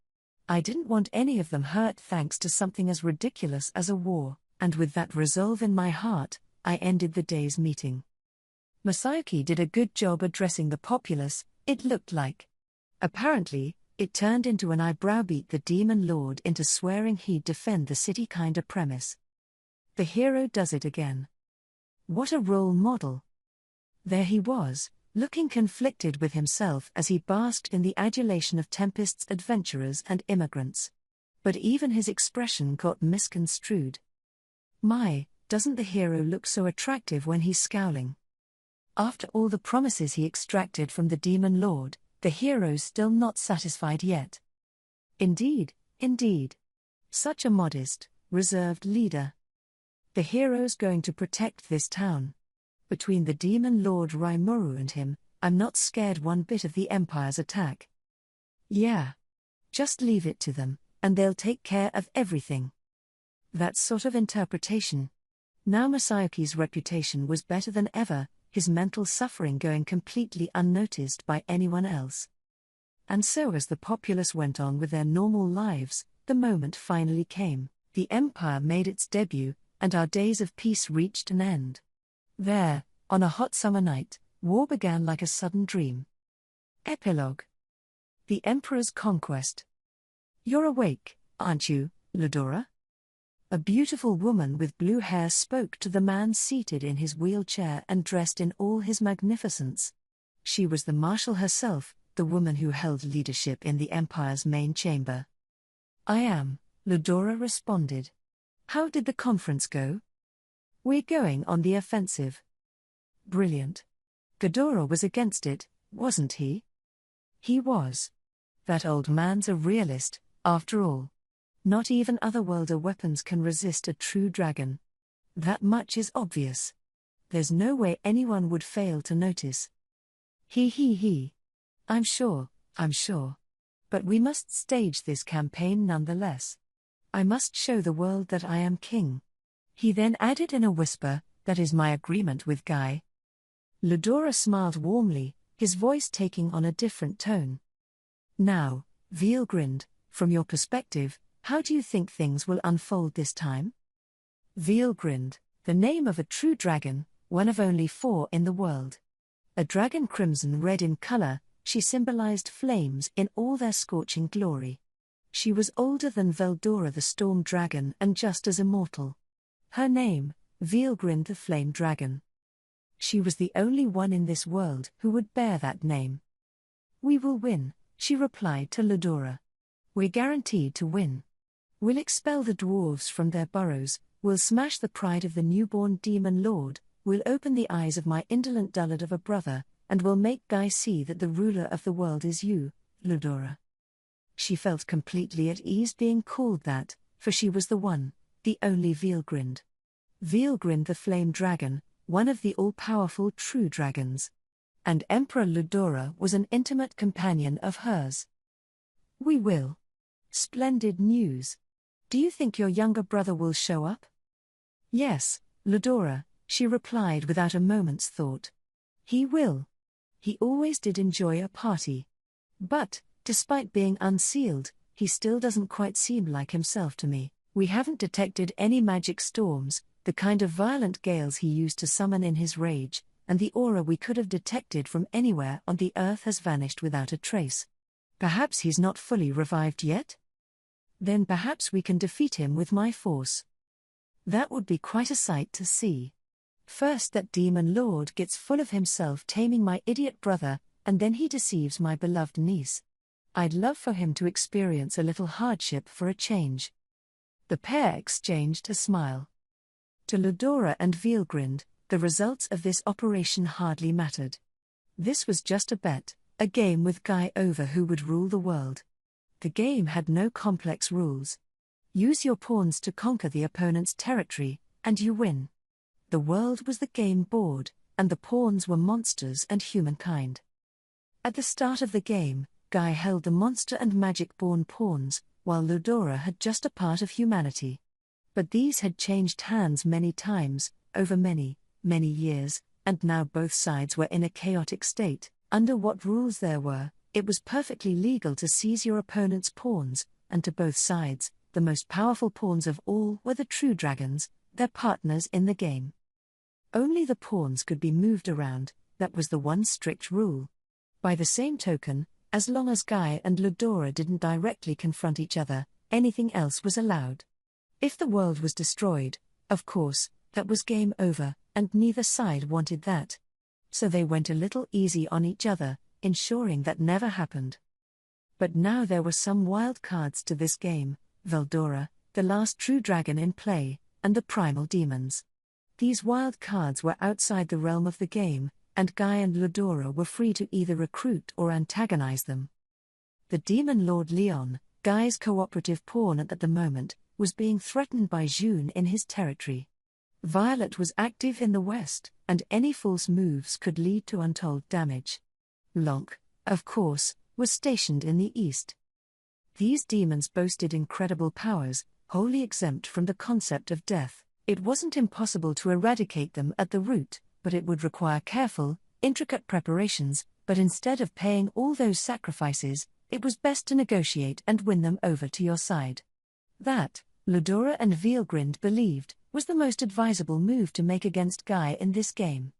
I didn't want any of them hurt thanks to something as ridiculous as a war, and with that resolve in my heart, I ended the day's meeting. Masayuki did a good job addressing the populace, it looked like. Apparently, it turned into an I browbeat the demon lord into swearing he'd defend the city kinda premise. The hero does it again. What a role model. There he was, looking conflicted with himself as he basked in the adulation of Tempest's adventurers and immigrants. But even his expression got misconstrued. My, doesn't the hero look so attractive when he's scowling? After all the promises he extracted from the demon lord, the hero's still not satisfied yet. Indeed. Such a modest, reserved leader. The hero's going to protect this town. Between the demon lord Rimuru and him, I'm not scared one bit of the Empire's attack. Yeah. Just leave it to them, and they'll take care of everything. That sort of interpretation. Now Masayuki's reputation was better than ever, his mental suffering going completely unnoticed by anyone else. And so as the populace went on with their normal lives, the moment finally came. The Empire made its debut, and our days of peace reached an end. There, on a hot summer night, war began like a sudden dream. Epilogue. The Emperor's Conquest. You're awake, aren't you, Ludora? A beautiful woman with blue hair spoke to the man seated in his wheelchair and dressed in all his magnificence. She was the marshal herself, the woman who held leadership in the Empire's main chamber. I am, Ludora responded. How did the conference go? We're going on the offensive. Brilliant. Ghidorah was against it, wasn't he? He was. That old man's a realist, after all. Not even otherworlder weapons can resist a true dragon. That much is obvious. There's no way anyone would fail to notice. He. I'm sure. But we must stage this campaign nonetheless. I must show the world that I am king. He then added in a whisper, that is my agreement with Guy. Ludora smiled warmly, his voice taking on a different tone. Now, Veal grinned, from your perspective, how do you think things will unfold this time? Veal grinned, the name of a true dragon, one of only 4 in the world. A dragon crimson red in color, she symbolized flames in all their scorching glory. She was older than Veldora the storm dragon and just as immortal. Her name, Veelgrind the flame dragon. She was the only one in this world who would bear that name. We will win, she replied to Ludora. We're guaranteed to win. We'll expel the dwarves from their burrows, we'll smash the pride of the newborn demon lord, we'll open the eyes of my indolent dullard of a brother, and will make Guy see that the ruler of the world is you, Ludora." She felt completely at ease being called that, for she was the one, the only Veelgrind. Veelgrind the Flame Dragon, one of the all-powerful true dragons. And Emperor Ludora was an intimate companion of hers. "We will." "Splendid news. Do you think your younger brother will show up?" "Yes, Ludora," she replied without a moment's thought. "He will. He always did enjoy a party. But, despite being unsealed, he still doesn't quite seem like himself to me. We haven't detected any magic storms, the kind of violent gales he used to summon in his rage, and the aura we could have detected from anywhere on the earth has vanished without a trace. Perhaps he's not fully revived yet? Then perhaps we can defeat him with my force. That would be quite a sight to see. First that demon lord gets full of himself taming my idiot brother, and then he deceives my beloved niece. I'd love for him to experience a little hardship for a change." The pair exchanged a smile. To Ludora and Veelgrind, the results of this operation hardly mattered. This was just a bet, a game with Guy over who would rule the world. The game had no complex rules. Use your pawns to conquer the opponent's territory, and you win. The world was the game board, and the pawns were monsters and humankind. At the start of the game, Guy held the monster and magic-born pawns, while Ludora had just a part of humanity. But these had changed hands many times, over many, many years, and now both sides were in a chaotic state. Under what rules there were, it was perfectly legal to seize your opponent's pawns, and to both sides, the most powerful pawns of all were the true dragons, their partners in the game. Only the pawns could be moved around, that was the one strict rule. By the same token, as long as Guy and Ludora didn't directly confront each other, anything else was allowed. If the world was destroyed, of course, that was game over, and neither side wanted that. So they went a little easy on each other, ensuring that never happened. But now there were some wild cards to this game: Veldora, the last true dragon in play, and the primal demons. These wild cards were outside the realm of the game, and Guy and Ludora were free to either recruit or antagonize them. The demon lord Leon, Guy's cooperative pawn at the moment, was being threatened by June in his territory. Violet was active in the west, and any false moves could lead to untold damage. Lonk, of course, was stationed in the east. These demons boasted incredible powers, wholly exempt from the concept of death. It wasn't impossible to eradicate them at the root, but it would require careful, intricate preparations, but instead of paying all those sacrifices, it was best to negotiate and win them over to your side. That, Ludora and Veelgrind believed, was the most advisable move to make against Guy in this game.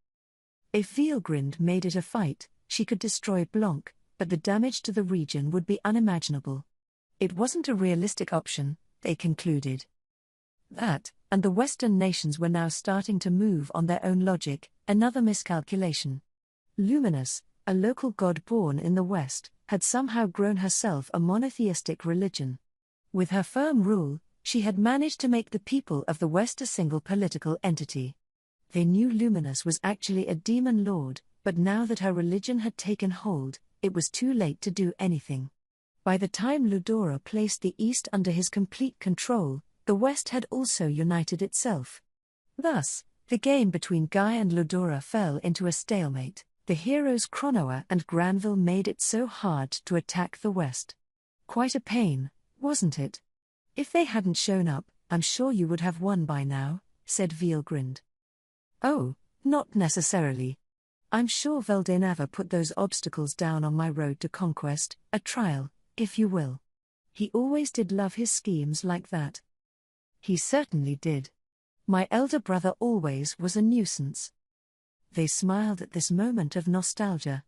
If Veelgrind made it a fight, she could destroy Blanc, but the damage to the region would be unimaginable. It wasn't a realistic option, they concluded. That, and the Western nations were now starting to move on their own logic, another miscalculation. Luminous, a local god born in the West, had somehow grown herself a monotheistic religion. With her firm rule, she had managed to make the people of the West a single political entity. They knew Luminous was actually a demon lord, but now that her religion had taken hold, it was too late to do anything. By the time Ludora placed the East under his complete control, the West had also united itself. Thus, the game between Guy and Ludora fell into a stalemate. The heroes Cronoa and Granville made it so hard to attack the West. Quite a pain, wasn't it? If they hadn't shown up, I'm sure you would have won by now, said Veelgrind. Oh, not necessarily. I'm sure Veldinava put those obstacles down on my road to conquest, a trial, if you will. He always did love his schemes like that. He certainly did. My elder brother always was a nuisance. They smiled at this moment of nostalgia.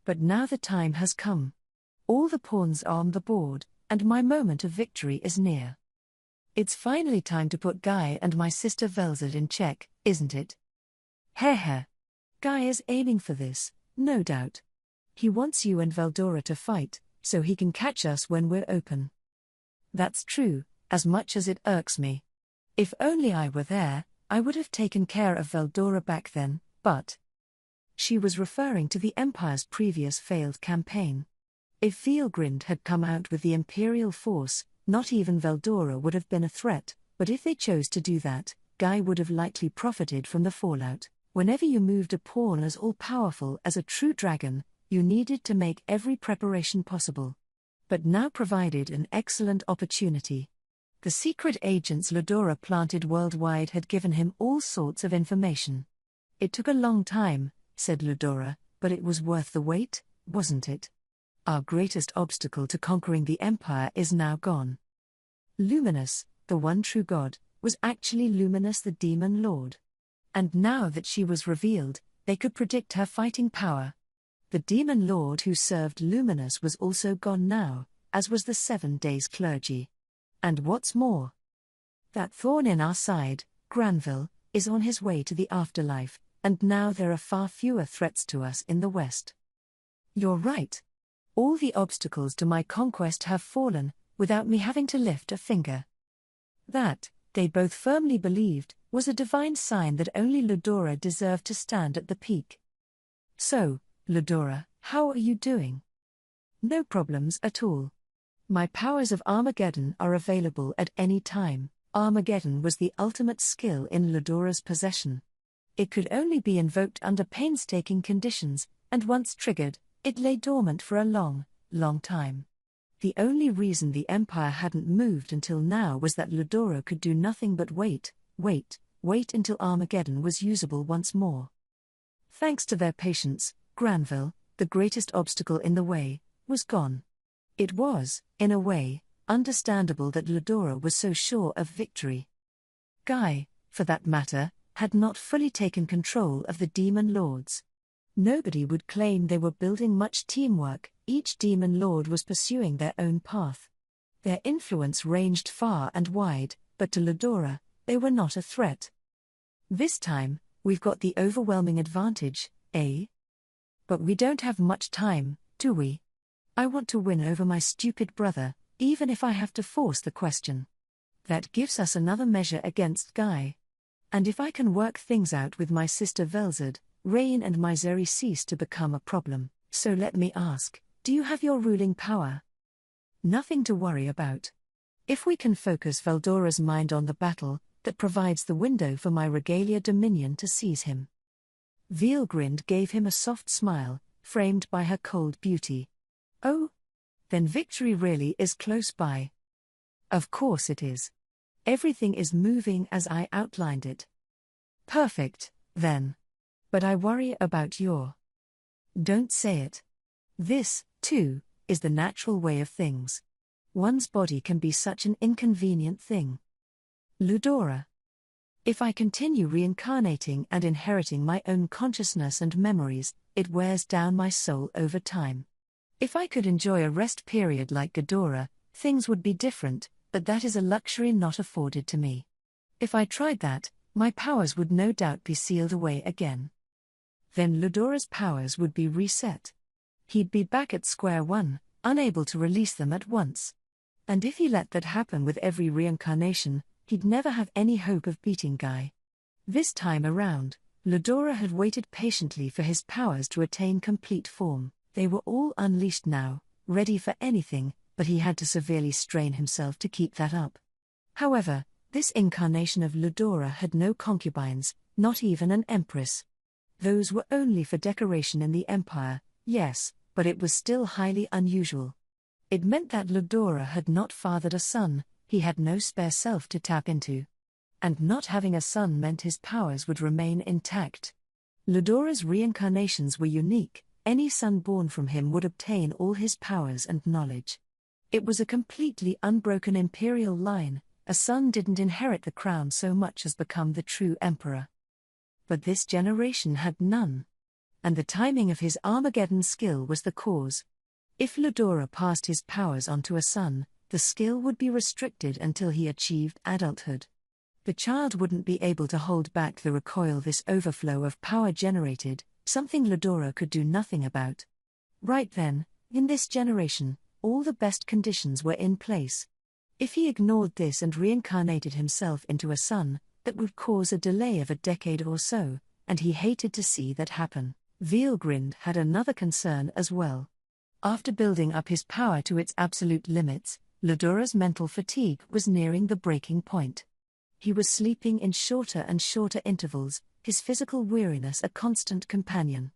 But now the time has come. All the pawns are on the board, and my moment of victory is near. It's finally time to put Guy and my sister Velzad in check, isn't it? Heh. Guy is aiming for this, no doubt. He wants you and Veldora to fight, so he can catch us when we're open. That's true, as much as it irks me. If only I were there, I would have taken care of Veldora back then, but She was referring to the Empire's previous failed campaign. If Vielgrind had come out with the Imperial force, not even Veldora would have been a threat, but if they chose to do that, Guy would have likely profited from the fallout. Whenever you moved a pawn as all-powerful as a true dragon, you needed to make every preparation possible. But now provided an excellent opportunity. The secret agents Ludora planted worldwide had given him all sorts of information. It took a long time, said Ludora, but it was worth the wait, wasn't it? Our greatest obstacle to conquering the Empire is now gone. Luminous, the one true god, was actually Luminous the Demon Lord. And now that she was revealed, they could predict her fighting power. The Demon Lord who served Luminous was also gone now, as was the 7 days clergy. And what's more, that thorn in our side, Granville, is on his way to the afterlife, and now there are far fewer threats to us in the West. You're right. All the obstacles to my conquest have fallen, without me having to lift a finger. That, they both firmly believed, was a divine sign that only Ludora deserved to stand at the peak. So, Ludora, how are you doing? No problems at all. My powers of Armageddon are available at any time. Armageddon was the ultimate skill in Ludora's possession. It could only be invoked under painstaking conditions, and once triggered, it lay dormant for a long, long time. The only reason the Empire hadn't moved until now was that Ludora could do nothing but wait until Armageddon was usable once more. Thanks to their patience, Granville, the greatest obstacle in the way, was gone. It was, in a way, understandable that Ludora was so sure of victory. Guy, for that matter, had not fully taken control of the Demon Lords. Nobody would claim they were building much teamwork, each Demon Lord was pursuing their own path. Their influence ranged far and wide, but to Ludora, they were not a threat. This time, we've got the overwhelming advantage, eh? But we don't have much time, do we? I want to win over my stupid brother, even if I have to force the question. That gives us another measure against Guy. And if I can work things out with my sister Velzard, Rain and misery cease to become a problem. So let me ask, do you have your ruling power? Nothing to worry about. If we can focus Veldora's mind on the battle, that provides the window for my Regalia Dominion to seize him. Vielgrind gave him a soft smile, framed by her cold beauty. Oh? Then victory really is close by. Of course it is. Everything is moving as I outlined it. Perfect, then. But I worry about your... Don't say it. This, too, is the natural way of things. One's body can be such an inconvenient thing. Ludora. If I continue reincarnating and inheriting my own consciousness and memories, it wears down my soul over time. If I could enjoy a rest period like Ghidorah, things would be different, but that is a luxury not afforded to me. If I tried that, my powers would no doubt be sealed away again. Then Ludora's powers would be reset. He'd be back at square one, unable to release them at once. And if he let that happen with every reincarnation, he'd never have any hope of beating Guy. This time around, Ludora had waited patiently for his powers to attain complete form. They were all unleashed now, ready for anything, but he had to severely strain himself to keep that up. However, this incarnation of Ludora had no concubines, not even an empress. Those were only for decoration in the Empire, yes, but it was still highly unusual. It meant that Ludora had not fathered a son, he had no spare self to tap into. And not having a son meant his powers would remain intact. Ludora's reincarnations were unique, any son born from him would obtain all his powers and knowledge. It was a completely unbroken imperial line, a son didn't inherit the crown so much as become the true emperor. But this generation had none. And the timing of his Armageddon skill was the cause. If Ludora passed his powers on to a son, the skill would be restricted until he achieved adulthood. The child wouldn't be able to hold back the recoil this overflow of power generated, something Ludora could do nothing about. Right then, in this generation, all the best conditions were in place. If he ignored this and reincarnated himself into a son, that would cause a delay of a decade or so, and he hated to see that happen. Veilgrind had another concern as well. After building up his power to its absolute limits, Ludora's mental fatigue was nearing the breaking point. He was sleeping in shorter and shorter intervals, his physical weariness a constant companion.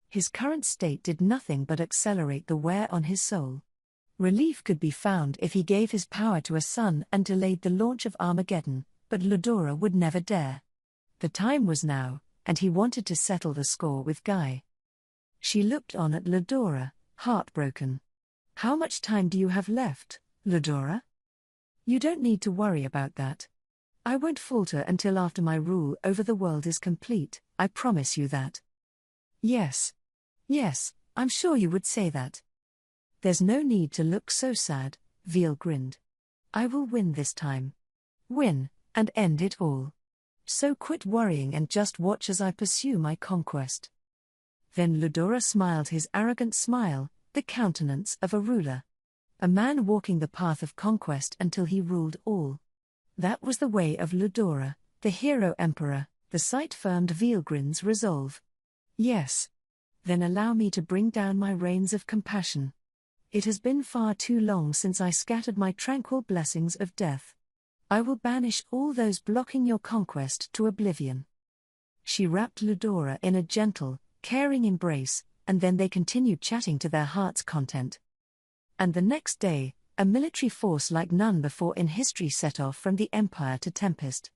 His current state did nothing but accelerate the wear on his soul. Relief could be found if he gave his power to a son and delayed the launch of Armageddon, but Ludora would never dare. The time was now, and he wanted to settle the score with Guy. She looked on at Ludora, heartbroken. "How much time do you have left, Ludora?" "You don't need to worry about that. I won't falter until after my rule over the world is complete, I promise you that." "Yes. Yes, I'm sure you would say that." "There's no need to look so sad," Veal grinned. "I will win this time. Win, and end it all. So quit worrying and just watch as I pursue my conquest." Then Ludora smiled his arrogant smile, the countenance of a ruler. A man walking the path of conquest until he ruled all. That was the way of Ludora, the hero emperor. The sight firmed Veilgrind's resolve. "Yes. Then allow me to bring down my rains of compassion. It has been far too long since I scattered my tranquil blessings of death. I will banish all those blocking your conquest to oblivion." She wrapped Ludora in a gentle, caring embrace, and then they continued chatting to their heart's content. And the next day, a military force like none before in history set off from the Empire to Tempest.